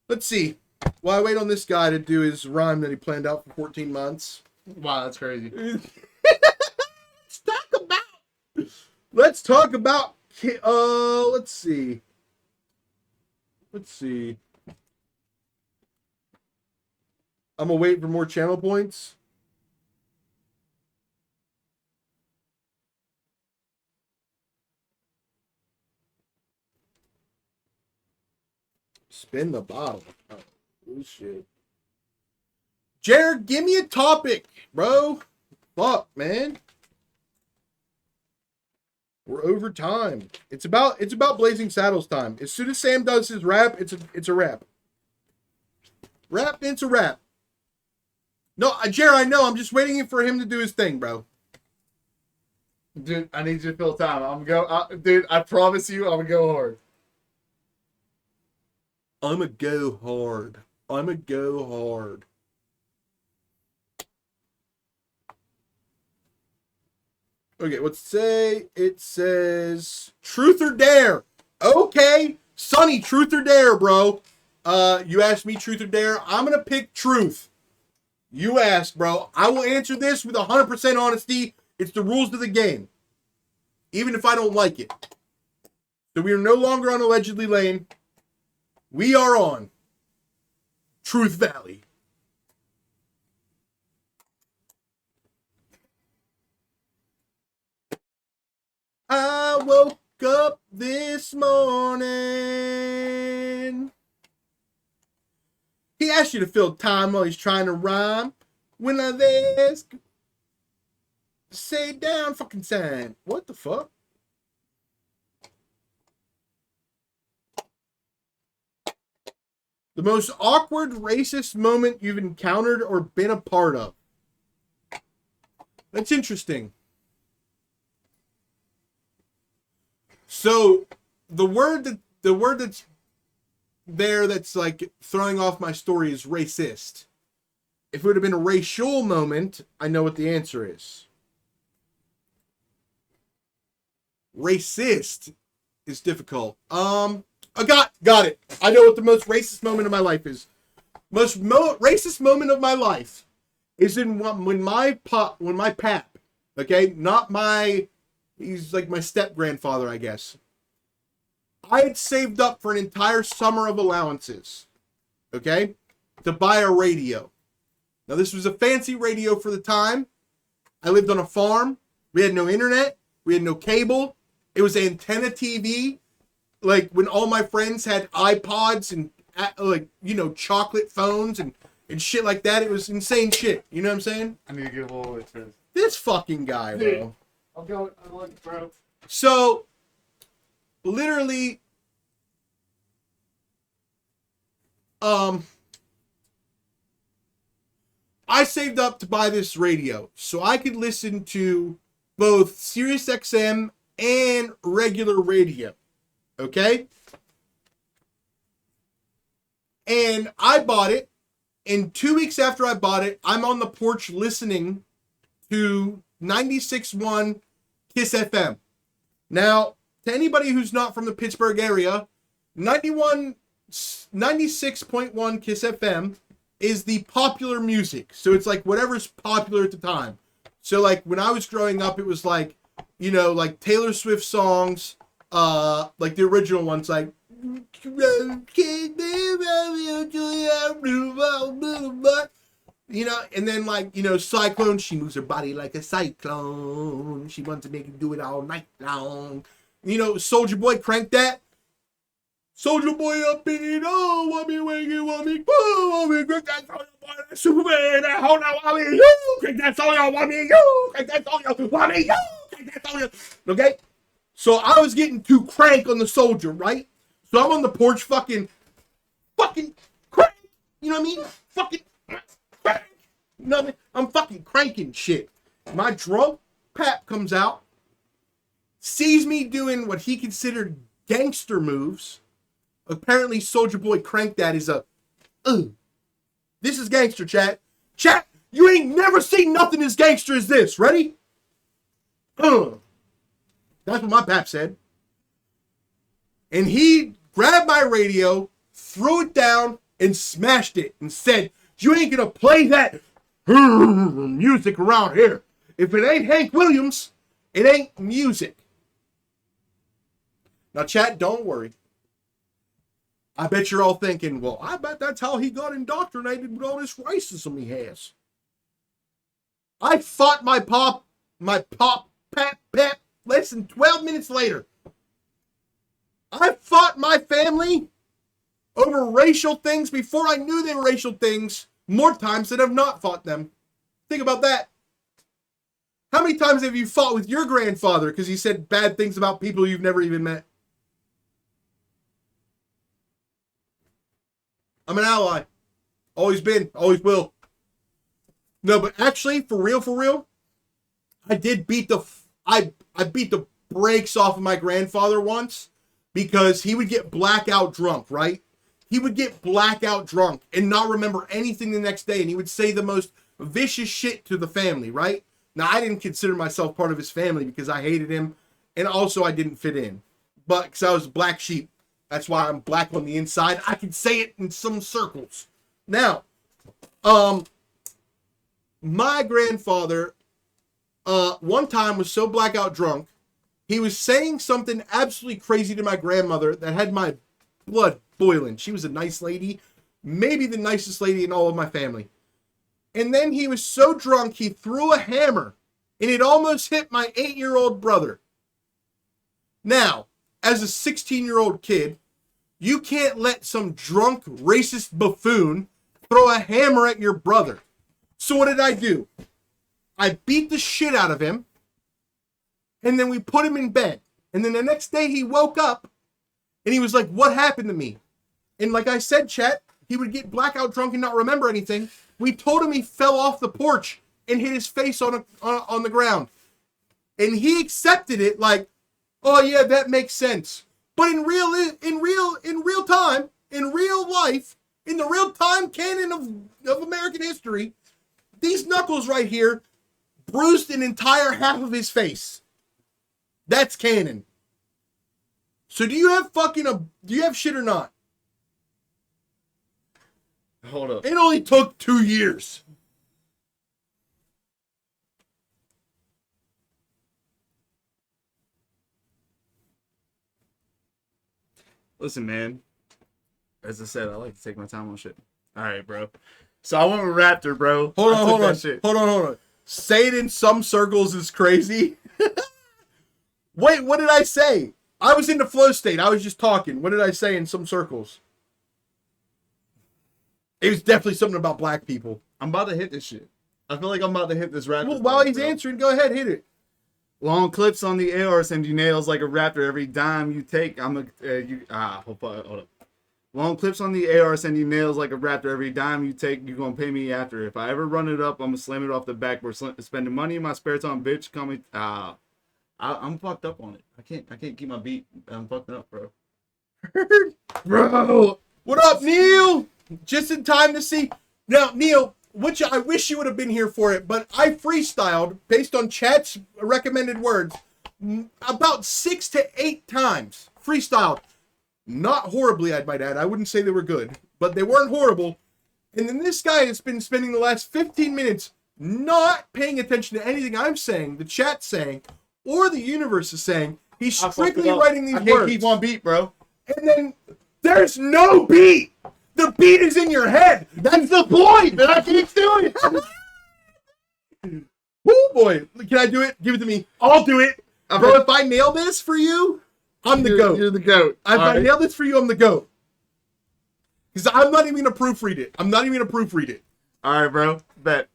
Let's see. While I wait on this guy to do his rhyme that he planned out for 14 months. Wow, that's crazy. Let's talk about, let's see. I'm gonna wait for more channel points. Spin the bottle. Oh shit. Jared, give me a topic, bro. Fuck, man. We're over time. It's about Blazing Saddles time. As soon as Sam does his rap, it's a rap. It's a rap. No, Jared, I know. I'm just waiting for him to do his thing, bro. Dude, I need you to fill time. Dude, I promise you, I'm gonna go hard. I'ma go hard. Okay, what's it say? It says truth or dare. Okay, Sonny, truth or dare, bro. You asked me truth or dare. I'm gonna pick truth. You asked, bro. I will answer this with 100% honesty. It's the rules of the game. Even if I don't like it. So we are no longer on Allegedly Lane. We are on Truth Valley. I woke up this morning. He asked you to fill time while he's trying to rhyme. When I ask, say down fucking sign. What the fuck? The most awkward racist moment you've encountered or been a part of. That's interesting. So the word that's there that's like throwing off my story is racist. If it would have been a racial moment, I know what the answer is. Racist is difficult. I got it. I know what the most racist moment of my life is. Racist moment of my life is when my pap, okay, not my He's like my step-grandfather, I guess. I had saved up for an entire summer of allowances, okay, to buy a radio. Now, this was a fancy radio for the time. I lived on a farm. We had no internet. We had no cable. It was antenna TV. Like, when all my friends had iPods and, like, you know, chocolate phones and shit like that. It was insane shit. You know what I'm saying? I need to get a little bit first. This fucking guy, bro. I'll go, bro. So, literally, I saved up to buy this radio so I could listen to both Sirius XM and regular radio. Okay? And I bought it, and 2 weeks after I bought it, I'm on the porch listening to 96.1 Kiss FM. Now, to anybody who's not from the Pittsburgh area, 96.1 Kiss FM is the popular music. So it's like whatever's popular at the time. So like when I was growing up, it was like, you know, like Taylor Swift songs, like the original ones, like, you know, and then like, you know, Cyclone, she moves her body like a cyclone. She wants to make you do it all night long. You know, Soulja Boy, Crank That. Soulja Boy up in it, oh, want me wiggy, want me, boo, want me, crank that Soulja Boy, that Superman, that hold on, want me, you, crank that Soulja, want me, you, crank that Soulja, want me, you, crank that Soulja. Okay? So I was getting too crank on the Soulja, right? So I'm on the porch fucking crank. You know what I mean? Fucking crank. You know what I mean? I'm fucking cranking shit. My drunk pap comes out, sees me doing what he considered gangster moves. Apparently, Soulja Boy Crank That is a, this is gangster, chat. Chat, you ain't never seen nothing as gangster as this. Ready? That's what my pap said. And he grabbed my radio, threw it down, and smashed it, and said, you ain't gonna play that music around here. If it ain't Hank Williams, it ain't music. Now, chat, don't worry. I bet you're all thinking, well, I bet that's how he got indoctrinated with all this racism he has. I fought my pap, less than 12 minutes later. I fought my family over racial things before I knew they were racial things more times than I've not fought them. Think about that. How many times have you fought with your grandfather because he said bad things about people you've never even met? I'm an ally. Always been, always will. No, but actually, for real, I did beat I beat the brakes off of my grandfather once because he would get blackout drunk, right? He would get blackout drunk and not remember anything the next day, and he would say the most vicious shit to the family, right? Now, I didn't consider myself part of his family because I hated him, and also I didn't fit in. But because I was a black sheep, that's why I'm black on the inside. I can say it in some circles. Now, my grandfather, one time was so blackout drunk, he was saying something absolutely crazy to my grandmother that had my blood boiling. She was a nice lady, maybe the nicest lady in all of my family. And then he was so drunk, he threw a hammer, and it almost hit my 8-year-old brother. Now, as a 16-year-old kid, you can't let some drunk, racist buffoon throw a hammer at your brother. So what did I do? I beat the shit out of him, and then we put him in bed. And then the next day he woke up, and he was like, what happened to me? And like I said, chat, he would get blackout drunk and not remember anything. We told him he fell off the porch and hit his face on the ground. And he accepted it like, oh yeah, that makes sense. But in real time, in real life, in the real time canon of American history, these knuckles right here bruised an entire half of his face. That's canon. So do you have shit or not? Hold up. It only took 2 years. Listen, man. As I said, I like to take my time on shit. All right, bro. So I went with Raptor, bro. Hold I on, took hold that on, shit. hold on, hold on. Say it in some circles is crazy. Wait, what did I say? I was in the flow state. I was just talking. What did I say in some circles? It was definitely something about black people. I'm about to hit this shit. I feel like I'm about to hit this Raptor. Well, while he's answering, go ahead, hit it. Long clips on the AR send you nails like a raptor every dime you take. Hold up. Long clips on the AR send you nails like a raptor every dime you take. You gonna pay me after. If I ever run it up, I'm gonna slam it off the backboard. Spending money in my spare time, bitch. Call me. I'm fucked up on it. I can't keep my beat. I'm fucking up, bro. Bro, what up, Neil? Just in time to see. Now, Neil, I wish you would have been here for it, but I freestyled based on chat's recommended words about 6 to 8 times. Freestyled. Not horribly, I might add. I wouldn't say they were good, but they weren't horrible. And then this guy has been spending the last 15 minutes not paying attention to anything I'm saying, the chat's saying, or the universe is saying. He's strictly writing these words. I can't keep on beat, bro. And then there's no beat. The beat is in your head. That's the point, but I can't do it. Oh boy, can I do it? Give it to me. I'll do it, bro. If I nail this for you, I'm the GOAT. You're the GOAT. If I nail this for you, I'm the GOAT. Because I'm not even gonna proofread it. All right, bro. Bet.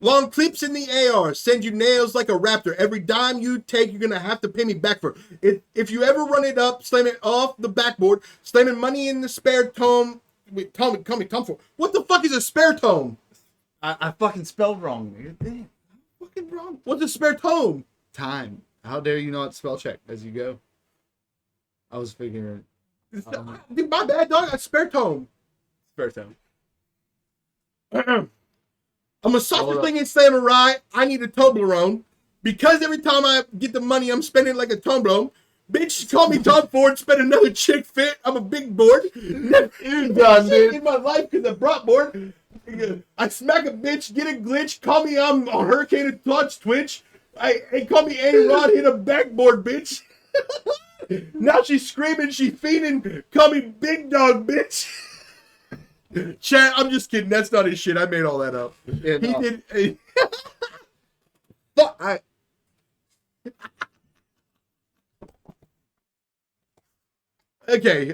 Long clips in the AR send you nails like a raptor. Every dime you take, you're gonna have to pay me back for it. If you ever run it up, slam it off the backboard, slamming money in the spare tome. Wait, call me for. What the fuck is a spare tome? I fucking spelled wrong, nigga. Damn. Fucking wrong. What's a spare tome? Time. How dare you not spell check as you go? I was figuring. Dude, my bad, dog. A spare tome. Spare time. I'm a sausage slinging samurai. I need a Toblerone. Because every time I get the money, I'm spending like a Toblerone. Bitch, call me Tom Ford, spend another chick fit. I'm a big board. You're done, dude. In my life, because I brought board. I smack a bitch, get a glitch. Call me, I'm on Hurricane of Touch Twitch. Call me A-Rod, hit a backboard, bitch. Now she's screaming, she's fiending. Call me Big Dog, bitch. Chat, I'm just kidding. That's not his shit. I made all that up. Yeah, no. He did. Fuck. Okay.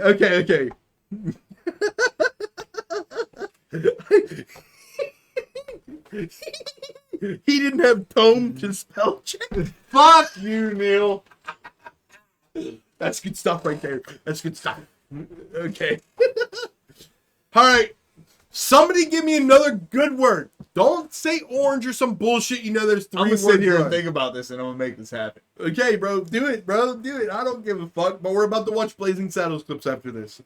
He didn't have tome to spell check. Fuck you, Neil. That's good stuff right there. That's good stuff. Okay. All right. Somebody give me another good word. Don't say orange or some bullshit. You know there's 3 I'm words. gonna sit here and right. think about this, and I'm gonna make this happen. Okay, bro. Do it, bro. Do it. I don't give a fuck. But we're about to watch Blazing Saddles clips after this.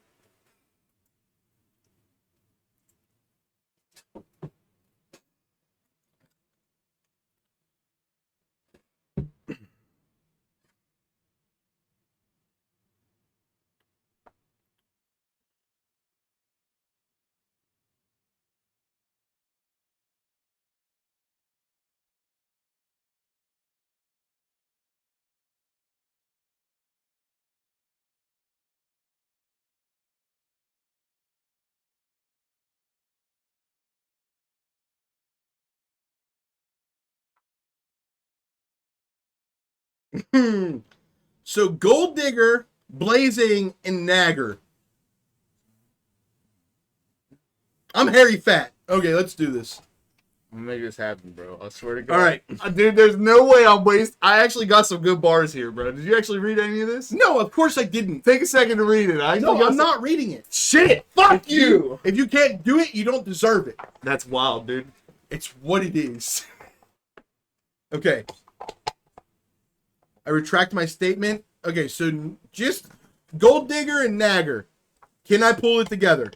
So Gold Digger, Blazing, and Nagger. I'm hairy fat. Okay, let's do this. I'm gonna make this happen, bro. I swear to God. All right. Dude, there's no way I'm waste. I actually got some good bars here, bro. Did you actually read any of this? No, of course I didn't. Take a second to read it. I'm not reading it. Shit! Fuck you! If you can't do it, you don't deserve it. That's wild, dude. It's what it is. Okay. I retract my statement. Okay, so just Gold Digger and Nagger. Can I pull it together?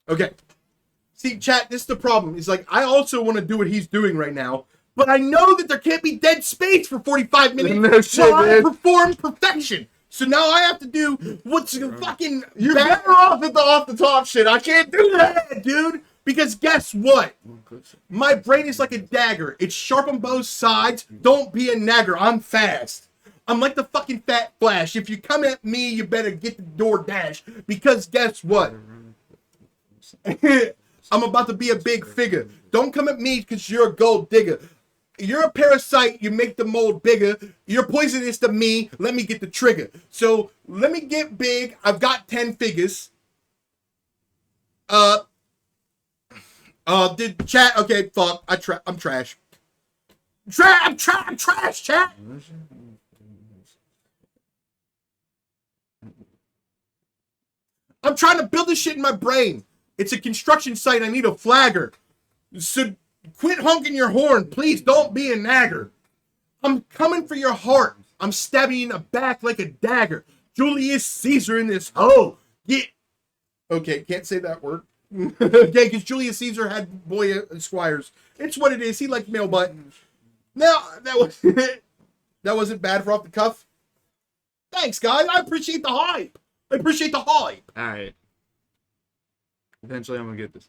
Okay. See, chat, this is the problem. It's like, I also want to do what he's doing right now, but I know that there can't be dead space for 45 minutes No shit, while I man. perform perfection. So now I have to do what's fucking You're better off at the off the top shit. I can't do that. bad, dude. Because guess what? My brain is like a dagger. It's sharp on both sides. Don't be a nagger. I'm fast. I'm like the fucking Fat Flash. If you come at me, you better get the door dash. Because guess what? I'm about to be a big figure. Don't come at me because you're a gold digger. You're a parasite. You make the mold bigger. You're poisonous to me. Let me get the trigger. So let me get big. I've got 10 figures. Did chat? Okay, fuck. I'm trash. I'm trash, chat. I'm trying to build this shit in my brain. It's a construction site. I need a flagger. So quit honking your horn. Please don't be a nagger. I'm coming for your heart. I'm stabbing you in the back like a dagger. Julius Caesar in this hole. Get. Okay, can't say that word. Okay, because Julius Caesar had boy squires. It's what it is. He liked male butt. Now, that wasn't bad for off the cuff. Thanks, guys. I appreciate the hype. All right. Eventually, I'm gonna get this.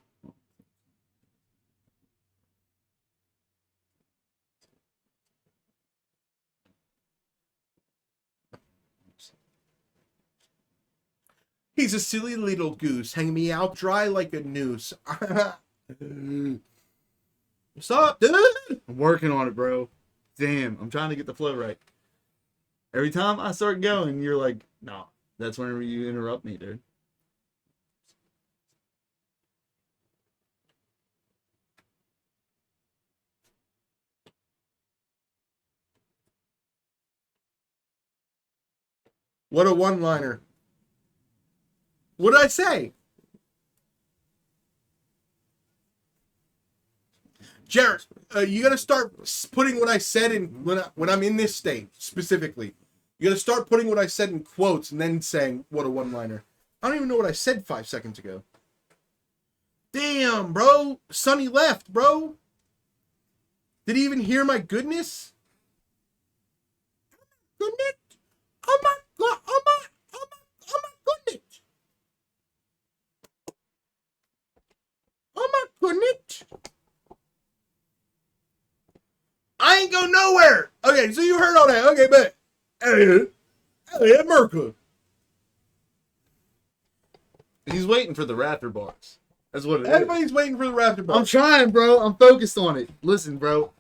He's a silly little goose, hanging me out dry like a noose. What's up, dude? I'm working on it, bro. Damn, I'm trying to get the flow right. Every time I start going, you're like, no. That's whenever you interrupt me, dude. What a one-liner. What did I say? Jared, you gotta start putting what I said in when I'm in this state specifically. You gotta start putting what I said in quotes and then saying what a one-liner. I don't even know what I said 5 seconds ago. Damn, bro. Sonny left, bro. Did he even hear my goodness? Goodness. Oh my god. Oh my goodness. Oh my goodness. I ain't go nowhere. Okay, so you heard all that. Okay, but Elliot Merkel. He's waiting for the raptor box. That's what it is. Everybody's waiting for the raptor box. I'm trying, bro. I'm focused on it. Listen, bro.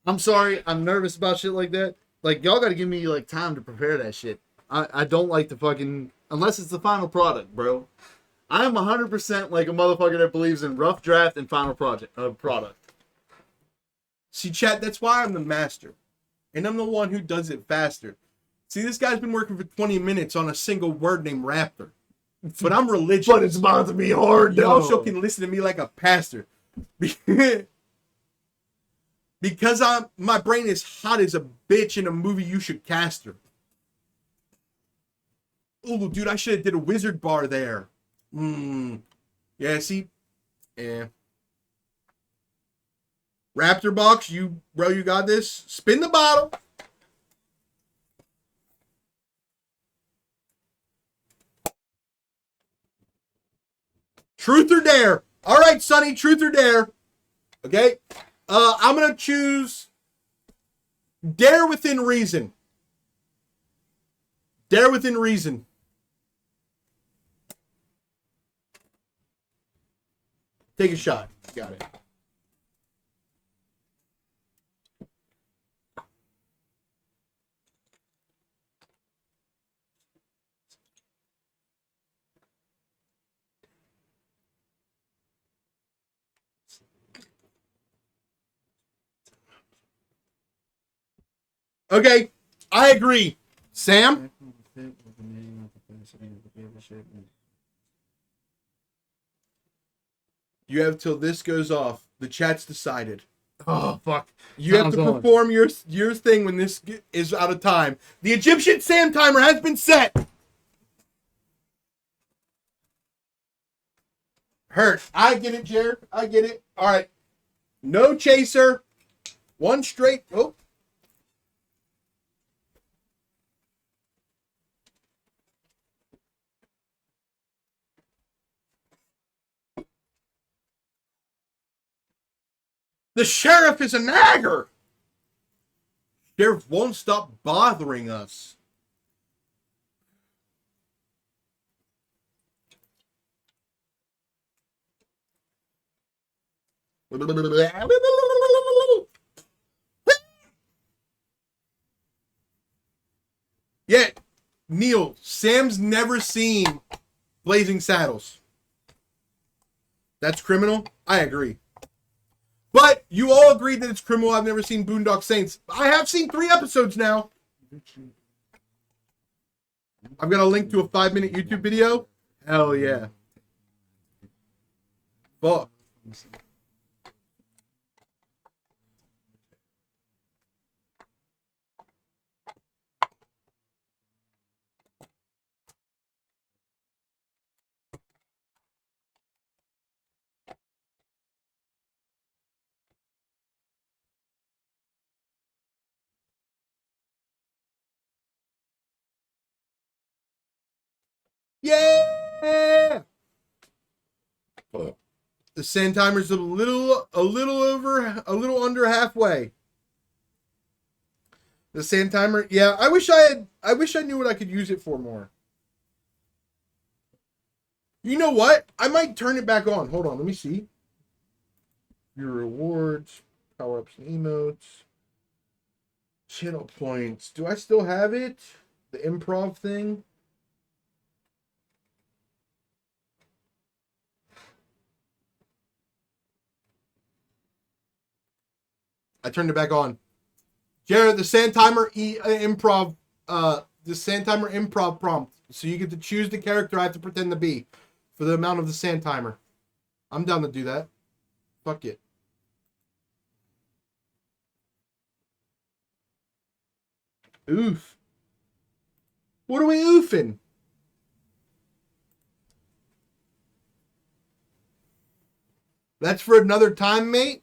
I'm sorry. I'm nervous about shit like that. Like, y'all gotta give me, like, time to prepare that shit. I don't like to fucking... Unless it's the final product, bro. I am 100% like a motherfucker that believes in rough draft and final product. See, chat, that's why I'm the master. And I'm the one who does it faster. See, this guy's been working for 20 minutes on a single word named raptor. But I'm religious. But it's about to be hard, You though. also can listen to me like a pastor. Because my brain is hot as a bitch in a movie you should cast her. Oh, dude, I should have did a wizard bar there. Yeah, see? Yeah. Raptor box, you got this. Spin the bottle. Truth or dare. All right, Sonny, truth or dare. Okay. I'm going to choose dare within reason. Dare within reason. Take a shot. Got it. Okay, I agree. Sam? You have till this goes off. The chat's decided. Oh, fuck. You have to perform your thing when this is out of time. The Egyptian Sam timer has been set. Hurt. I get it, Jared. I get it. All right. No chaser. One straight. Oh. The sheriff is a nagger. Sheriff won't stop bothering us. Yeah, Neil, Sam's never seen Blazing Saddles. That's criminal? I agree. But you all agreed that it's criminal. I've never seen Boondock Saints. I have seen 3 episodes now. I've got a link to a 5-minute YouTube video. Hell yeah. Fuck. Yeah! The sand timer's a little under halfway. The sand timer, yeah, I wish I knew what I could use it for more. You know what? I might turn it back on. Hold on, let me see. Your rewards, power-ups and emotes, channel points. Do I still have it? The improv thing? I turned it back on. Jared, the sand timer improv prompt. So you get to choose the character I have to pretend to be for the amount of the sand timer. I'm down to do that. Fuck it. Oof. What are we oofing? That's for another time, mate?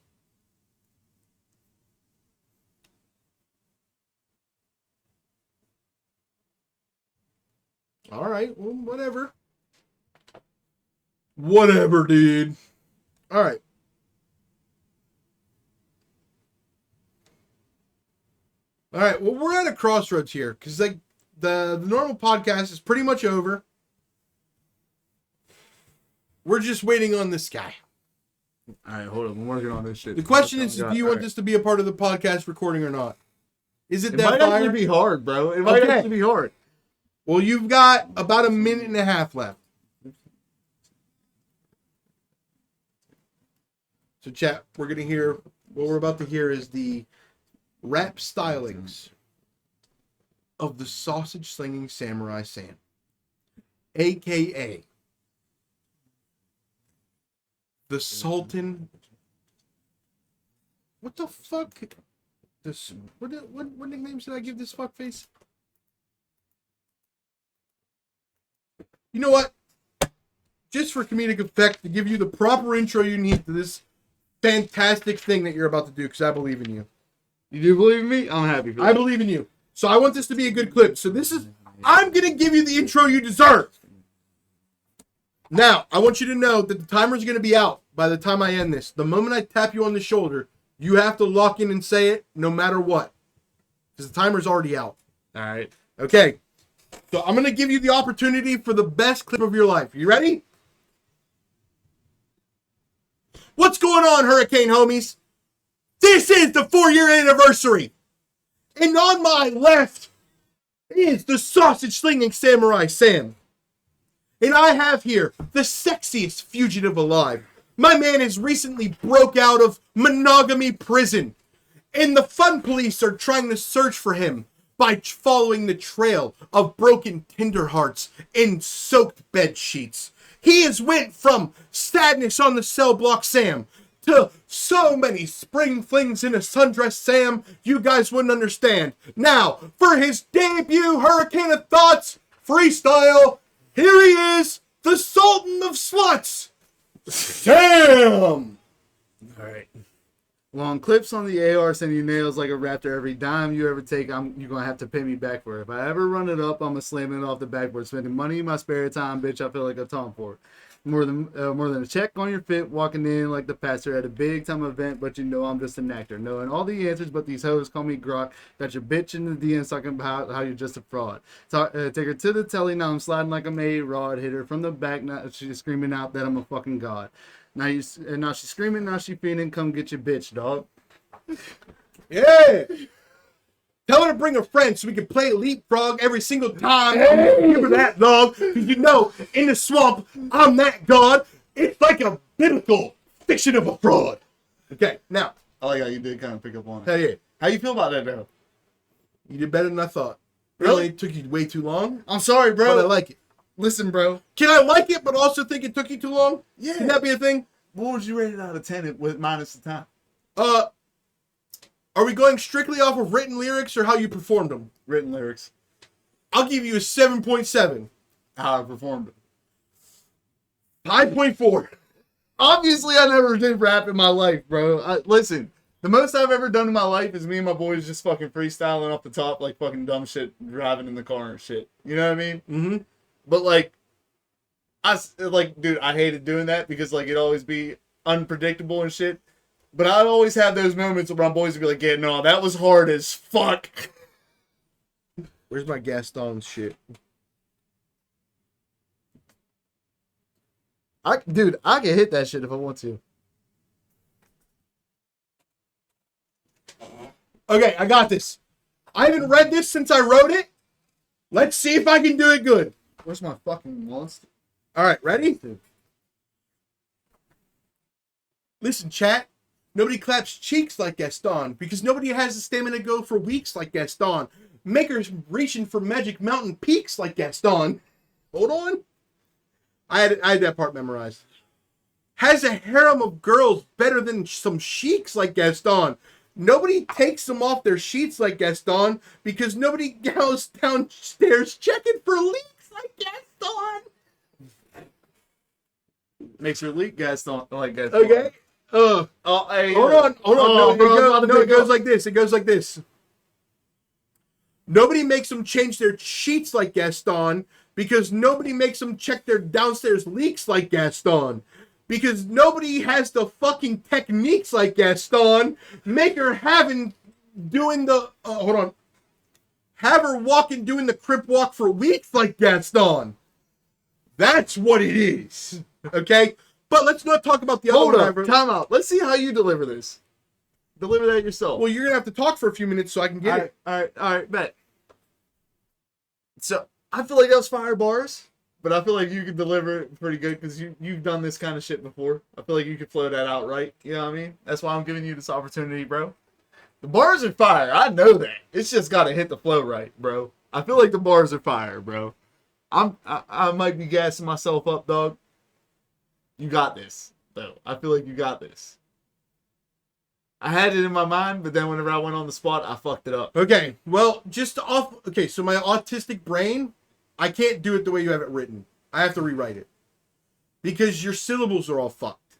All right, well, whatever. Whatever, dude. All right. All right, well, we're at a crossroads here because like the normal podcast is pretty much over. We're just waiting on this guy. All right, hold on. I'm working on this shit. The question is, do you want this to be a part of the podcast recording or not? Is it It that might fire? actually be hard, bro. It might Okay. actually be hard. Well, you've got about a minute and a half left. So, chat, we're going to hear, what we're about to hear is the rap stylings of the sausage slinging samurai Sam, aka the Sultan. What the fuck? This what nicknames did I give this fuckface? You know what? Just for comedic effect, to give you the proper intro you need to this fantastic thing that you're about to do, because I believe in you. You do believe in me? I'm happy for that. I believe in you. So I want this to be a good clip. So I'm going to give you the intro you deserve. Now, I want you to know that the timer's going to be out by the time I end this. The moment I tap you on the shoulder, you have to lock in and say it no matter what. Because the timer's already out. All right. Okay. So I'm going to give you the opportunity for the best clip of your life. You ready? What's going on, Hurricane homies? This is the 4-year anniversary. And on my left is the sausage slinging samurai Sam. And I have here the sexiest fugitive alive. My man has recently broke out of monogamy prison. And the fun police are trying to search for him by following the trail of broken tender hearts and soaked bed sheets. He has went from sadness on the cell block Sam to so many spring flings in a sundress Sam, you guys wouldn't understand. Now, for his debut Hurricane of Thoughts freestyle, here he is, the Sultan of Sluts, Sam! All right. Long clips on the AR send you nails like a raptor. Every dime you ever take, you're going to have to pay me back for it. If I ever run it up, I'm going to slam it off the backboard. Spending money in my spare time, bitch, I feel like a tom for it. More than a check on your fit, walking in like the pastor at a big time event, but you know I'm just an actor. Knowing all the answers, but these hoes call me Grok. Got your bitch in the DMs talking about how you're just a fraud. Take her to the telly, now I'm sliding like I'm A-Rod. Hit her from the back, now she's screaming out that I'm a fucking god. Now she's screaming, now she feeling, come get your bitch, dog. Yeah. Tell her to bring a friend so we can play leapfrog every single time. Give her that, dog. Because you know, in the swamp, I'm that god. It's like a biblical fiction of a fraud. Okay, now. I like how you did kind of pick up on it. Hell yeah. How you feel about that, though? You did better than I thought. Really? It took you way too long. I'm sorry, But I bro. like it. Listen, bro. Can I like it, but also think it took you too long? Yeah. Can that be a thing? What would you rate it out of 10 with minus the time? Are we going strictly off of written lyrics or how you performed them? Written lyrics. I'll give you a 7.7. How I performed it. 5.4. Obviously, I never did rap in my life, bro. Listen, the most I've ever done in my life is me and my boys just fucking freestyling off the top, like fucking dumb shit, driving in the car and shit. You know what I mean? Mm-hmm. But dude, I hated doing that because like it'd always be unpredictable and shit. But I'd always have those moments where my boys would be like, "Yeah, no, that was hard as fuck." Where's my Gaston shit? Dude, I can hit that shit if I want to. Okay, I got this. I haven't read this since I wrote it. Let's see if I can do it good. Where's my fucking monster? All right, ready? Listen, chat. Nobody claps cheeks like Gaston because nobody has the stamina to go for weeks like Gaston. Makers reaching for magic mountain peaks like Gaston. Hold on. I had that part memorized. Has a harem of girls better than some sheiks like Gaston. Nobody takes them off their sheets like Gaston because nobody goes downstairs checking for leaks like Gaston. Makes your leak gas don't like gas. Okay. Hey, Hold on. Oh, No, it goes like this. It goes like this. Nobody makes them change their sheets like Gaston because nobody makes them check their downstairs leaks like Gaston. Because nobody has the fucking techniques like Gaston. Make her doing the hold on. Have her walking doing the crip walk for weeks like Gaston. That's what it is. Okay? But let's not talk about the Hold other up, one. time out. Let's see how you deliver this. Deliver that yourself. Well, you're gonna have to talk for a few minutes so I can get it. All right, bet. So I feel like those fire bars, but I feel like you could deliver it pretty good because you've done this kind of shit before. I feel like you could flow that out right. You know what I mean? That's why I'm giving you this opportunity, bro. The bars are fire. I know that. It's just got to hit the flow right, bro. I feel like the bars are fire, bro. I might be gassing myself up, dog. You got this, though. I feel like you got this. I had it in my mind, but then whenever I went on the spot, I fucked it up. Okay, well, okay, so my autistic brain, I can't do it the way you have it written. I have to rewrite it. Because your syllables are all fucked.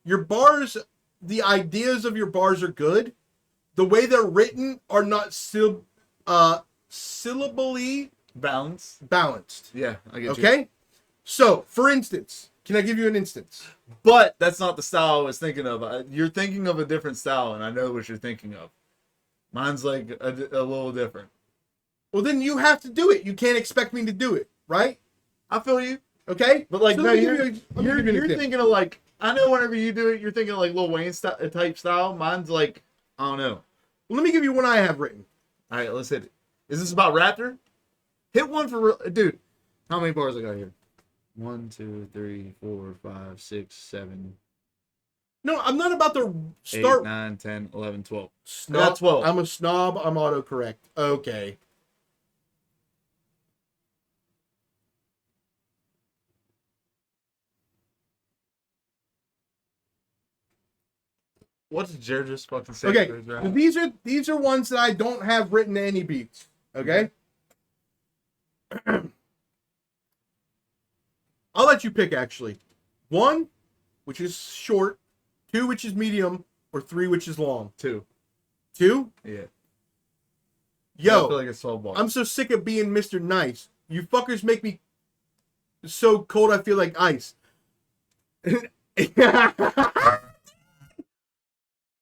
Your bars, the ideas of your bars are good. The way they're written are not syllabally balanced. Yeah, I get you. Okay? So, for instance, can I give you an instance? But that's not the style I was thinking of. You're thinking of a different style, and I know what you're thinking of. Mine's like a little different. Well, then you have to do it. You can't expect me to do it, right? I feel you. Okay? But like, So no, let me you're give you an example. thinking of like, I know whenever you do it, you're thinking of like Lil Wayne type style. Mine's like, I don't know. Well, let me give you one I have written. All right, let's hit it. Is this about Raptor? Hit one for real. Dude, how many bars I got here? 1, 2, 3, 4, 5, 6, 7, No, I'm not about to 8, start 9, 10, 11, 12. snob. I got 12. I'm a snob. I'm autocorrect. Okay. What did Jared just fucking say? Okay. for his rap? So these are ones that I don't have written to any beats. Okay. I'll let you pick actually. 1, which is short. 2, which is medium, or 3, which is long. 2. 2? Yeah. I Yo, feel like it's 12 bars. I'm so sick of being Mr. Nice. You fuckers make me so cold I feel like ice.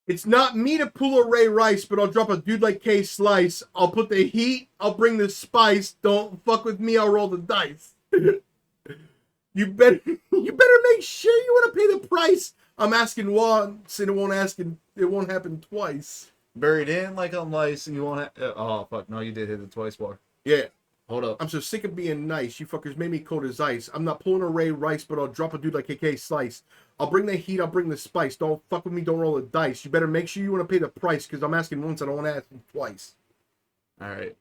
It's not me to pull a Ray Rice, but I'll drop a dude like K Slice. I'll put the heat, I'll bring the spice. Don't fuck with me, I'll roll the dice. You better make sure you want to pay the price. I'm asking once and it won't happen twice. Buried in like on lice, and you won't have. Oh fuck! No, you did hit the twice bar. Yeah. Hold up. I'm so sick of being nice. You fuckers made me cold as ice. I'm not pulling a Ray Rice, but I'll drop a dude like KK Slice. I'll bring the heat, I'll bring the spice. Don't fuck with me, don't roll the dice. You better make sure you want to pay the price, because I'm asking once, I don't want to ask twice. All right.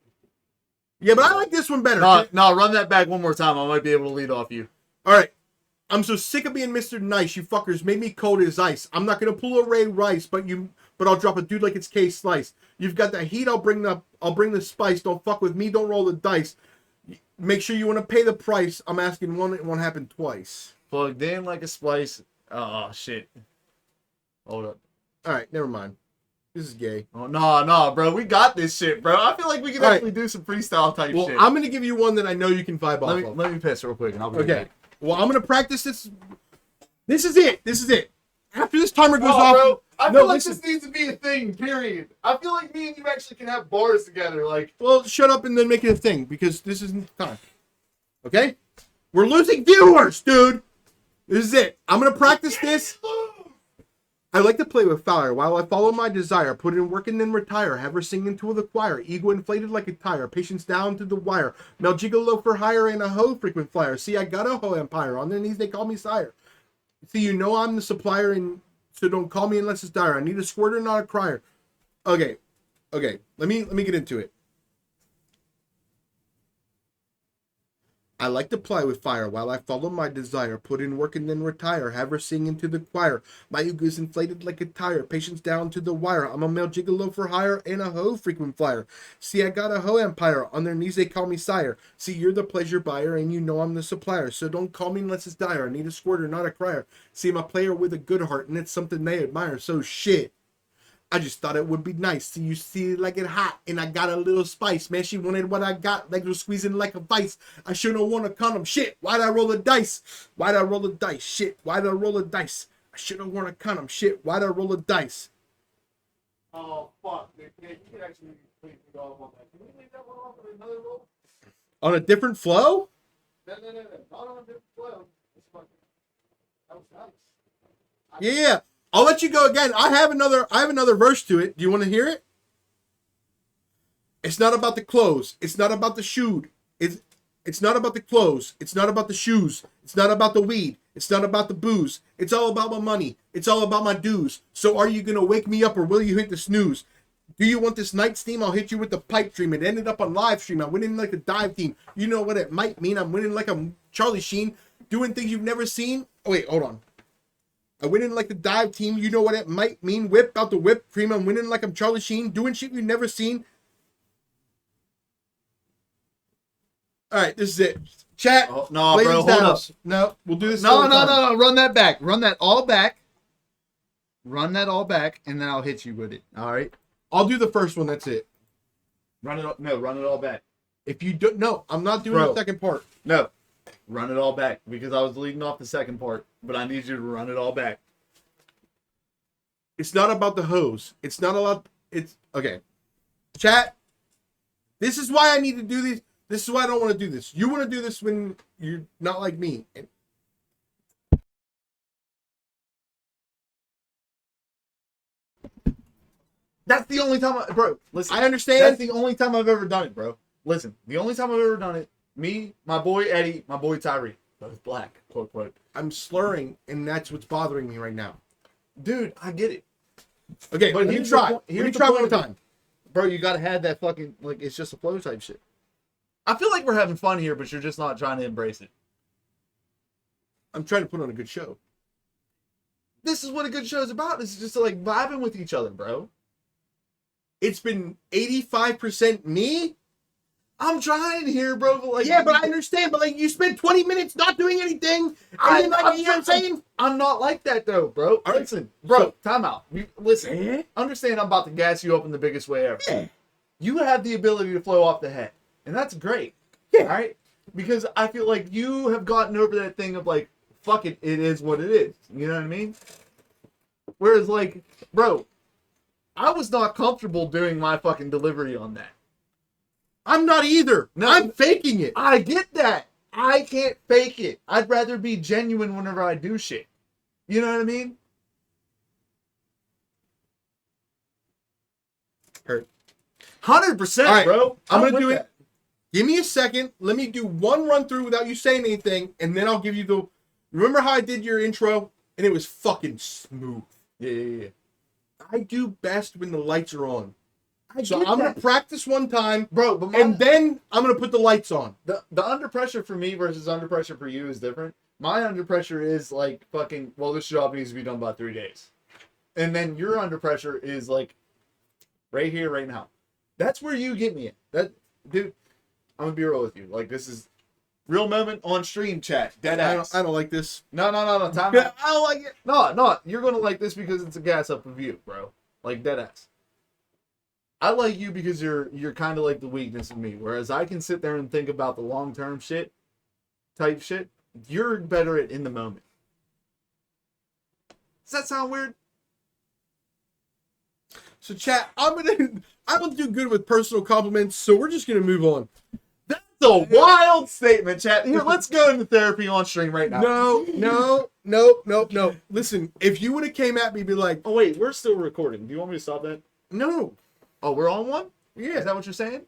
Yeah, but I like this one better. No, run that back one more time. I might be able to lead off you. All right. I'm so sick of being Mr. Nice. You fuckers made me cold as ice. I'm not gonna pull a Ray Rice, but I'll drop a dude like it's K Slice. You've got the heat, I'll bring the spice. Don't fuck with me, don't roll the dice. Make sure you want to pay the price. I'm asking one, it won't happen twice. Plugged in like a splice. Oh shit. Hold up. All right, never mind. This is gay. Oh no, bro. We got this shit, bro. I feel like we can All actually do some freestyle type Well, shit. I'm gonna give you one that I know you can vibe off of. Let me piss real quick, and I'll be Okay. back. Well, I'm gonna practice this. This is it. After this timer goes Oh, off, bro, I no, feel like listen. this needs to be a thing. Period. I feel like me and you actually can have bars together. Like, Well, shut up and then make it a thing, because this isn't time. Okay? We're losing viewers, dude. This is it. I'm gonna practice this. I like to play with fire while I follow my desire. Put in work and then retire. Have her sing into the choir. Ego inflated like a tire. Patience down to the wire. Mel gigolo for hire and a hoe frequent flyer. See, I got a hoe empire. On their knees they call me sire. See, you know I'm the supplier, and so don't call me unless it's dire. I need a squirter, not a crier. Okay. Let me get into it. I like to play with fire while I follow my desire. Put in work and then retire. Have her sing into the choir. My ego is inflated like a tire. Patience down to the wire. I'm a male gigolo for hire and a hoe frequent flyer. See, I got a hoe empire. On their knees they call me sire. See, you're the pleasure buyer and you know I'm the supplier. So don't call me unless it's dire. I need a squirter, not a crier. See, I'm a player with a good heart and it's something they admire. So shit. I just thought it would be nice to you see like it hot, and I got a little spice. Man, she wanted what I got, legs were squeezing like a vice. I shouldn't have worn a condom. Shit, why'd I roll the dice? Why'd I roll the dice? Shit, why'd I roll the dice? I should have worn a condom. Shit, why'd I roll the dice? oh fuck, dude. Yeah, you can actually leave me off on that. Can we leave that one off with another roll? On a different flow? No. Not on a different flow. It's fucking. That was nice. Yeah. I'll let you go again. I have another verse to it. Do you want to hear it? It's not about the clothes. It's not about the shoe. It's not about the clothes. It's not about the shoes. It's not about the weed. It's not about the booze. It's all about my money. It's all about my dues. So are you going to wake me up or will you hit the snooze? Do you want this night steam? I'll hit you with the pipe dream. It ended up on live stream. I went in like a dive team. You know what it might mean. I'm winning like a Charlie Sheen, doing things you've never seen. Oh, wait, hold on. I went in like the dive team. You know what it might mean. Whip out the whipped cream. I'm winning like I'm Charlie Sheen. Doing shit you've never seen. All right, this is it. Chat. Oh, no, lay bro, these down. hold up. No, we'll do this. No. another time. Run that back. Run that all back. Run that all back, and then I'll hit you with it. All right. I'll do the first one. That's it. Run it all back. If you don't, no, I'm not doing Bro. the second part. No. Run it all back because I was leading off the second part, but I need you to run it all back. It's not about the hose. It's not about. It's okay. Chat. This is why I need to do these. This is why I don't want to do this. You want to do this when you're not like me. That's the only time, bro. Listen, I understand. that's the only time I've ever done it, bro. Listen, the only time I've ever done it. Me, my boy Eddie, my boy Tyree, both black, quote quote. I'm slurring, and that's what's bothering me right now. Dude, I get it, Okay, But let me here's the try. point- Let here's me the try one point more of it. time. bro. You gotta have that fucking like it's just a flow type shit. I feel like we're having fun here, but you're just not trying to embrace it. I'm trying to put on a good show. This is what a good show is about. This is just like vibing with each other, bro. It's been 85% me. I'm trying here, bro. But like, Yeah, but I understand. But like, you spent 20 minutes not doing anything, and then like, you know what I'm saying? I'm not like that though, bro. All right. Listen, bro, So- time out. Listen, Eh? understand I'm about to gas you up in the biggest way ever. Yeah. You have the ability to flow off the head, and that's great. Yeah. All right? Because I feel like you have gotten over that thing of like fuck it, it is what it is. You know what I mean? Whereas, like, bro, I was not comfortable doing my fucking delivery on that. I'm not either. No, I'm faking it. I get that. I can't fake it. I'd rather be genuine whenever I do shit. You know what I mean? Hurt. 100%, All right, bro. I'm gonna with do it. that. Give me a second. Let me do one run through without you saying anything, and then I'll give you the. Remember how I did your intro, and it was fucking smooth. Yeah. I do best when the lights are on. So get I'm that. gonna practice one time, Bro, but and then I'm gonna put the lights on. the under pressure for me versus under pressure for you is different. My under pressure is like fucking, well, this job needs to be done by 3 days. And then your under pressure is like right here, right now. That's where you get me at. That, dude, I'm gonna be real with you. Like, this is real moment on stream chat. Dead ass. I don't like this. No. Time I out. don't like it. No. You're gonna like this because it's a gas up of you, bro. Like, dead ass. I like you because you're kind of like the weakness of me. Whereas I can sit there and think about the long term type shit. You're better at in the moment. Does that sound weird? So chat, I don't do good with personal compliments, so we're just gonna move on. That's a wild statement, chat. Here, let's go into therapy on stream right now. No. Listen, if you would have came at me, be like, Oh wait, we're still recording. Do you want me to stop that? no. Oh, we're on one? Yeah. Is that what you're saying?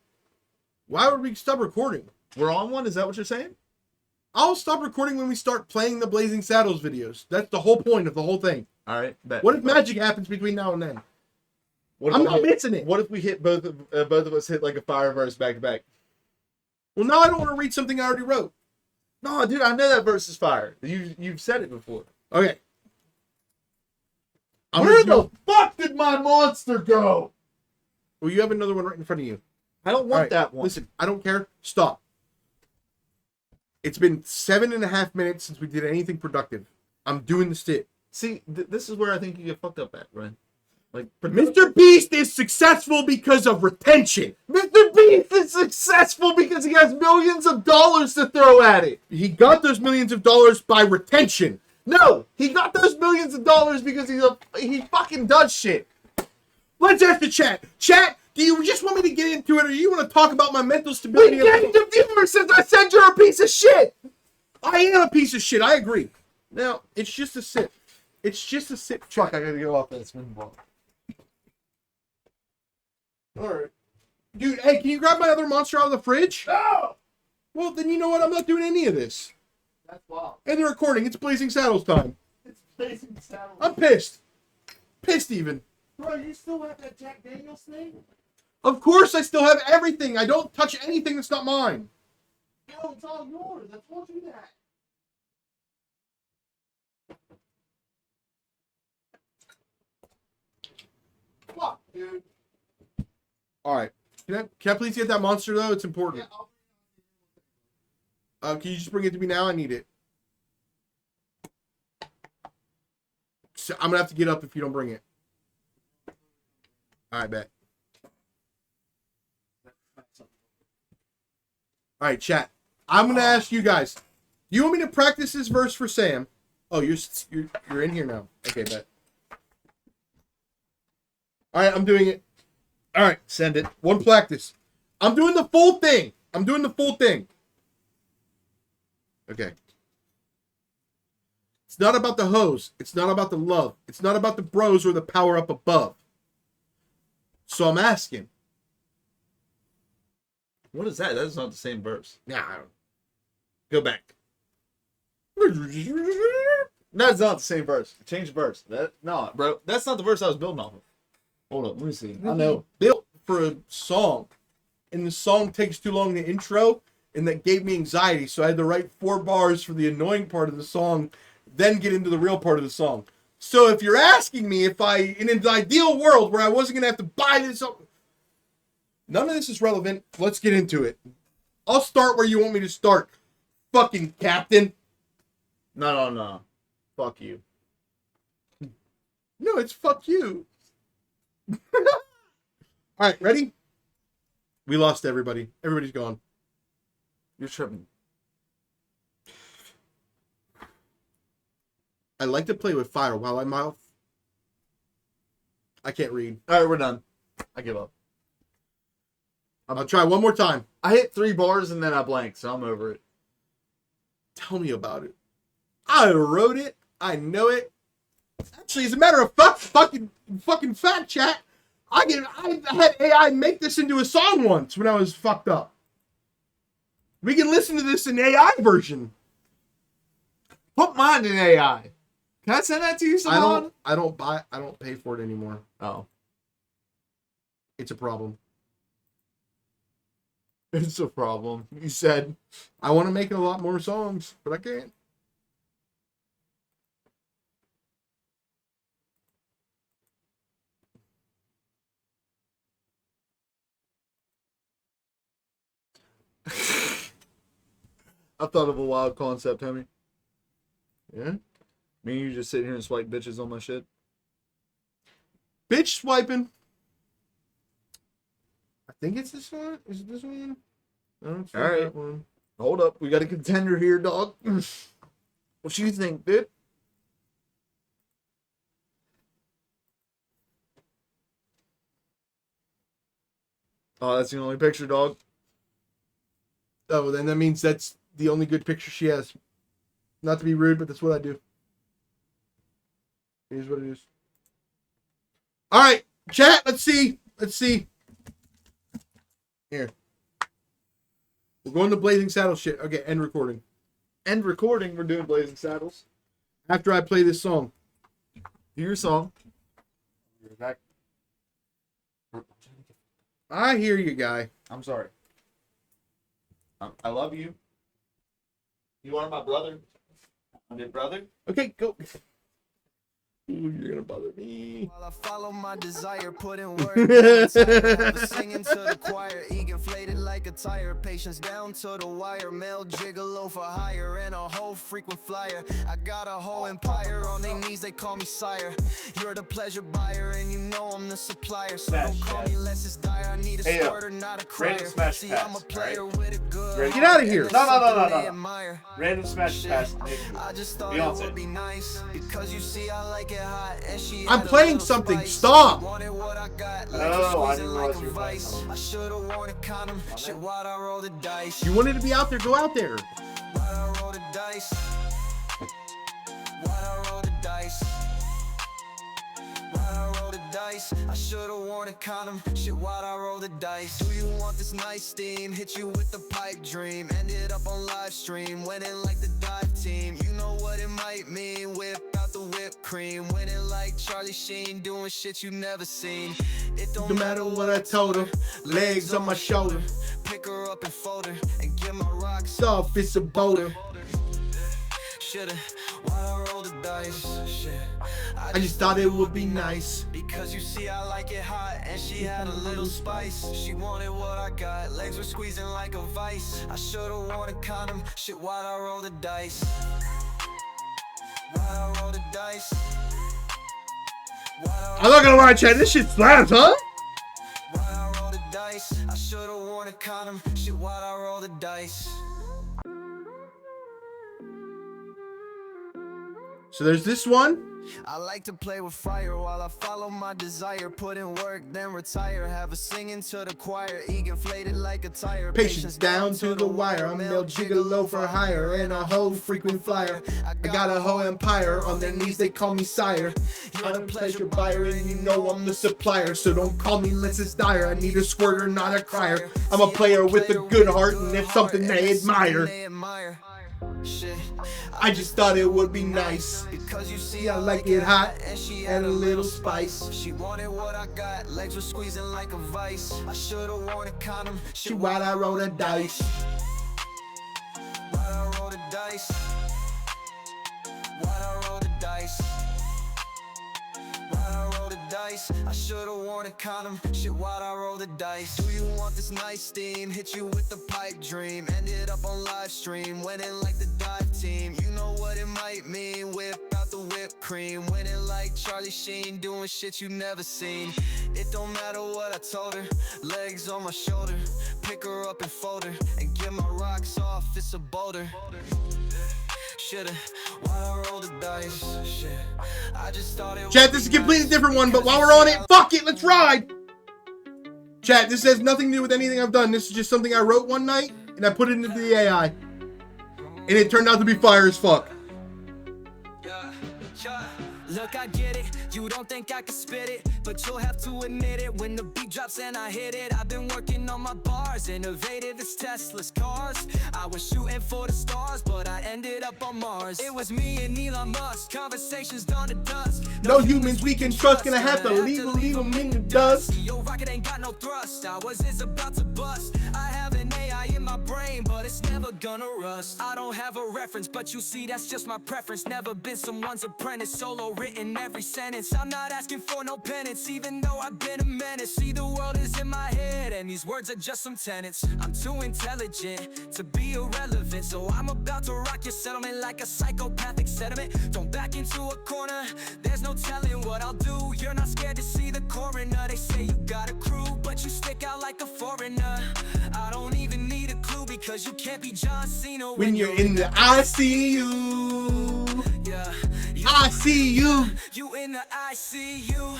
Why would we stop recording? We're on one? Is that what you're saying? I'll stop recording when we start playing the Blazing Saddles videos. That's the whole point of the whole thing. All right. Bet. What if magic happens between now and then? What if I'm we not hit- missing it. What if we hit both of us hit like a fire verse back to back? Well, now I don't want to read something I already wrote. No, dude, I know that verse is fire. You've said it before. Okay. Where the fuck did my monster go? Well, you have another one right in front of you. I don't want All right, that one. Listen, I don't care. Stop. It's been 7.5 minutes since we did anything productive. I'm doing the stick. See, this is where I think you get fucked up at, Ren. Like, Mr. Beast is successful because of retention. Mr. Beast is successful because he has millions of dollars to throw at it. He got those millions of dollars by retention. No, he got those millions of dollars because he fucking does shit. Let's ask the chat. Chat, do you just want me to get into it, or do you want to talk about my mental We stability? gained a viewer since I said you're a piece of shit. I am a piece of shit. I agree. Now, it's just a sip. It's just a sip. Fuck, I gotta go off that spin ball. All right. Dude, hey, can you grab my other monster out of the fridge? No! Well, then you know what? I'm not doing any of this. That's wild. And the recording. It's Blazing Saddles time. It's Blazing Saddles. I'm pissed. Pissed even. Bro, you still have that Jack Daniels thing? Of course I still have everything. I don't touch anything that's not mine. No, it's all yours. I told you that. Fuck, dude. All right. Can I please get that monster, though? It's important. Can you just bring it to me now? I need it. So I'm going to have to get up if you don't bring it. All right, bet. All right, chat. I'm going to ask you guys. You want me to practice this verse for Sam? Oh, you're in here now. Okay, bet. All right, I'm doing it. All right, Send it. one practice. I'm doing the full thing. Okay. It's not about the hose. It's not about the love. It's not about the bros or the power up above. So I'm asking. What is that? That's not the same verse. Nah, I don't. Go back. That's not the same verse. Change the verse. No, bro. That's not the verse I was building off of. Hold up. Let me see. I know. Built for a song. And the song takes too long to intro. And that gave me anxiety. So I had to write 4 bars for the annoying part of the song. Then get into the real part of the song. So if you're asking me if in an ideal world where I wasn't going to have to buy this up. None of this is relevant. Let's get into it. I'll start where you want me to start. Fucking captain. No. Fuck you. No, it's fuck you. All right, ready? We lost everybody. Everybody's gone. You're tripping. I like to play with fire while I mouth. I can't read. All right, we're done. I give up. I'll try one more time. I hit 3 bars and then I blanked, so I'm over it. Tell me about it. I wrote it. I know it. Actually, as a matter of fact, fucking fact, chat. I had AI make this into a song once when I was fucked up. We can listen to this in AI version. Put mine in AI. Can I send that to you, Simon? I don't pay for it anymore. Oh. It's a problem. It's a problem. You said. I want to make a lot more songs, but I can't. I thought of a wild concept, homie. Yeah? Me and you just sit here and swipe bitches on my shit. Bitch swiping. I think it's this one. Is it this one? No, it's not Alright. that one. Hold up. We got a contender here, dog. What you think, dude? Oh, that's the only picture, dog. Oh, well, then that means that's the only good picture she has. Not to be rude, but that's what I do. Here's what it is. All right, chat. Let's see. Here. We're going to Blazing Saddles shit. Okay, end recording. End recording. We're doing Blazing Saddles. After I play this song. Do your song. I hear you, guy. I'm sorry. I love you. You are my brother. My big brother. Okay, go. Ooh, you're gonna bother me. While I follow my desire, put in work, singing to the choir, ego inflated like a tire, patience down to the wire, male gigolo for hire, and a whole frequent flyer. I got a whole empire on their knees, they call me sire. You're the pleasure buyer, and you know I'm the supplier, so don't call me less it's dire. I need a squirter, not a crier. See, I'm a player with a good. Get out of here. No. Random smash pass. I just thought it would be nice because you see I like it hot and she I'm had a playing little something. spice. Stop. Wanted what I got, like No, I squeezing didn't like realize a you were playing vice. something. I should've worn a condom. Shit, why'd I roll the dice? You wanted to be out there, go out there. Why'd I roll the dice? Why'd I roll the dice? Why'd I roll the dice? I should've worn a condom. Shit, why'd I roll the dice? Do you want this nice steam? Hit you with the pipe dream. Ended up on live stream. Went in like the dive team. You know what it might mean. Whip out the whipped cream. Went in like Charlie Sheen. Doing shit you never seen. It No matter what I told her, legs on my shoulder. Pick her up and fold her. And get my rocks Soft, it's a boulder. Shoulda, why'd I roll the dice? Shit. I just thought it would be nice. Because you see I like it hot and she had a little spice. She wanted what I got, legs were squeezing like a vice. I should've worn a condom, shit, why'd I roll the dice? Why'd I roll the dice? I'm not gonna lie, chat. This shit slaps, huh? Why'd I roll the dice? I should've worn a condom, shit, why'd I roll the dice? So there's this one. I like to play with fire while I follow my desire. Put in work, then retire. Have a singing to the choir. Ego inflated like a tire. Patience down to the wire. I'm male gigolo for hire and a whole frequent flyer. I got a whole empire on their knees. They call me sire. I'm a pleasure buyer and you know I'm the supplier. So don't call me unless it's dire. I need a squirter, not a crier. I'm a player with a good heart and it's something they admire. Shit. I just thought it would be nice. Because you see I like it hot and she and a little spice. She wanted what I got, legs were squeezing like a vice. I should've worn a condom. She why'd I roll the dice? Why'd I roll the dice? Why'd I roll the dice? Why'd I roll the dice? I should've worn a condom. Shit, why'd I roll the dice? Do you want this nice steam? Hit you with the pipe dream. Ended up on live stream. Went in like the dive team. You know what it might mean. Whip out the whipped cream. Went in like Charlie Sheen. Doing shit you never seen. It don't matter what I told her. Legs on my shoulder. Pick her up and fold her. And get my rocks off, it's a boulder. should've. Why I roll the dice? Shit. I just thought it Chat, would this is a be completely nice different one, but because while you we're on see it, fuck it, let's ride! Chat, this has nothing to do with anything I've done. This is just something I wrote one night, and I put it into the AI. And it turned out to be fire as fuck. Yeah, yeah. Look, I get it. You don't think I can spit it, but you'll have to admit it when the beat drops and I hit it. I've been working on my bars, innovative as Tesla's cars. I was shooting for the stars, but I ended up on Mars. It was me and Elon Musk, conversations done to dust. No humans we can trust, gonna have to leave them in the dust. Yo, rocket ain't got no thrust. Ours is about to bust. I have an AI in my brain, but it's never gonna rust. I don't have a reference, but you see, that's just my preference. Never been someone's apprentice, solo written every sentence. I'm not asking for no penance, even though I've been a menace. See, the world is in my head, and these words are just some tenets. I'm too intelligent to be irrelevant, so I'm about to rock your settlement like a psychopathic sediment. Don't back into a corner, there's no telling what I'll do. You're not scared to see the coroner. They say you got a crew, but you stick out like a foreigner. I don't even need a clue, because you can't be John Cena When you're in the ICU. Yeah, I see you. you in the ICU.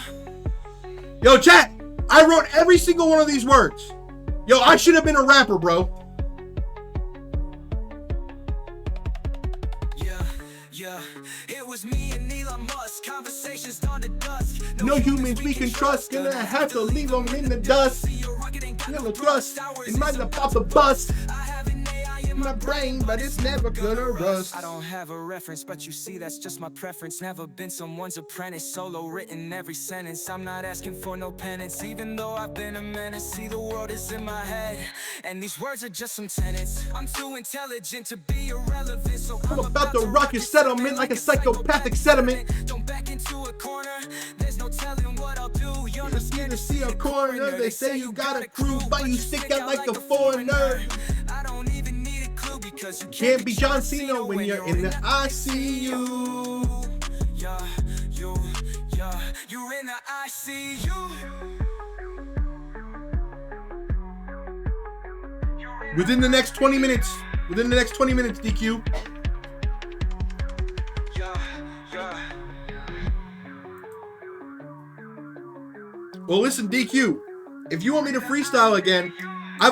Yo, chat, I wrote every single one of these words. Yo, I should have been a rapper, bro. Yeah, it was me and Elon Musk, conversations done to dust. No humans we can trust, gonna have to leave them in the dust. Never trust, it might not pop a bust. I have an AI in My brain, but it's never gonna rust. I don't have a reference, but you see, that's just my preference. Never been someone's apprentice, solo written every sentence. I'm not asking for no penance, even though I've been a menace. See, the world is in my head, and these words are just some tenets. I'm too intelligent to be irrelevant, so I'm about to rock your settlement like a psychopathic sediment. Don't back into a corner, there's no telling what I'll do. You're not You're scared to see a coroner, they say you got a crew, but you stick out like a foreigner. I don't even need a clue, because you Can't be John Cena when you're in the ICU. Yeah, you're in the ICU. Within the next 20 minutes, DQ. Well, listen, DQ, if you want me to freestyle again, I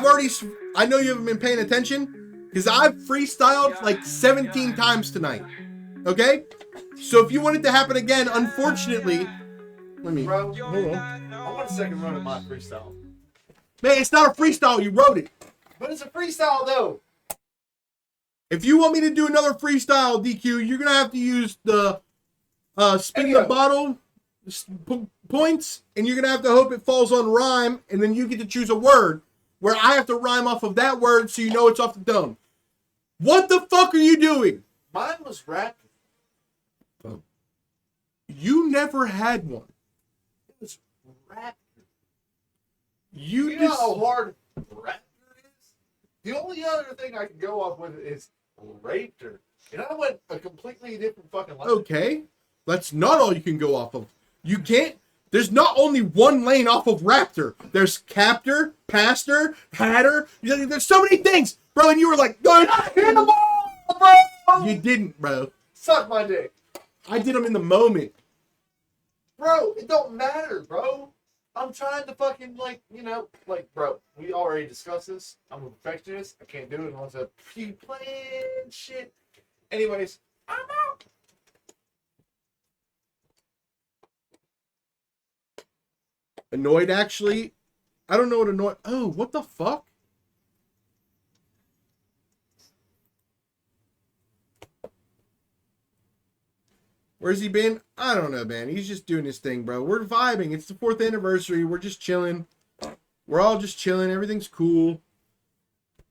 know you haven't been paying attention, because I've freestyled like 17 times tonight. Okay? So if you want it to happen again, unfortunately, Bro, hold on. I want a second run at my freestyle. Man, it's not a freestyle, you wrote it. But it's a freestyle though. If you want me to do another freestyle, DQ, you're gonna have to use the spin the bottle points, and you're gonna have to hope it falls on rhyme, and then you get to choose a word where I have to rhyme off of that word, so you know it's off the dome. What the fuck are you doing? Mine was rap. You never had one. It was rap. You You know just how hard raptor is? The only other thing I can go off with is raptor. And I went a completely different fucking line. okay. That's not all you can go off of. You can't. There's not only one lane off of Raptor. There's Captor, Pastor, Hatter. There's so many things, bro. And you were like, "Go ahead." Hit them all, bro! You didn't, bro. Suck my dick. I did them in the moment. Bro, it don't matter, bro. I'm trying to fucking, bro, we already discussed this. I'm a perfectionist. I can't do it unless I pre-plan shit. Anyways, I'm out. Annoyed, actually. I don't know what annoyed. Oh, what the fuck? Where's he been? I don't know, man. He's just doing his thing, bro. We're vibing. It's the 4th anniversary. We're just chilling. We're all just chilling. Everything's cool.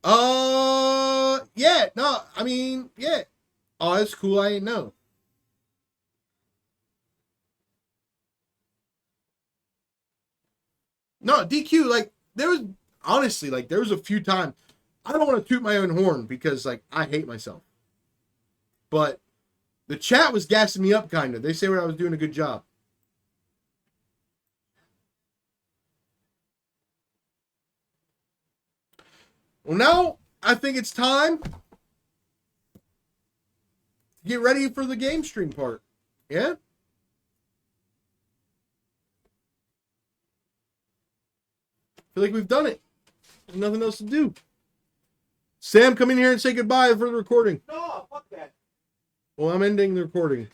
Yeah. No, I mean, yeah. Oh, that's cool. I ain't know. No, DQ, like, there was, honestly, like, there was a few times, I don't want to toot my own horn because, like, I hate myself. But the chat was gassing me up, kind of. They say I was doing a good job. Well, now I think it's time to get ready for the game stream part. Yeah? Feel like we've done it. There's nothing else to do. Sam, come in here and say goodbye for the recording. No, fuck that. Well, I'm ending the recording.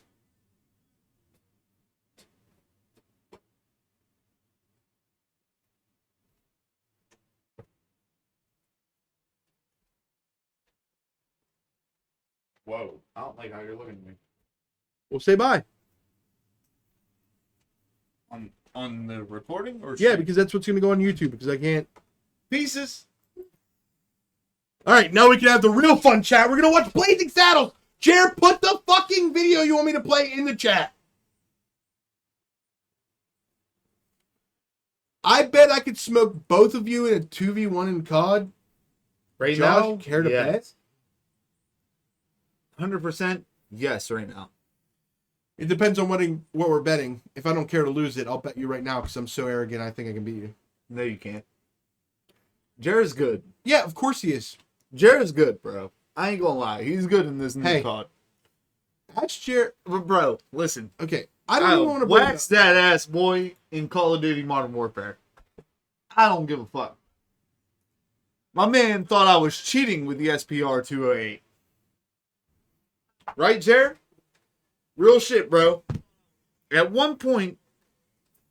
Whoa. I don't like how you're looking at me. Well, say bye. On the recording? Or Yeah, because that's what's going to go on YouTube because I can't. Pieces. All right, now we can have the real fun chat. We're going to watch Blazing Saddles. Jared, put the fucking video you want me to play in the chat. I bet I could smoke both of you in a 2v1 in COD. Right Josh, now? care to bet? 100% yes right now. It depends on what we're betting. If I don't care to lose it, I'll bet you right now because I'm so arrogant I think I can beat you. No, you can't. Jared's good. Yeah, of course he is. Jared's good, bro. I ain't gonna lie. He's good in this new Hey. COD. That's Jared. But bro, listen. Okay, I don't even want to bring it wax that ass, boy, in Call of Duty Modern Warfare. I don't give a fuck. My man thought I was cheating with the SPR 208. Right, Jared? Real shit, bro. At one point,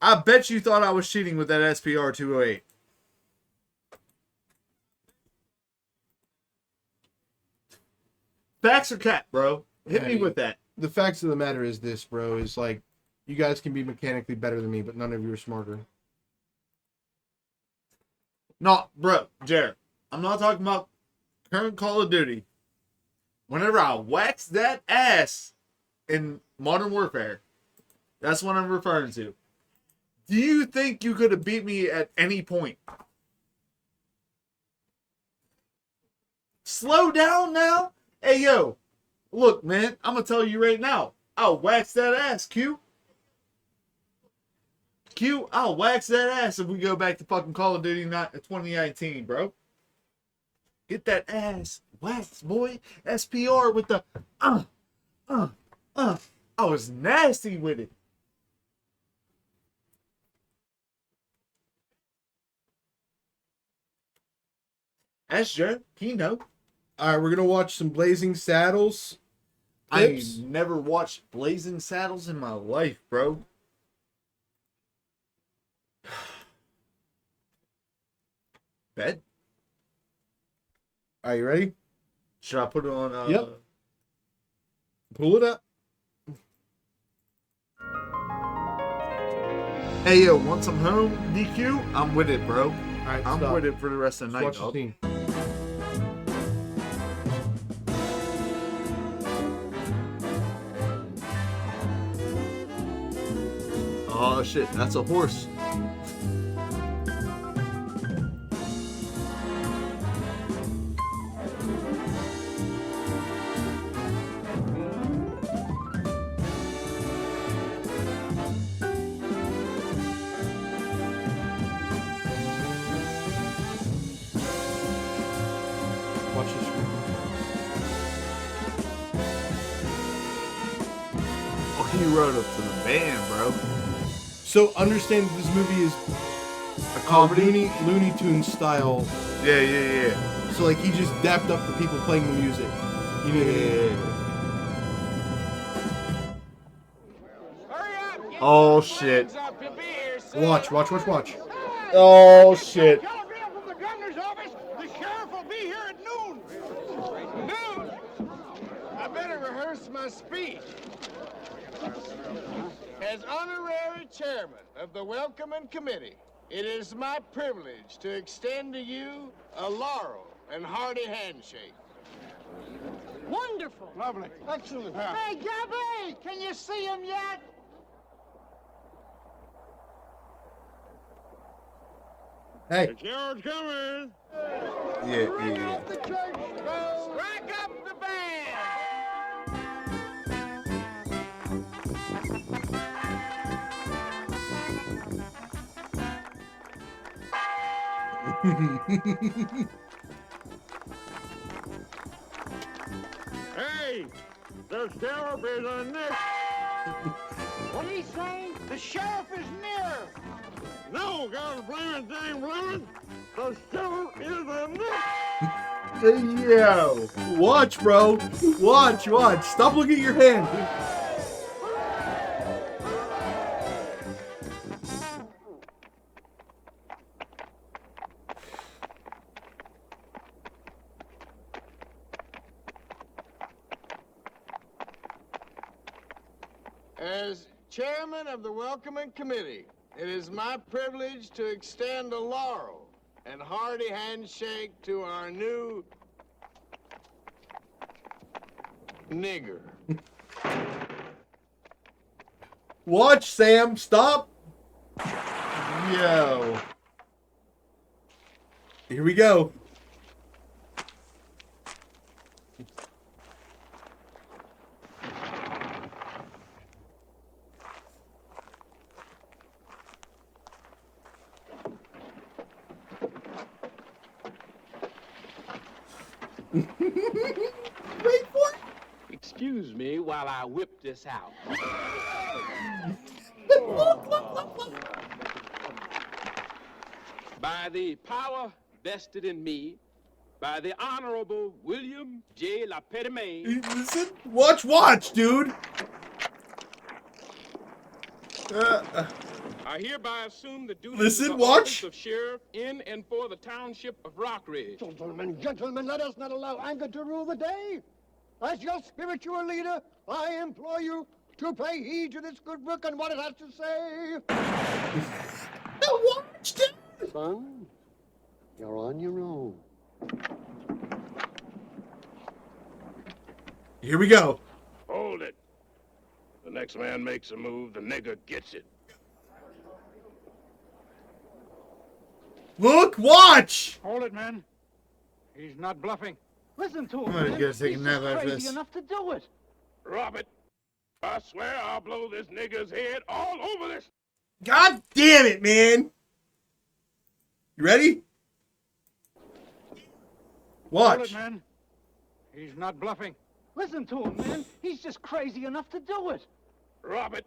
I bet you thought I was cheating with that SPR 208. Facts or cap, bro? Hit me Hey. with that. The facts of the matter is this, bro, is like, you guys can be mechanically better than me, but none of you are smarter. No, bro, Jared. I'm not talking about current Call of Duty. Whenever I wax that ass in Modern Warfare, that's what I'm referring to. Do you think you could have beat me at any point? Slow down now. Hey, yo. Look, man, I'm going to tell you right now. I'll wax that ass, Q. Q, I'll wax that ass if we go back to fucking Call of Duty 2019, bro. Get that ass waxed, boy. SPR with the I was nasty with it. Ask Jared. He know. All right, we're going to watch some Blazing Saddles. I clips. ain't never watched Blazing Saddles in my life, bro. Bet. Are you ready? Should I put it on? Yep. Pull it up. Hey, yo, once I'm home, DQ, I'm with it, bro. All right, I'm stop. with it for the rest of the night, Let's watch the dog. scene. Oh, shit, that's a horse. Watch the screen. Oh, he rode up to the band, bro. So understand that this movie is A comedy? Looney Tunes style. Yeah. So like he just dapped up the people playing the music. You know what I mean? Yeah. Oh, shit. Watch. Oh, shit. Telegram from the governor's office. The sheriff will be here at noon. Noon? I better rehearse my speech. As honorary chairman of the Welcoming Committee, it is my privilege to extend to you a laurel and hearty handshake. Wonderful. Lovely. Excellent. Hey, Gabby, can you see him yet? Hey, George coming. Yeah. The church bells. Strike up the band. Hey, The sheriff is a nick. What are you saying? The sheriff is near. No, God blame dang blame. The sheriff is a nick. Yo. Watch, bro. Watch. Stop looking at your hand. As chairman of the Welcoming Committee, it is my privilege to extend a laurel and hearty handshake to our new nigger. Watch, Sam. Stop. Yo. Here we go. Wait for it. Excuse me while I whip this out. By the power vested in me, by the Honorable William J. LaPetite, Listen. Watch, dude. I hereby assume the duties Listen, of the watch. office of sheriff in and for the township of Rockridge. Gentlemen, let us not allow anger to rule the day. As your spiritual leader, I implore you to pay heed to this good book and what it has to say. Watch, dude. Son, you're on your own. Here we go. Hold it. The next man makes a move, the nigger gets it. Look, watch. Hold it, man. He's not bluffing. Listen to him, I'm gonna man. go take a He's nap just after crazy this. enough to do it. Robert, I swear I'll blow this nigger's head all over this. God damn it, man. You ready? Hold it, Watch. man. He's not bluffing. Listen to him, man. He's just crazy enough to do it. Robert,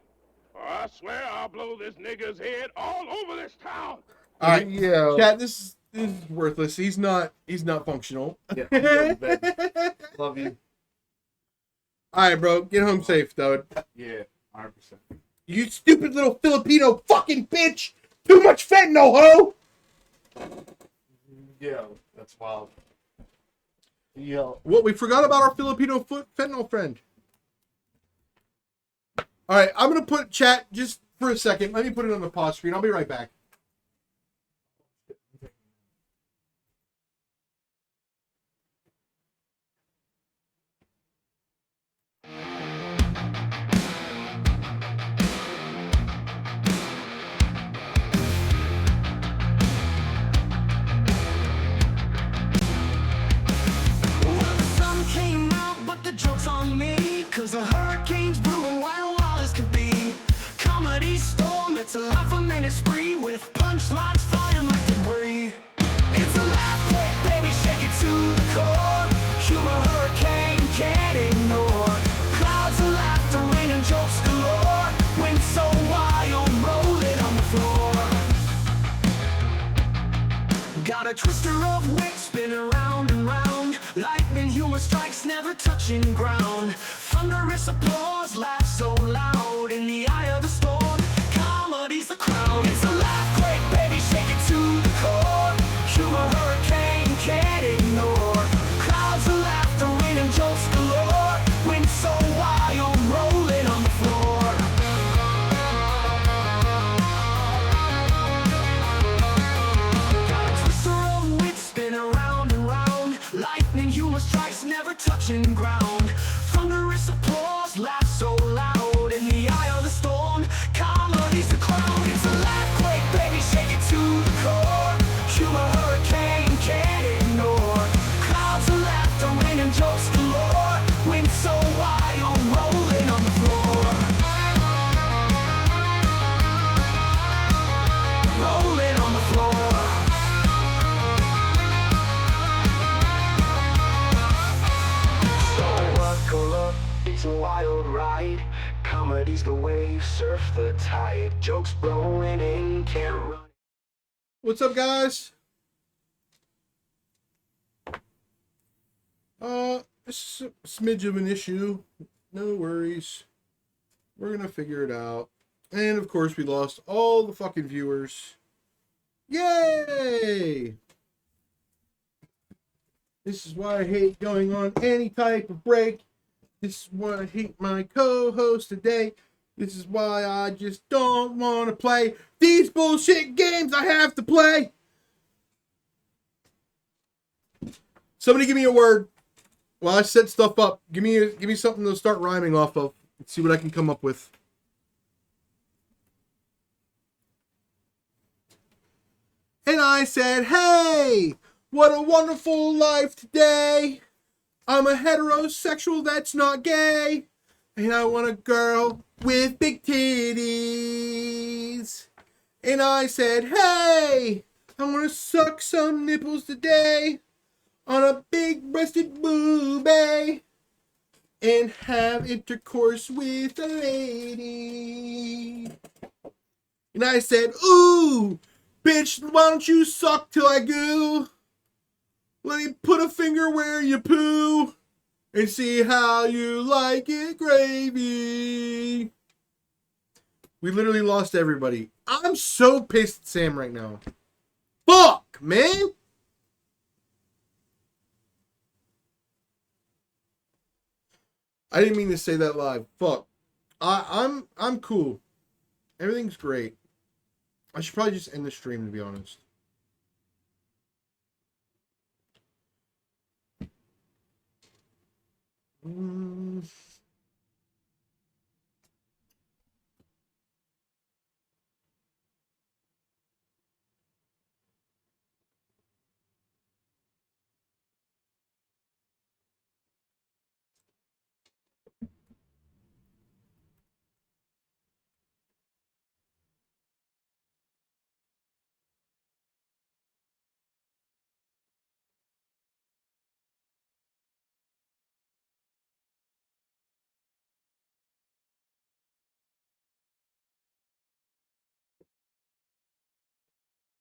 I swear I'll blow this nigger's head all over this town. All right, Yo. Chat. This is worthless. He's not functional. Yeah, I'm going to bed. Love you. All right, bro. Get home safe, though. Yeah, 100%. You stupid little Filipino fucking bitch. Too much fentanyl, ho. Yo, that's wild. Yo. What? We forgot about our Filipino fentanyl friend. All right, I'm gonna put chat just for a second. Let me put it on the pause screen. I'll be right back. Well, the sun came out, but the joke's on me. Cause the hurricane's brewing wild as could be. Comedy storm, it's a laugh a minute spree. With punchlines flying like debris. It's a laugh track, baby, shake it to the core. Humor hurricane can't ignore. Clouds of laughter, rain and jokes galore. Wind so wild, rolling on the floor. Got a twister of wit spinning round and round. Lightning humor strikes, never touching ground. Thunderous applause, laugh so loud. In the eye of the storm, comedy's the crown. It's a laugh quake, baby, shake it to the core. Humor hurricane can't ignore. Clouds of laughter, rain and jokes galore. Wind so wild, rolling on the floor. Got a twister of wit spinning round and round. Lightning humor strikes, never touching ground. Thunderous applause, laugh so loud. comedy's the wave, surf the tide. Jokes blowing in, can't run. What's up, guys? It's a smidge of an issue. No worries. We're gonna figure it out. And of course, we lost all the fucking viewers. Yay! This is why I hate going on any type of break. This is why I hate my co-host today. This is why I just don't want to play these bullshit games I have to play. Somebody give me a word while I set stuff up. Give me something to start rhyming off of. Let's see what I can come up with. And I said, hey, what a wonderful life today. I'm a heterosexual that's not gay. And I want a girl with big titties. And I said, hey, I want to suck some nipples today on a big-breasted boobie and have intercourse with a lady. And I said, ooh, bitch, why don't you suck till I goo? Let me put a finger where you poo and see how you like it, gravy. We literally lost everybody. I'm so pissed at Sam right now. Fuck, man. I didn't mean to say that live. Fuck. I'm cool. Everything's great. I should probably just end the stream, to be honest.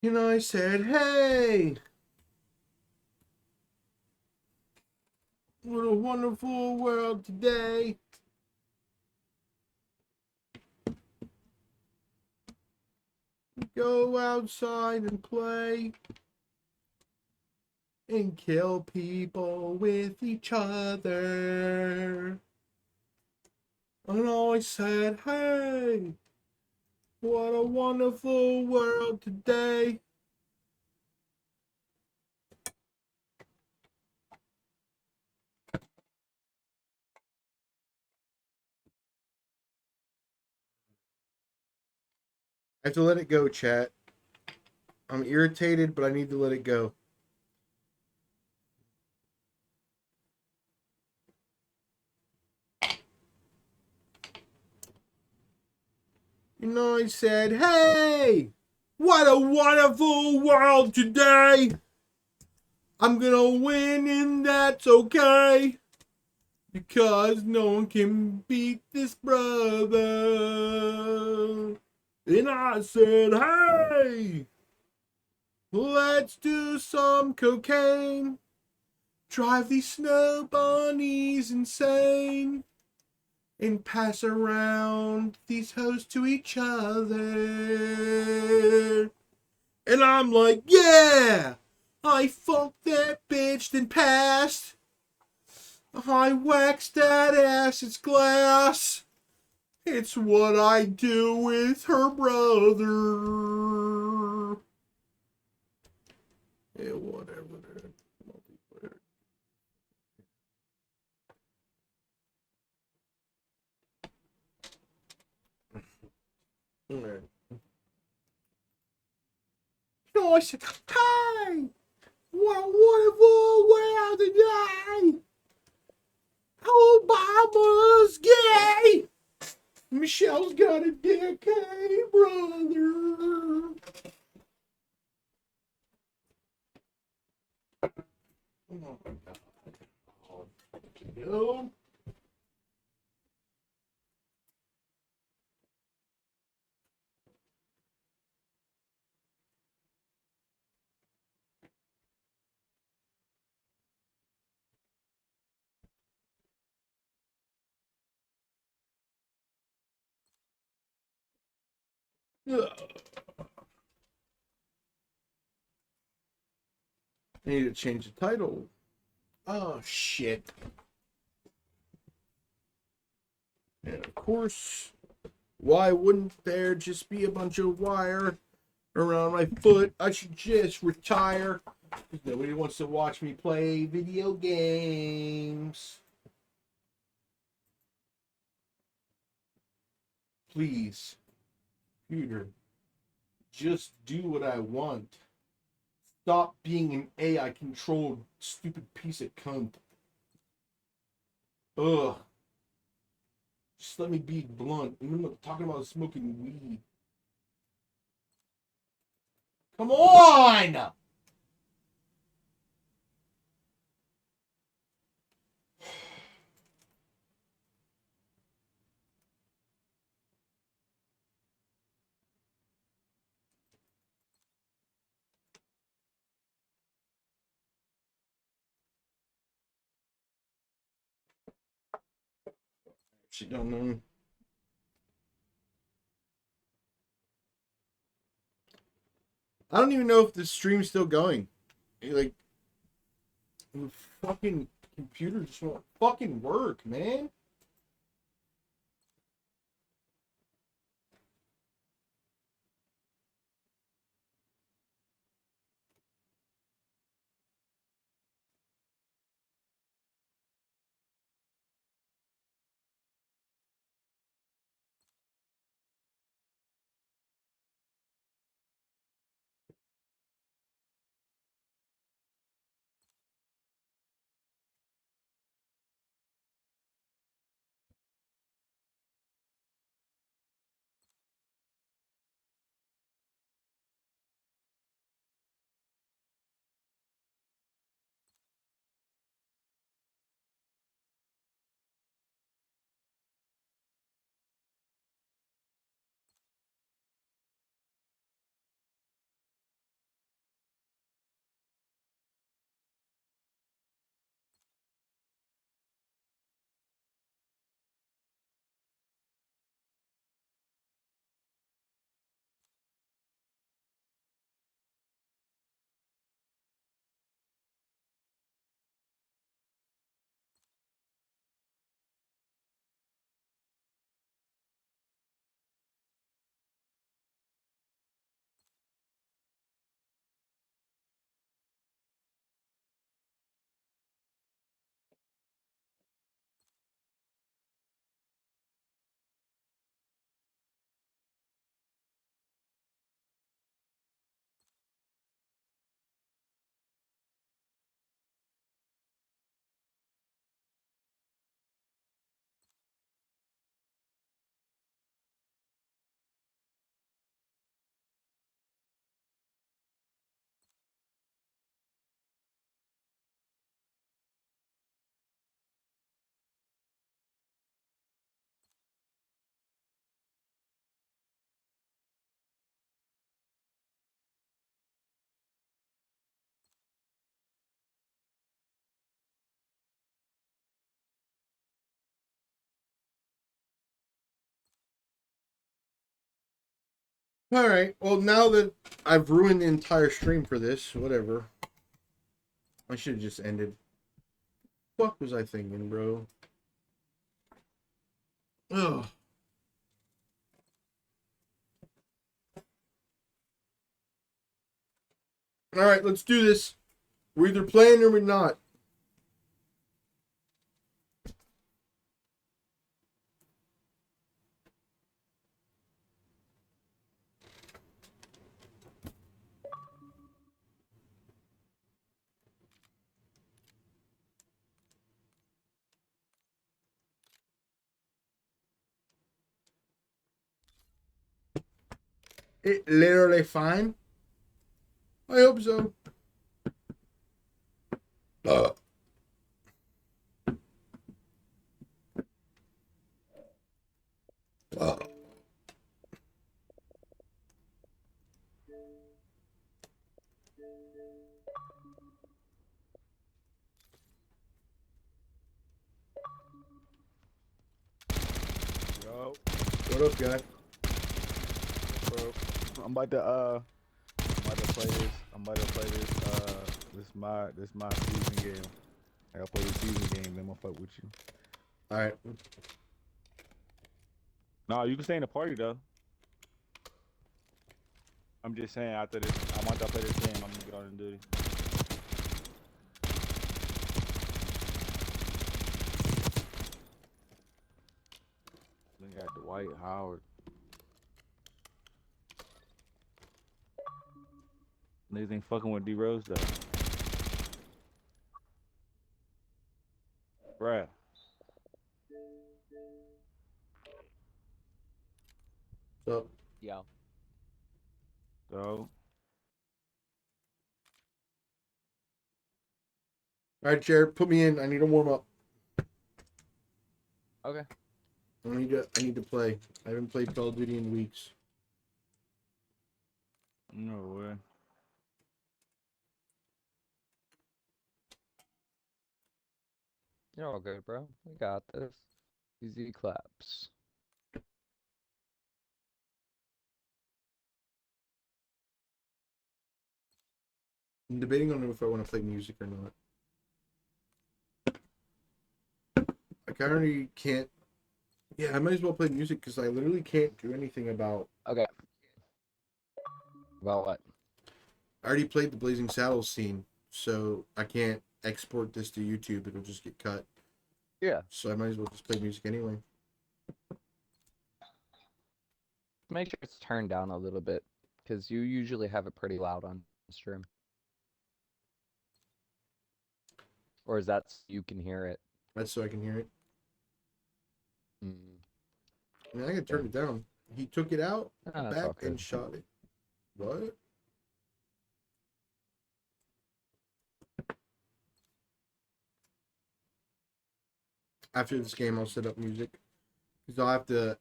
And I said, hey, what a wonderful world today. Go outside and play and kill people with each other. And I said, hey, what a wonderful world today. I have to let it go, chat. I'm irritated, but I need to let it go. And I said, hey, what a wonderful world today. I'm gonna win and that's okay. Because no one can beat this brother. And I said, hey, let's do some cocaine. Drive these snow bunnies insane. And pass around these hoes to each other. And I'm like, yeah, I fucked that bitch, then passed. I waxed that ass, it's glass. It's what I do with her brother. Yeah, whatever. Alright. No, I said, hey, what a wonderful world today. Obama's gay. Michelle's got a dick, hey, brother. Oh my God. Oh, Ugh. I need to change the title. Oh, shit. And of course, why wouldn't there just be a bunch of wire around my foot? I should just retire. Nobody wants to watch me play video games. Please, computer, just do what I want. Stop being an AI-controlled stupid piece of cunt. Ugh. Just let me be blunt. I'm not talking about smoking weed. Come on! She don't know. I don't even know if the stream's still going. Like, the fucking computer just won't fucking work, man. Alright, well, now that I've ruined the entire stream for this, whatever. I should have just ended. What was I thinking, bro? Ugh. Alright, let's do this. We're either playing or we're not. It literally fine. I hope so. Yo, What up, guy? bro. I'm about to play this. I'm about to play this. This my season game. I gotta play the season game. Then I'm gonna fuck with you. All right. No, you can stay in the party though. I'm just saying after this, I want to play this game. I'm gonna get on duty. Then got Dwight Howard. Niggas ain't fucking with D Rose though. Bruh. So, Yeah. So, all right, Jared, put me in. I need to warm up. Okay. I need to play. I haven't played Call of Duty in weeks. no way. You're all good, bro. We got this. Easy claps. I'm debating on if I want to play music or not. I currently can't. Yeah, I might as well play music because I literally can't do anything about. Okay. About what? I already played the Blazing Saddles scene, so I can't export this to YouTube. It'll just get cut. Yeah. So I might as well just play music anyway. Make sure it's turned down a little bit, because you usually have it pretty loud on stream. Or is that so you can hear it? That's so I can hear it. Mm. I mean, I can turn it down. He took it out, Ah, that's all back, and good. shot it. What? After this game, I'll set up music. Because I'll have to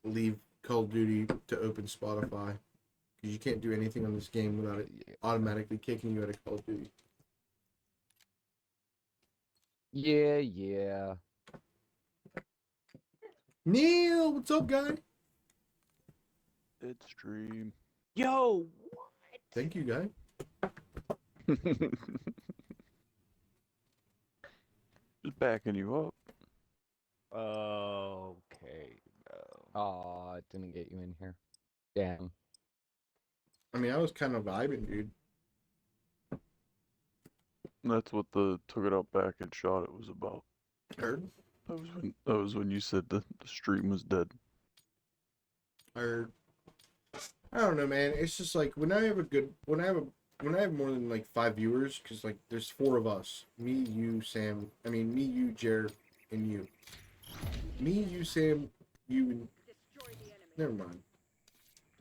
leave Call of Duty to open Spotify. Because you can't do anything on this game without it automatically kicking you out of Call of Duty. Yeah. Neil, what's up, guy? It's stream. Yo! Thank you, guy. Just backing you up. Okay, bro. Aw, it didn't get you in here. Damn. I mean, I was kind of vibing, dude. That's what the took it out back and shot it was about. Heard? That was when you said the stream was dead. Heard. I don't know, man. It's just like when I have more than like 5 viewers, because like there's 4 of us. Me, you, Sam. I mean, me, you, Jared, and you. Me, you, Sam, you, and... Never mind.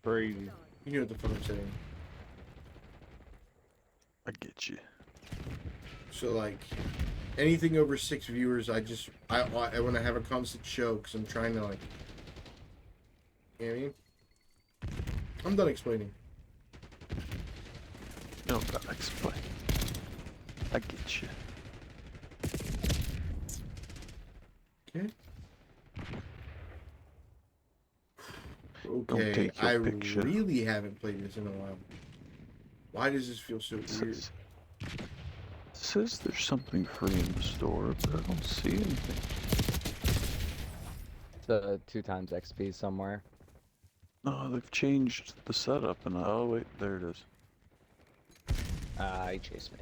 Crazy. You know what the fuck I'm saying. I get you. So like, anything over 6 viewers, I want to have a constant show because I'm trying to like. You know what I mean? I'm done explaining. You don't gotta explain. I get you. Okay. Don't Okay, take your I picture. really haven't played this in a while. Why does this feel so weird? Says there's something free in the store, but I don't see anything. It's 2 times XP somewhere. No, they've changed the setup, and oh wait, there it is. He chased me.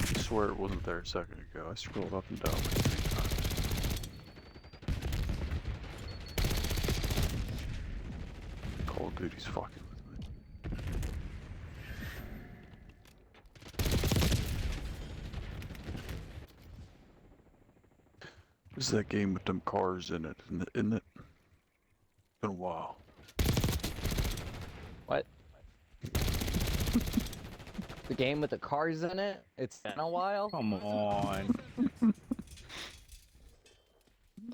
I swear it wasn't there a second ago. I scrolled up and down like 3 times. Call of Duty's fucking with me. This is that game with them cars in it, isn't it? It's been a while. What? The game with the cars in it? It's been a while? Come on.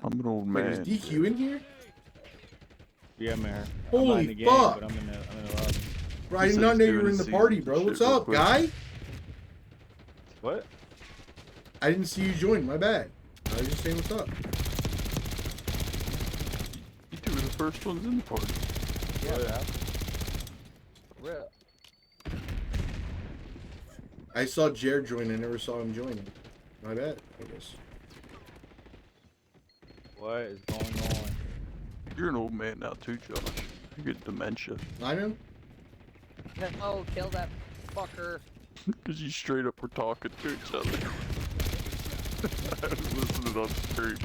I'm an old Wait, man. is DQ in here? Yeah, man. Holy I'm not in the game, fuck. but I'm in the lobby. Bro, I He did said not he's know you doing were in the the party, seasons bro. and What's shit real up, quick. guy? What? I didn't see you join. My bad. I was just saying what's up. You two were the first ones in the party. Yeah. Rip. I saw Jared join. I never saw him join. My bad, I guess. What is going on? You're an old man now too, Josh. You get dementia. I know. No, kill that fucker. Because you straight up were talking to each other. I was listening on stream.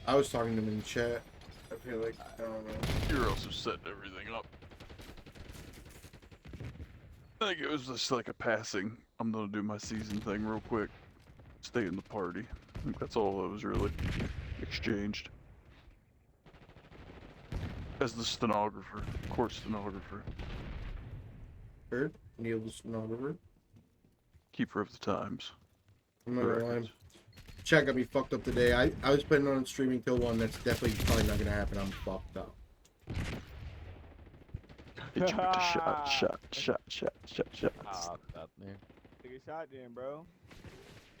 I was talking to him in chat. I feel like, I don't know. You're also setting everything up. I think it was just like a passing. I'm gonna do my season thing real quick. Stay in the party. I think that's all that was really exchanged. As the stenographer, court stenographer. Heard? Neil the stenographer. Keeper of the times. I'm not gonna lie. Records. Chat got me fucked up today. I was planning on streaming till 1. That's definitely probably not gonna happen. I'm fucked up. Hit you with the shot. Ah, stop there. Take a shot then, bro.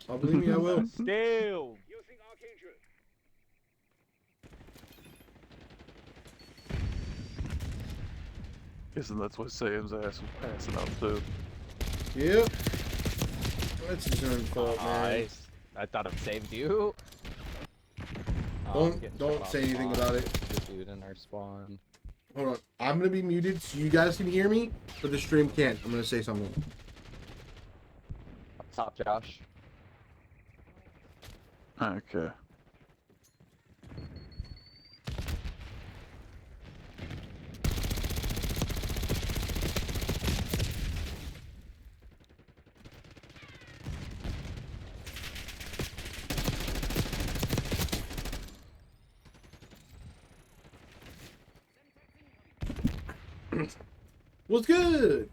Oh, believe me, I will. Still. Guessing that's why Sam's ass was passing out too. Yep. That's his own fault, man. Nice. I thought it saved you. Oh, I'm getting Don't shot say off anything spawn. about it. The dude in our spawn. Hold on. I'm gonna be muted so you guys can hear me, but the stream can't. I'm gonna say something. Up top, Josh. Okay. What's good?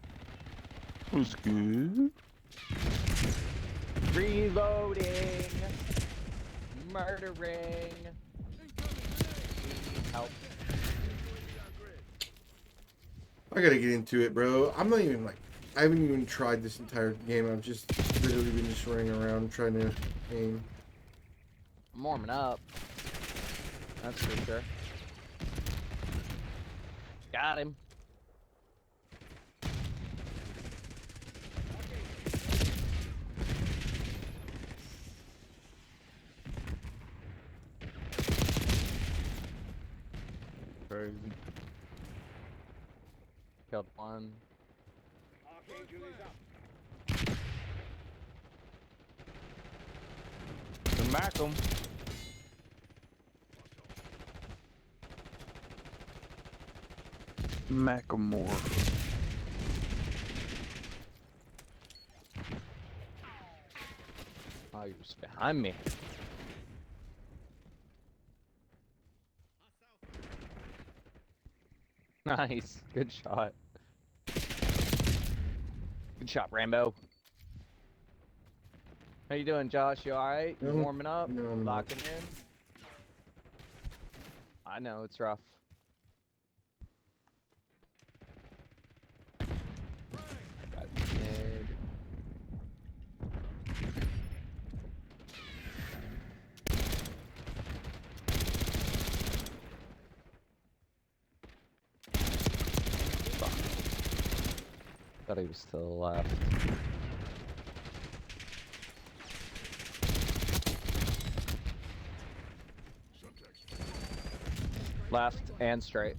Was good. Reloading. Murdering. Help. I gotta get into it, bro. I'm not even like, I haven't even tried this entire game. I've just literally been just running around trying to aim. I'm warming up. That's for sure. Got him. Crazy. Killed one. Smack him. Macklemore. Oh, he was behind me. Nice. Good shot. Good shot, Rambo. How you doing, Josh? You alright? You No. warming up? No, I'm not. Locking in? I know, it's rough. Got mid. Fuck. Thought he was to the left. Left and straight.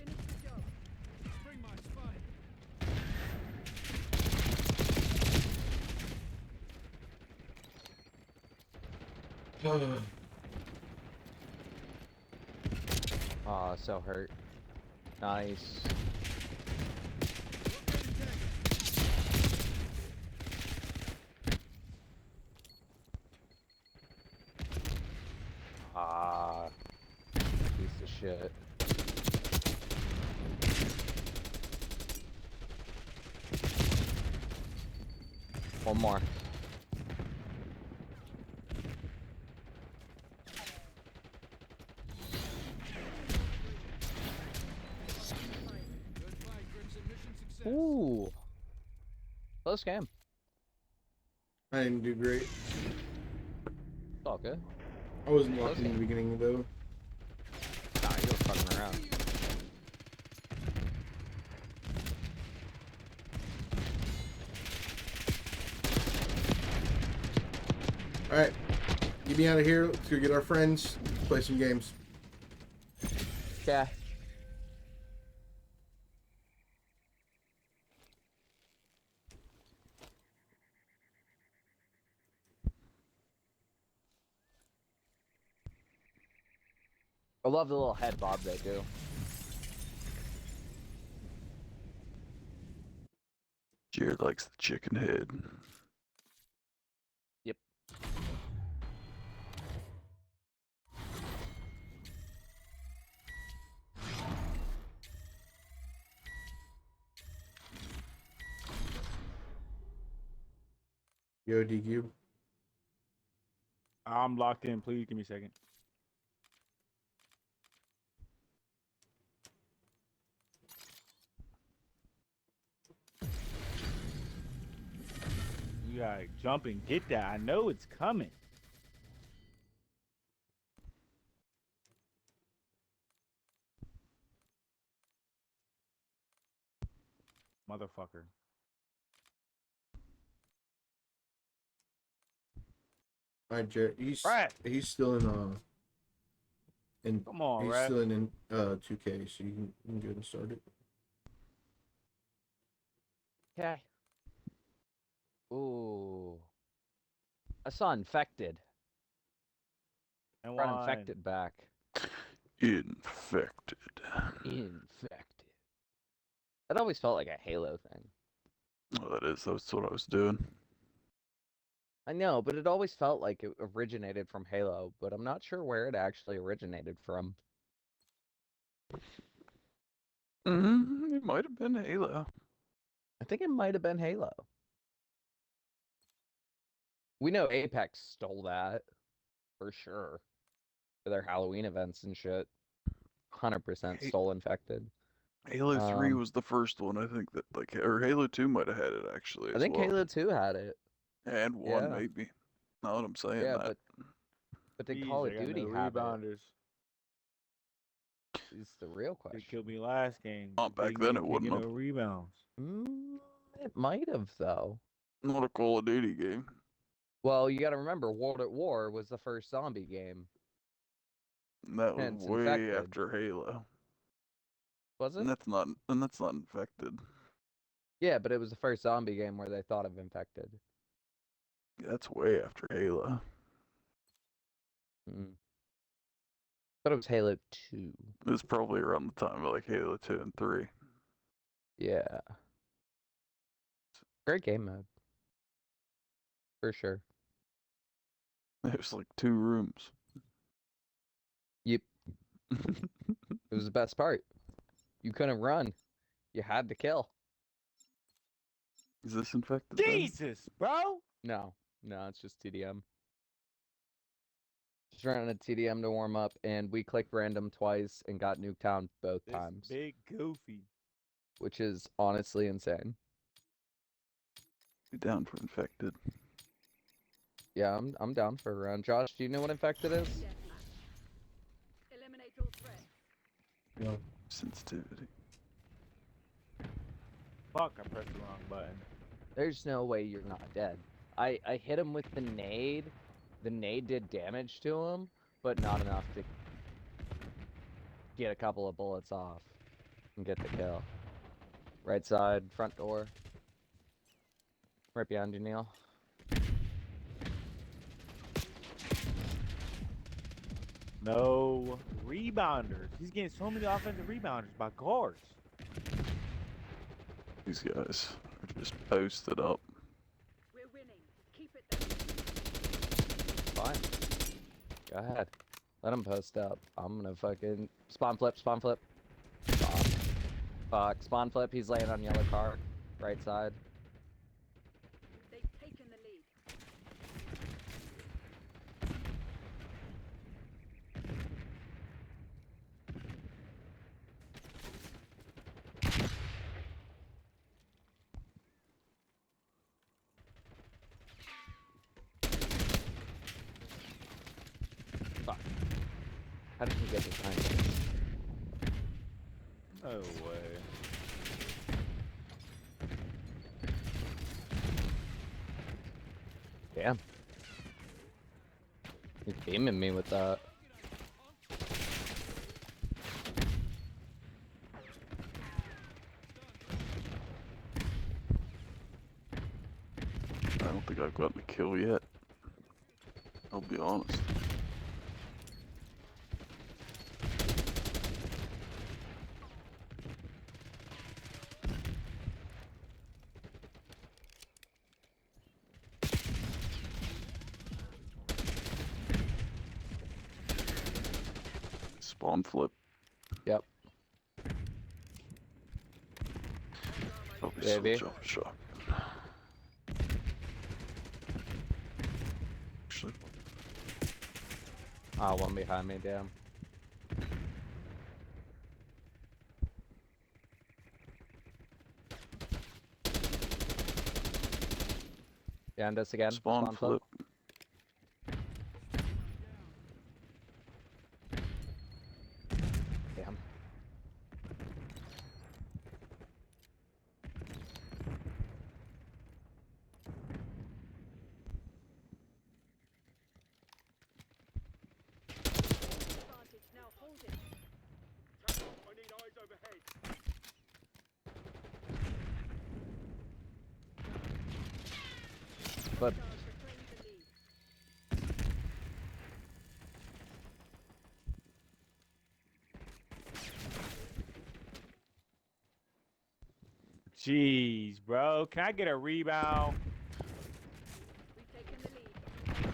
Aw, so hurt. Nice. Ah, piece of shit. One more. Ooh. Close game. I didn't do great. It's all good. I wasn't lucky in the beginning though. Nah, you're fucking around. Alright. Get me out of here. Let's go get our friends. Play some games. Yeah. I love the little head bob they do. Jared likes the chicken head. Yep. Yo, DQ. I'm locked in. Please give me a second. You gotta jump and get that. I know it's coming. Motherfucker. Alright, Jared. He's Right. still in Come on, he's Ref. still in 2K, so you can go and start it. Okay. Ooh. I saw infected. And Brought one. infected back. Infected. Infected. That always felt like a Halo thing. Oh, that's what I was doing. I know, but it always felt like it originated from Halo, but I'm not sure where it actually originated from. It might have been Halo. I think it might have been Halo. We know Apex stole that, for sure. For their Halloween events and shit. 100% stole infected. Halo 3 was the first one, I think, that, like, or Halo 2 might have had it, actually, I as think well. Halo 2 had it. And 1, Yeah. maybe. Now that I'm saying Yeah, that. but did Jeez, Call I of got Duty no have it? rebounders. Is the real They question. killed me last game. Not back Big then, me it wouldn't taking have. no rebounds. It might have, though. Not a Call of Duty game. Well, you got to remember, World at War was the first zombie game. And that was Hence way infected. after Halo. Was it? And that's not infected. Yeah, but it was the first zombie game where they thought of infected. That's way after Halo. Thought it was Halo 2. It was probably around the time of like Halo 2 and 3. Yeah. Great game mode. For sure. There's like 2 rooms. Yep. It was the best part. You couldn't run. You had to kill. Is this infected? Jesus, bro! No, it's just TDM. Just running a TDM to warm up, and we clicked random twice and got Nuketown both This times. big goofy. Which is honestly insane. Be down for infected. Yeah, I'm down for a round. Josh, do you know what infected is? Eliminate all threats. No. Sensitivity. Fuck, I pressed the wrong button. There's no way you're not dead. I hit him with the nade. The nade did damage to him, but not enough to get a couple of bullets off and get the kill. Right side, front door. Right behind you, Neil. No rebounders. He's getting so many offensive rebounders by guards. These guys are just posted up. We're winning. Keep it there. Fine. Go ahead. Let him post up. I'm gonna fucking spawn flip. Fuck. Spawn flip. He's laying on yellow car. Right side. They've taken the lead. Fuck. How did he get behind me? No way. Damn. He's beaming me with that. I don't think I've gotten a kill yet. I'll be honest. Spawn flip. Yep. Probably Maybe. switch off a shot. Actually, Ah, one behind me, damn. Behind us again. spawn flip. Damn. Advantage, now hold it. I need eyes overhead. But Stars reclaim the lead. Jeez, bro. Can I get a rebound? We've taken the lead.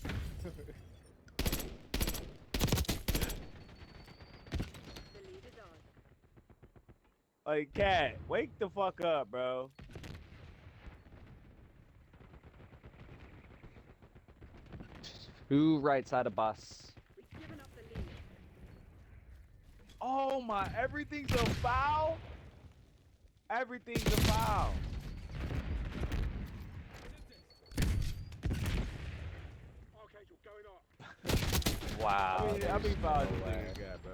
On target. The lead is ours. Like, cat, wake the fuck up, bro. two right side of bus. We've given up the lead. Oh my, everything's a foul? Everything's a foul. Archangel going up. Wow. I mean, how many there's fouls no you way. think you got, bro?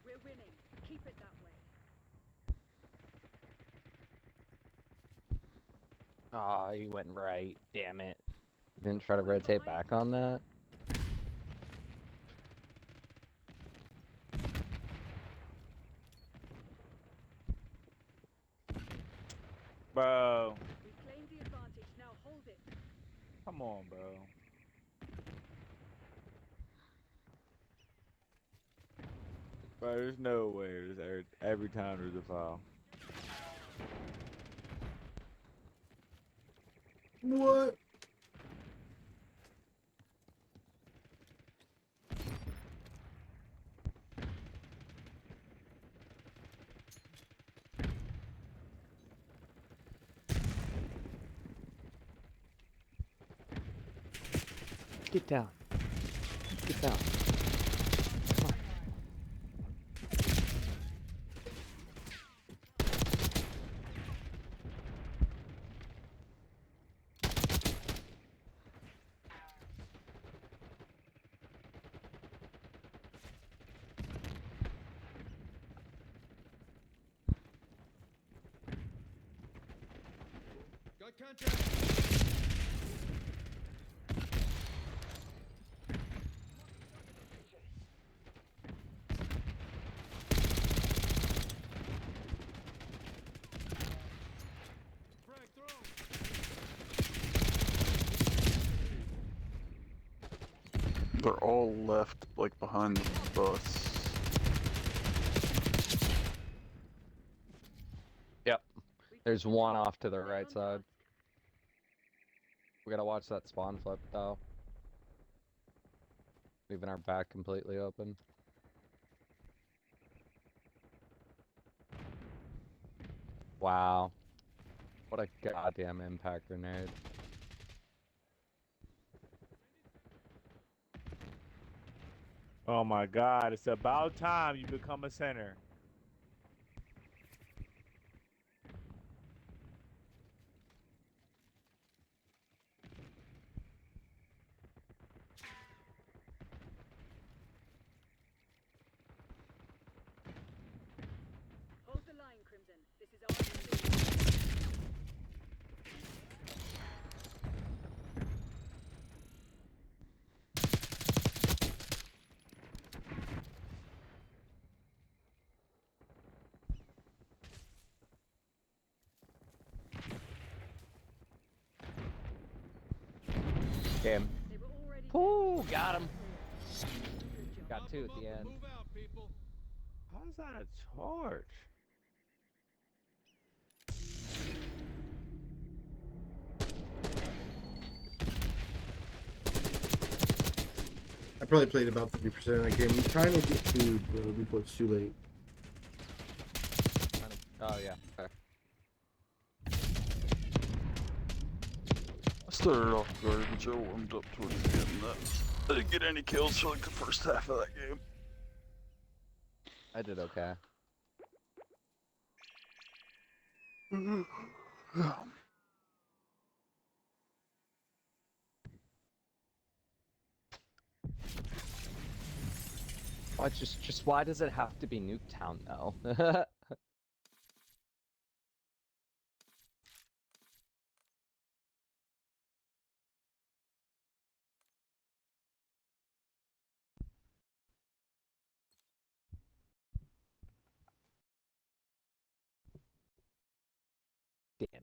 We're winning. Keep it that way. Ah, he went right. Damn it. Didn't try to rotate back on that. Bro, We've claimed the advantage. Now hold it. come on, bro. Bro, there's no way. There's every time there's a foul. What? Get down. Get down. Come on. Got contact. Frag thrown. They're all left, like behind the bus. Yep. There's one off to the right side. We gotta watch that spawn flip though. Leaving our back completely open. Wow. What a goddamn impact grenade. Oh my god, it's about time you become a center. Hold the line, Crimson. This is our Game. Ooh, got him. Got two at the end. How's that a torch? I probably played about 50% of that game. I'm trying to get food, but before it's too late. Oh yeah. Okay. I started off garbage. I warmed up towards the end. I didn't get any kills for like the first half of that game. I did okay. Why just why does it have to be Nuketown though? Damn it.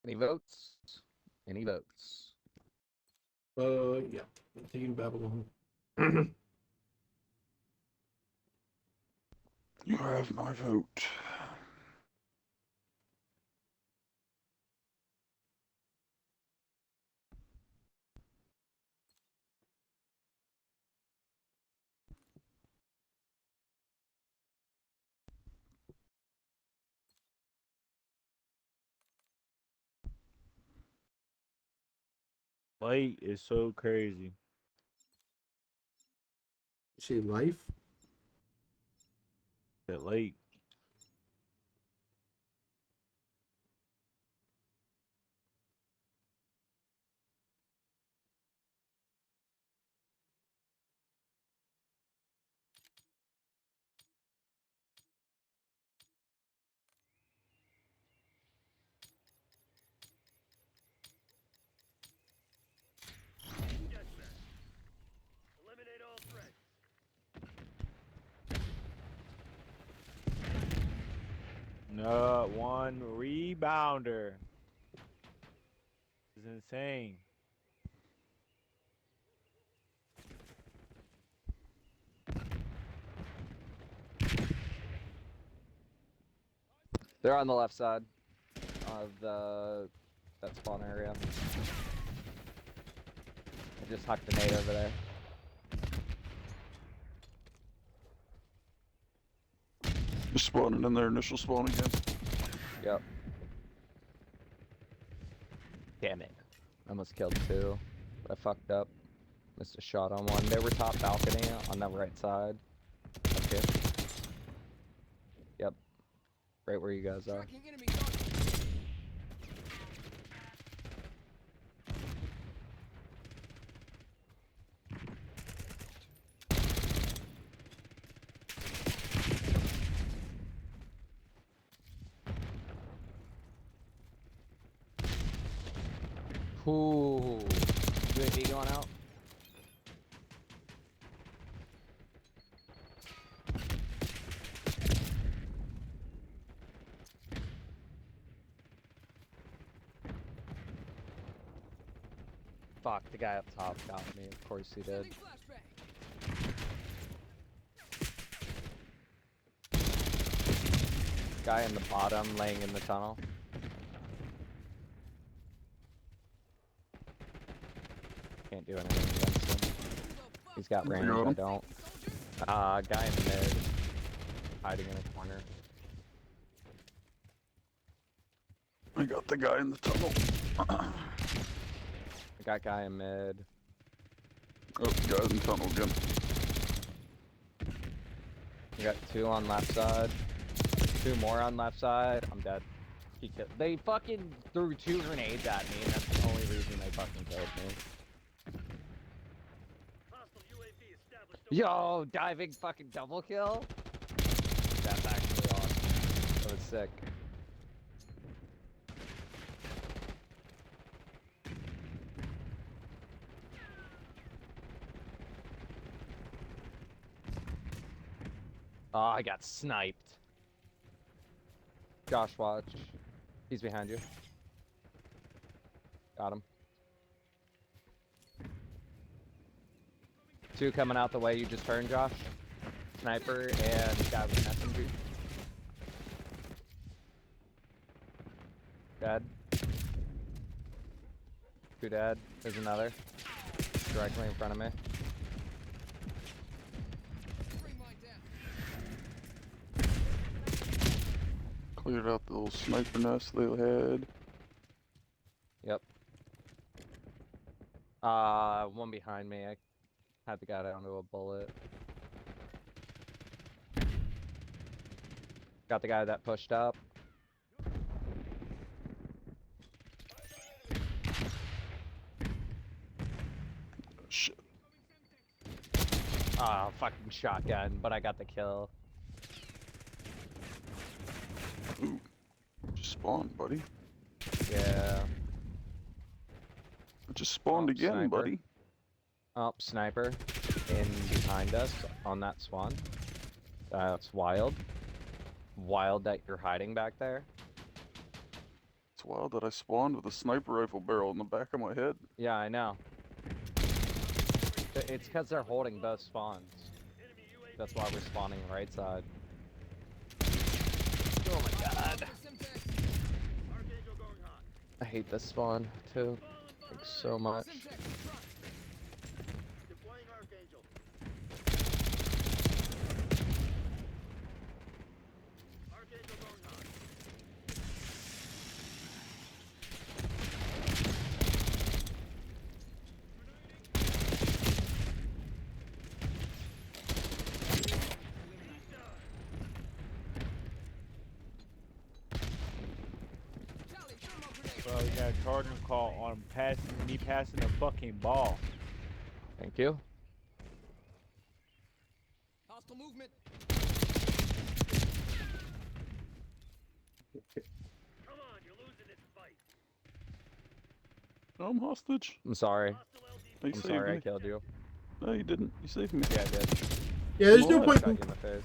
Any votes? Any votes? Yeah. I'm taking Babylon. You have my vote. Light is so crazy. Say life? That late. Eliminate all threats. No, one rebounder. This is insane. They're on the left side of that spawn area. I just hucked a nade over there. Just spawning in their initial spawn again. Yep. Damn it. I almost killed two. But I fucked up. Missed a shot on one. They were top balcony on that right side. Up here. Yep. Right where you guys are. Ooh. UAV going out. Fuck, the guy up top got me. Of course he did. Guy in the bottom laying in the tunnel. Can't do anything against him. He's got range, I don't. Guy in mid. Hiding in a corner. I got the guy in the tunnel. I got guy in mid. Oh, the guy's in the tunnel again. We got 2 on left side. 2 more on left side. I'm dead. He killed. They fucking threw 2 grenades at me, and that's the only reason they fucking killed me. Yo, diving fucking double kill? That's actually awesome. That was sick. Oh, I got sniped. Josh, watch. He's behind you. Got him. 2 coming out the way you just turned, Josh. Sniper and guy with an SMG. Dead. 2 dead. There's another. Directly in front of me. Cleared out the little sniper nest they had. Yep. One behind me. I had the guy down to a bullet. Got the guy that pushed up. Shit. Ah, fucking shotgun, but I got the kill. Ooh. Just spawned, buddy. Yeah. I just spawned again, sniper. buddy. Oh, sniper. In behind us on that swan. That's wild. Wild that you're hiding back there. It's wild that I spawned with a sniper rifle barrel in the back of my head. Yeah, I know. It's because they're holding both spawns. That's why we're spawning right side. Oh my god. I hate this spawn too. Like, so much. Bro, you got a charging call on me passing the fucking ball. Thank you. Hostile movement. Come on, you're losing this fight. I'm hostage. I'm sorry. You I'm saved sorry me. I killed you. No, you didn't. You saved me. Yeah, I did. Yeah, there's no What? point Shot in you in the face.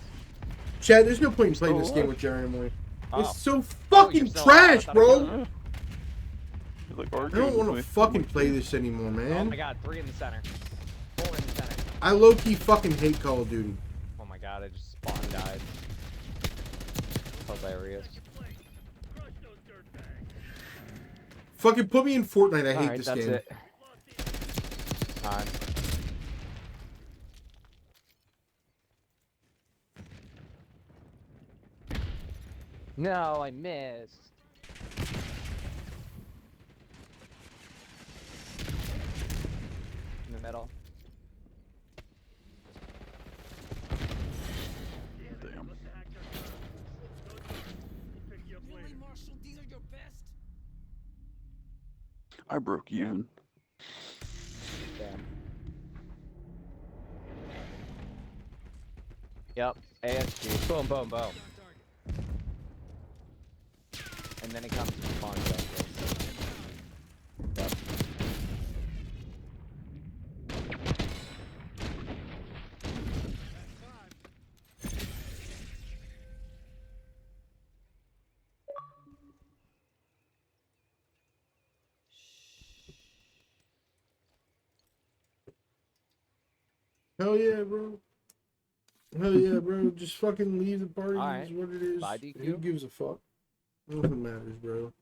Chad. There's no point in playing So this game what? with Jerry anymore. Oh. It's so you're fucking still trash, alive. I thought bro. I Yeah. You're like I arguing don't want with to me. fucking play this anymore, Oh man. my god, 3 in the center. 4 in the center. I low-key fucking hate Call of Duty. Oh my god, I just spawned died. Hilarious. Fucking put me in Fortnite. I hate Alright, this that's game. it. Time. No, I missed. In the middle. Damn. Really, Marshall? These are your best? I broke even. Damn. Yep, ASG. Boom, boom, boom. And then it comes to spawn justice. Yep. Hell yeah, bro. Hell yeah, bro. Just fucking leave the party. Alright. Is what it is. Bye, Who DQ. gives a fuck? Nothing matters, bro.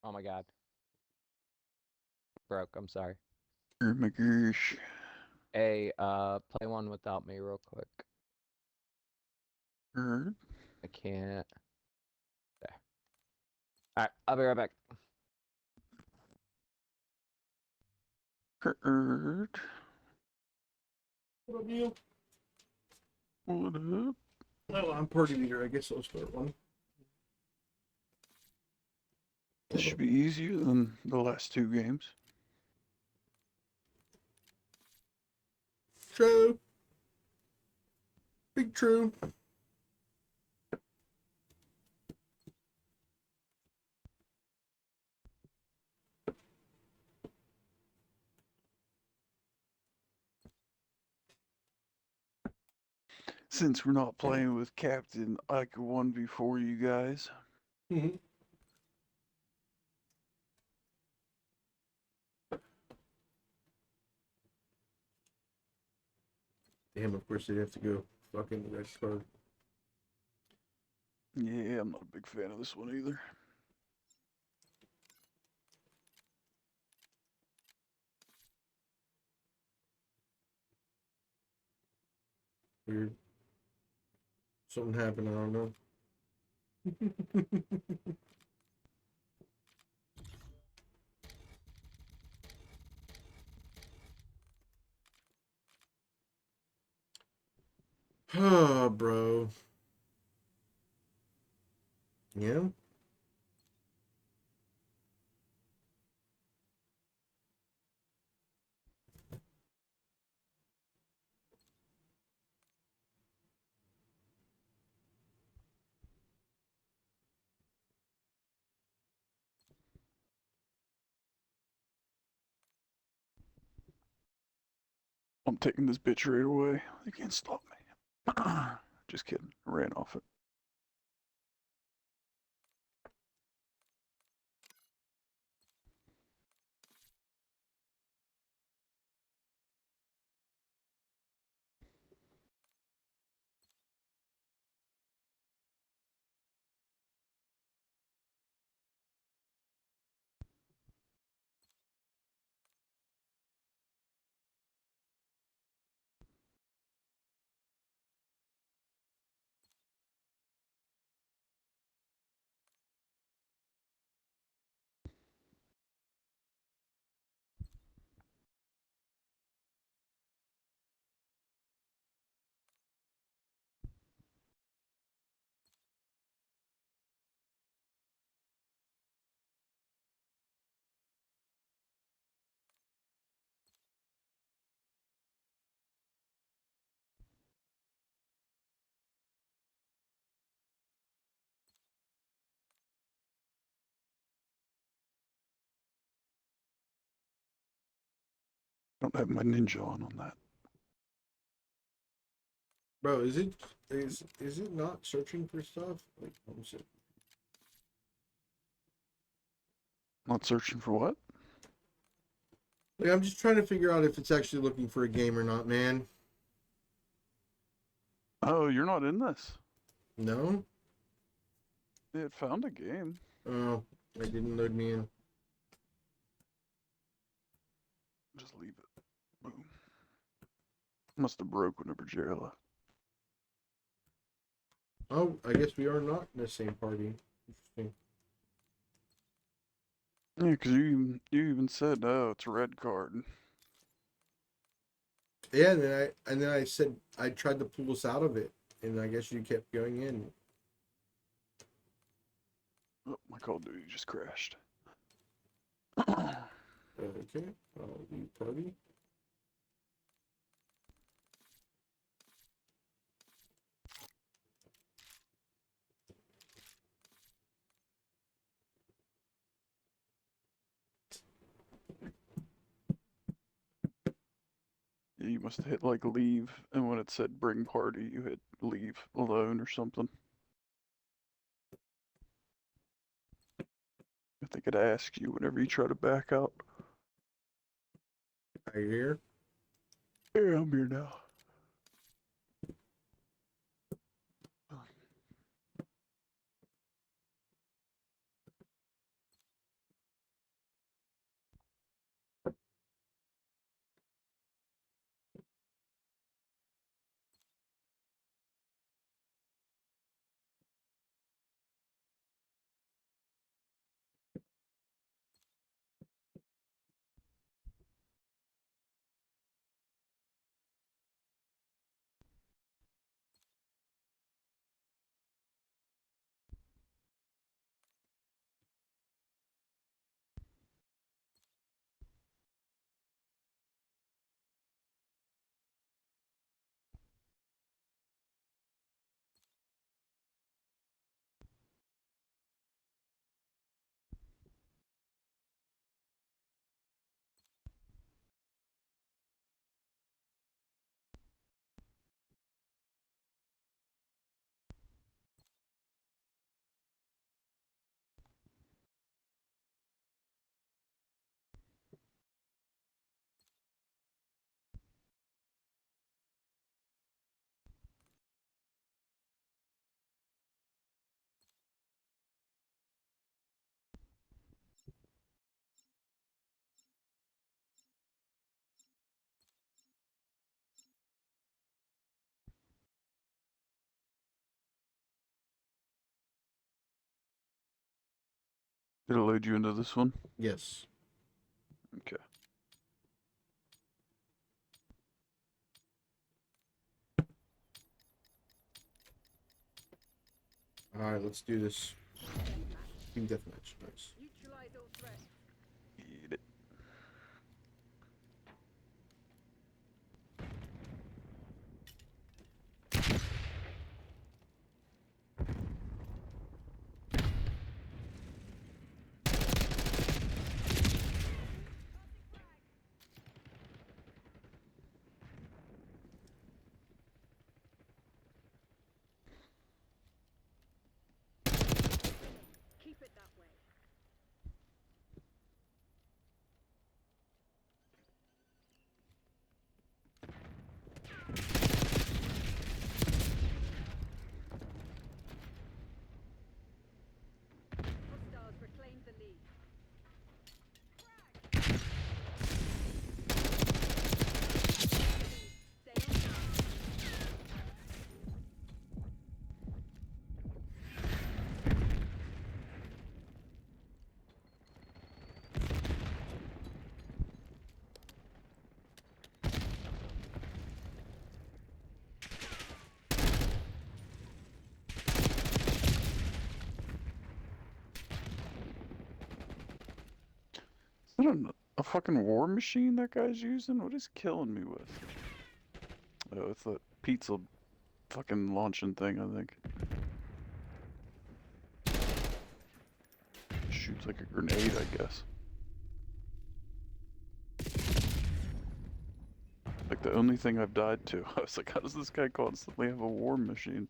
Oh my god. Broke, I'm sorry. Oh my gosh. Hey, play one without me real quick. Heard. I can't. There. Alright, I'll be right back. Heard. What up, Neil? What up? Well, I'm party leader. I guess I'll start one. This should be easier than the last two games. True. Big true. Since we're not playing with Captain, I could 1v4 you guys. Mm-hmm. Damn, of course they'd have to go fucking red card. Yeah, I'm not a big fan of this one either. Weird. Something happened, I don't know. Oh, bro. Yeah? I'm taking this bitch right away. They can't stop me. Just kidding. I ran off it. Don't have my ninja on that. Bro, is it not searching for stuff? Like, let me see. Not searching for what? Like, I'm just trying to figure out if it's actually looking for a game or not, man. Oh, you're not in this. No? It found a game. Oh, it didn't load me in. Just leave it. Boom. Must have broke whenever Jared left. Oh, I guess we are not in the same party. Interesting. Yeah, because you even said, oh, it's a red card. Yeah, and then I said I tried to pull us out of it, and I guess you kept going in. Oh, my Call of Duty just crashed. Okay, I'll leave party. must have hit like leave, and when it said bring party, you hit leave alone or something. I think it asks you whenever you try to back out. Are you here? Yeah, I'm here now. Did it load you into this one? Yes. Okay. Alright, let's do this. Team deathmatch. Nice. Neutralize all threats. Eat it. Keep it that way. Hostiles reclaimed the lead. Stay on track. Is that a fucking war machine that guy's using? What is killing me with? Oh, it's that pizza fucking launching thing, I think. Shoots like a grenade, I guess. Like the only thing I've died to. I was like, how does this guy constantly have a war machine?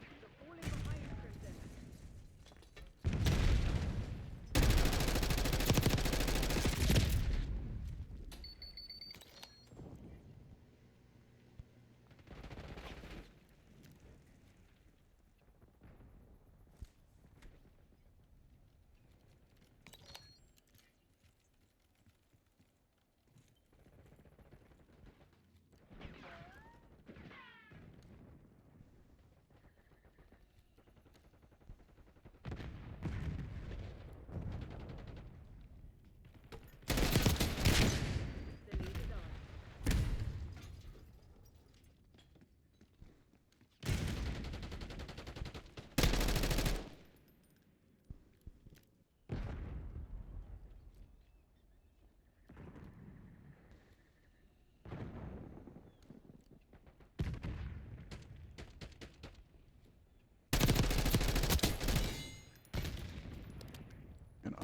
You're falling behind, Crimson.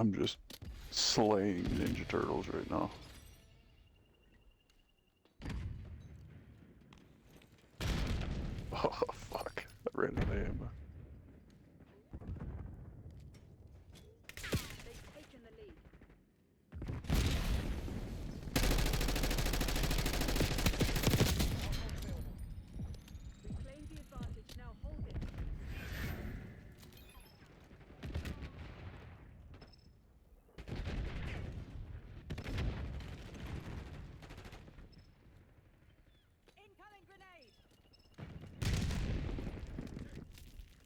I'm just slaying Ninja Turtles right now. Oh, fuck. I ran out of ammo. They've taken the lead. Reclaim the advantage. Now hold it. Incoming grenade.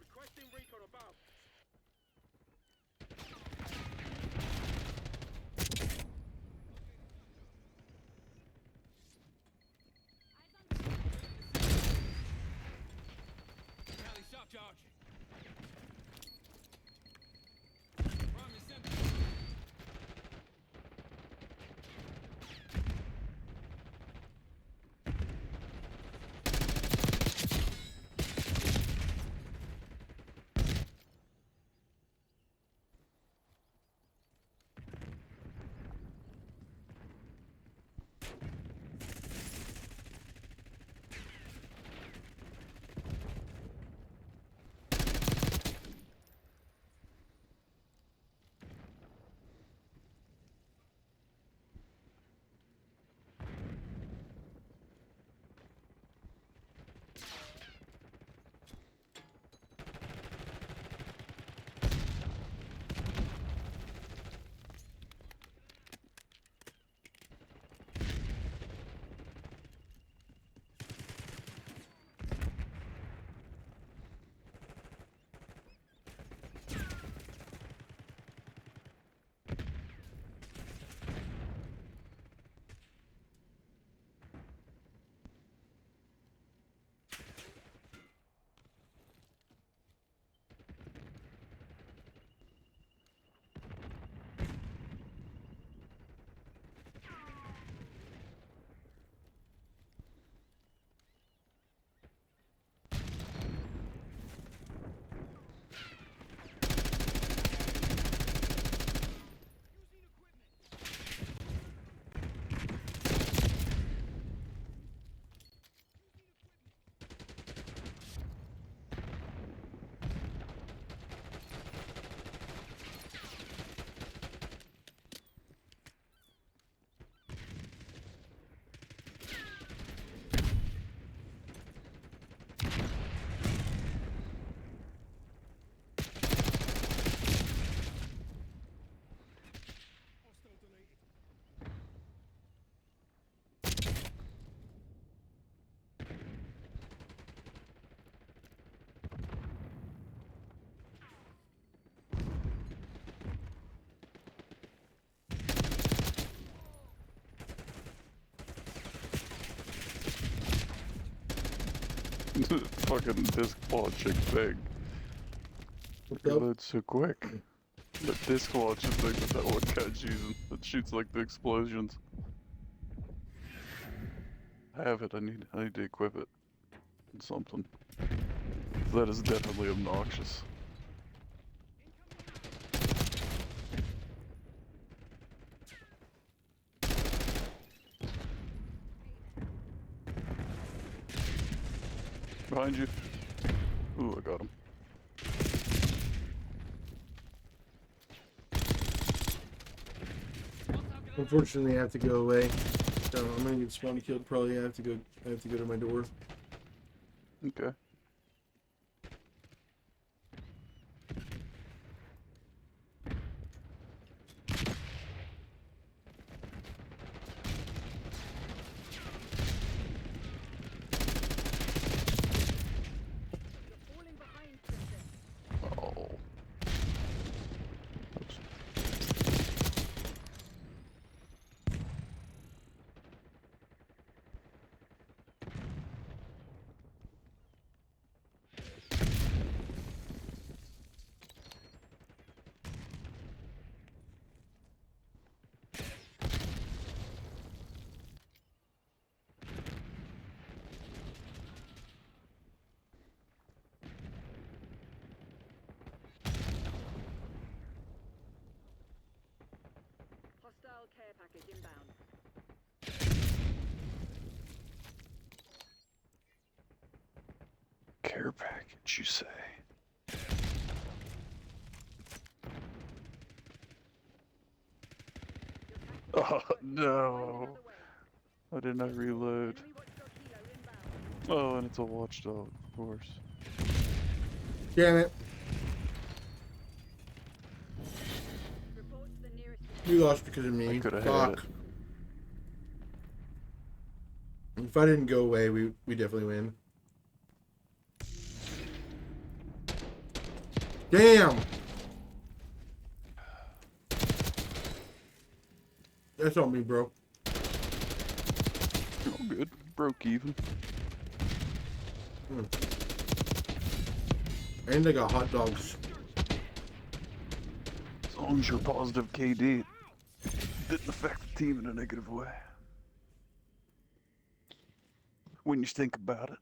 Requesting recon above. Rally shock charge. Primary center. Fucking disc launching thing. Reload so quick. The disc launching thing that one guy's using that shoots like the explosions. I have it. I need to equip it. And something. That is definitely obnoxious. Behind you. Ooh, I got him. Unfortunately, I have to go away. So I'm gonna get spawn killed. Probably I have to go to my door. Okay. You're falling behind, Princess. Oh. care package, you say? Oh no! Why didn't I reload? Oh, and it's a watchdog, of course. Damn it. You lost because of me. I could have had Fuck. it. If I didn't go away, we definitely win. Damn! That's on me, bro. All good. Broke even. And they got hot dogs. As long as you're positive KD, it didn't affect the team in a negative way. When you think about it.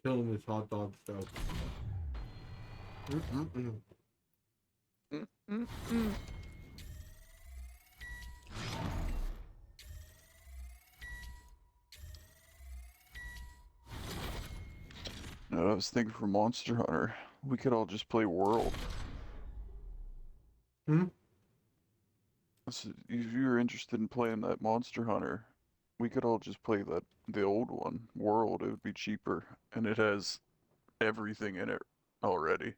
Killing this hot dog stuff. No, I was thinking for Monster Hunter, we could all just play World. So if you're interested in playing that Monster Hunter, we could all just play the old one, World. It would be cheaper, and it has everything in it already.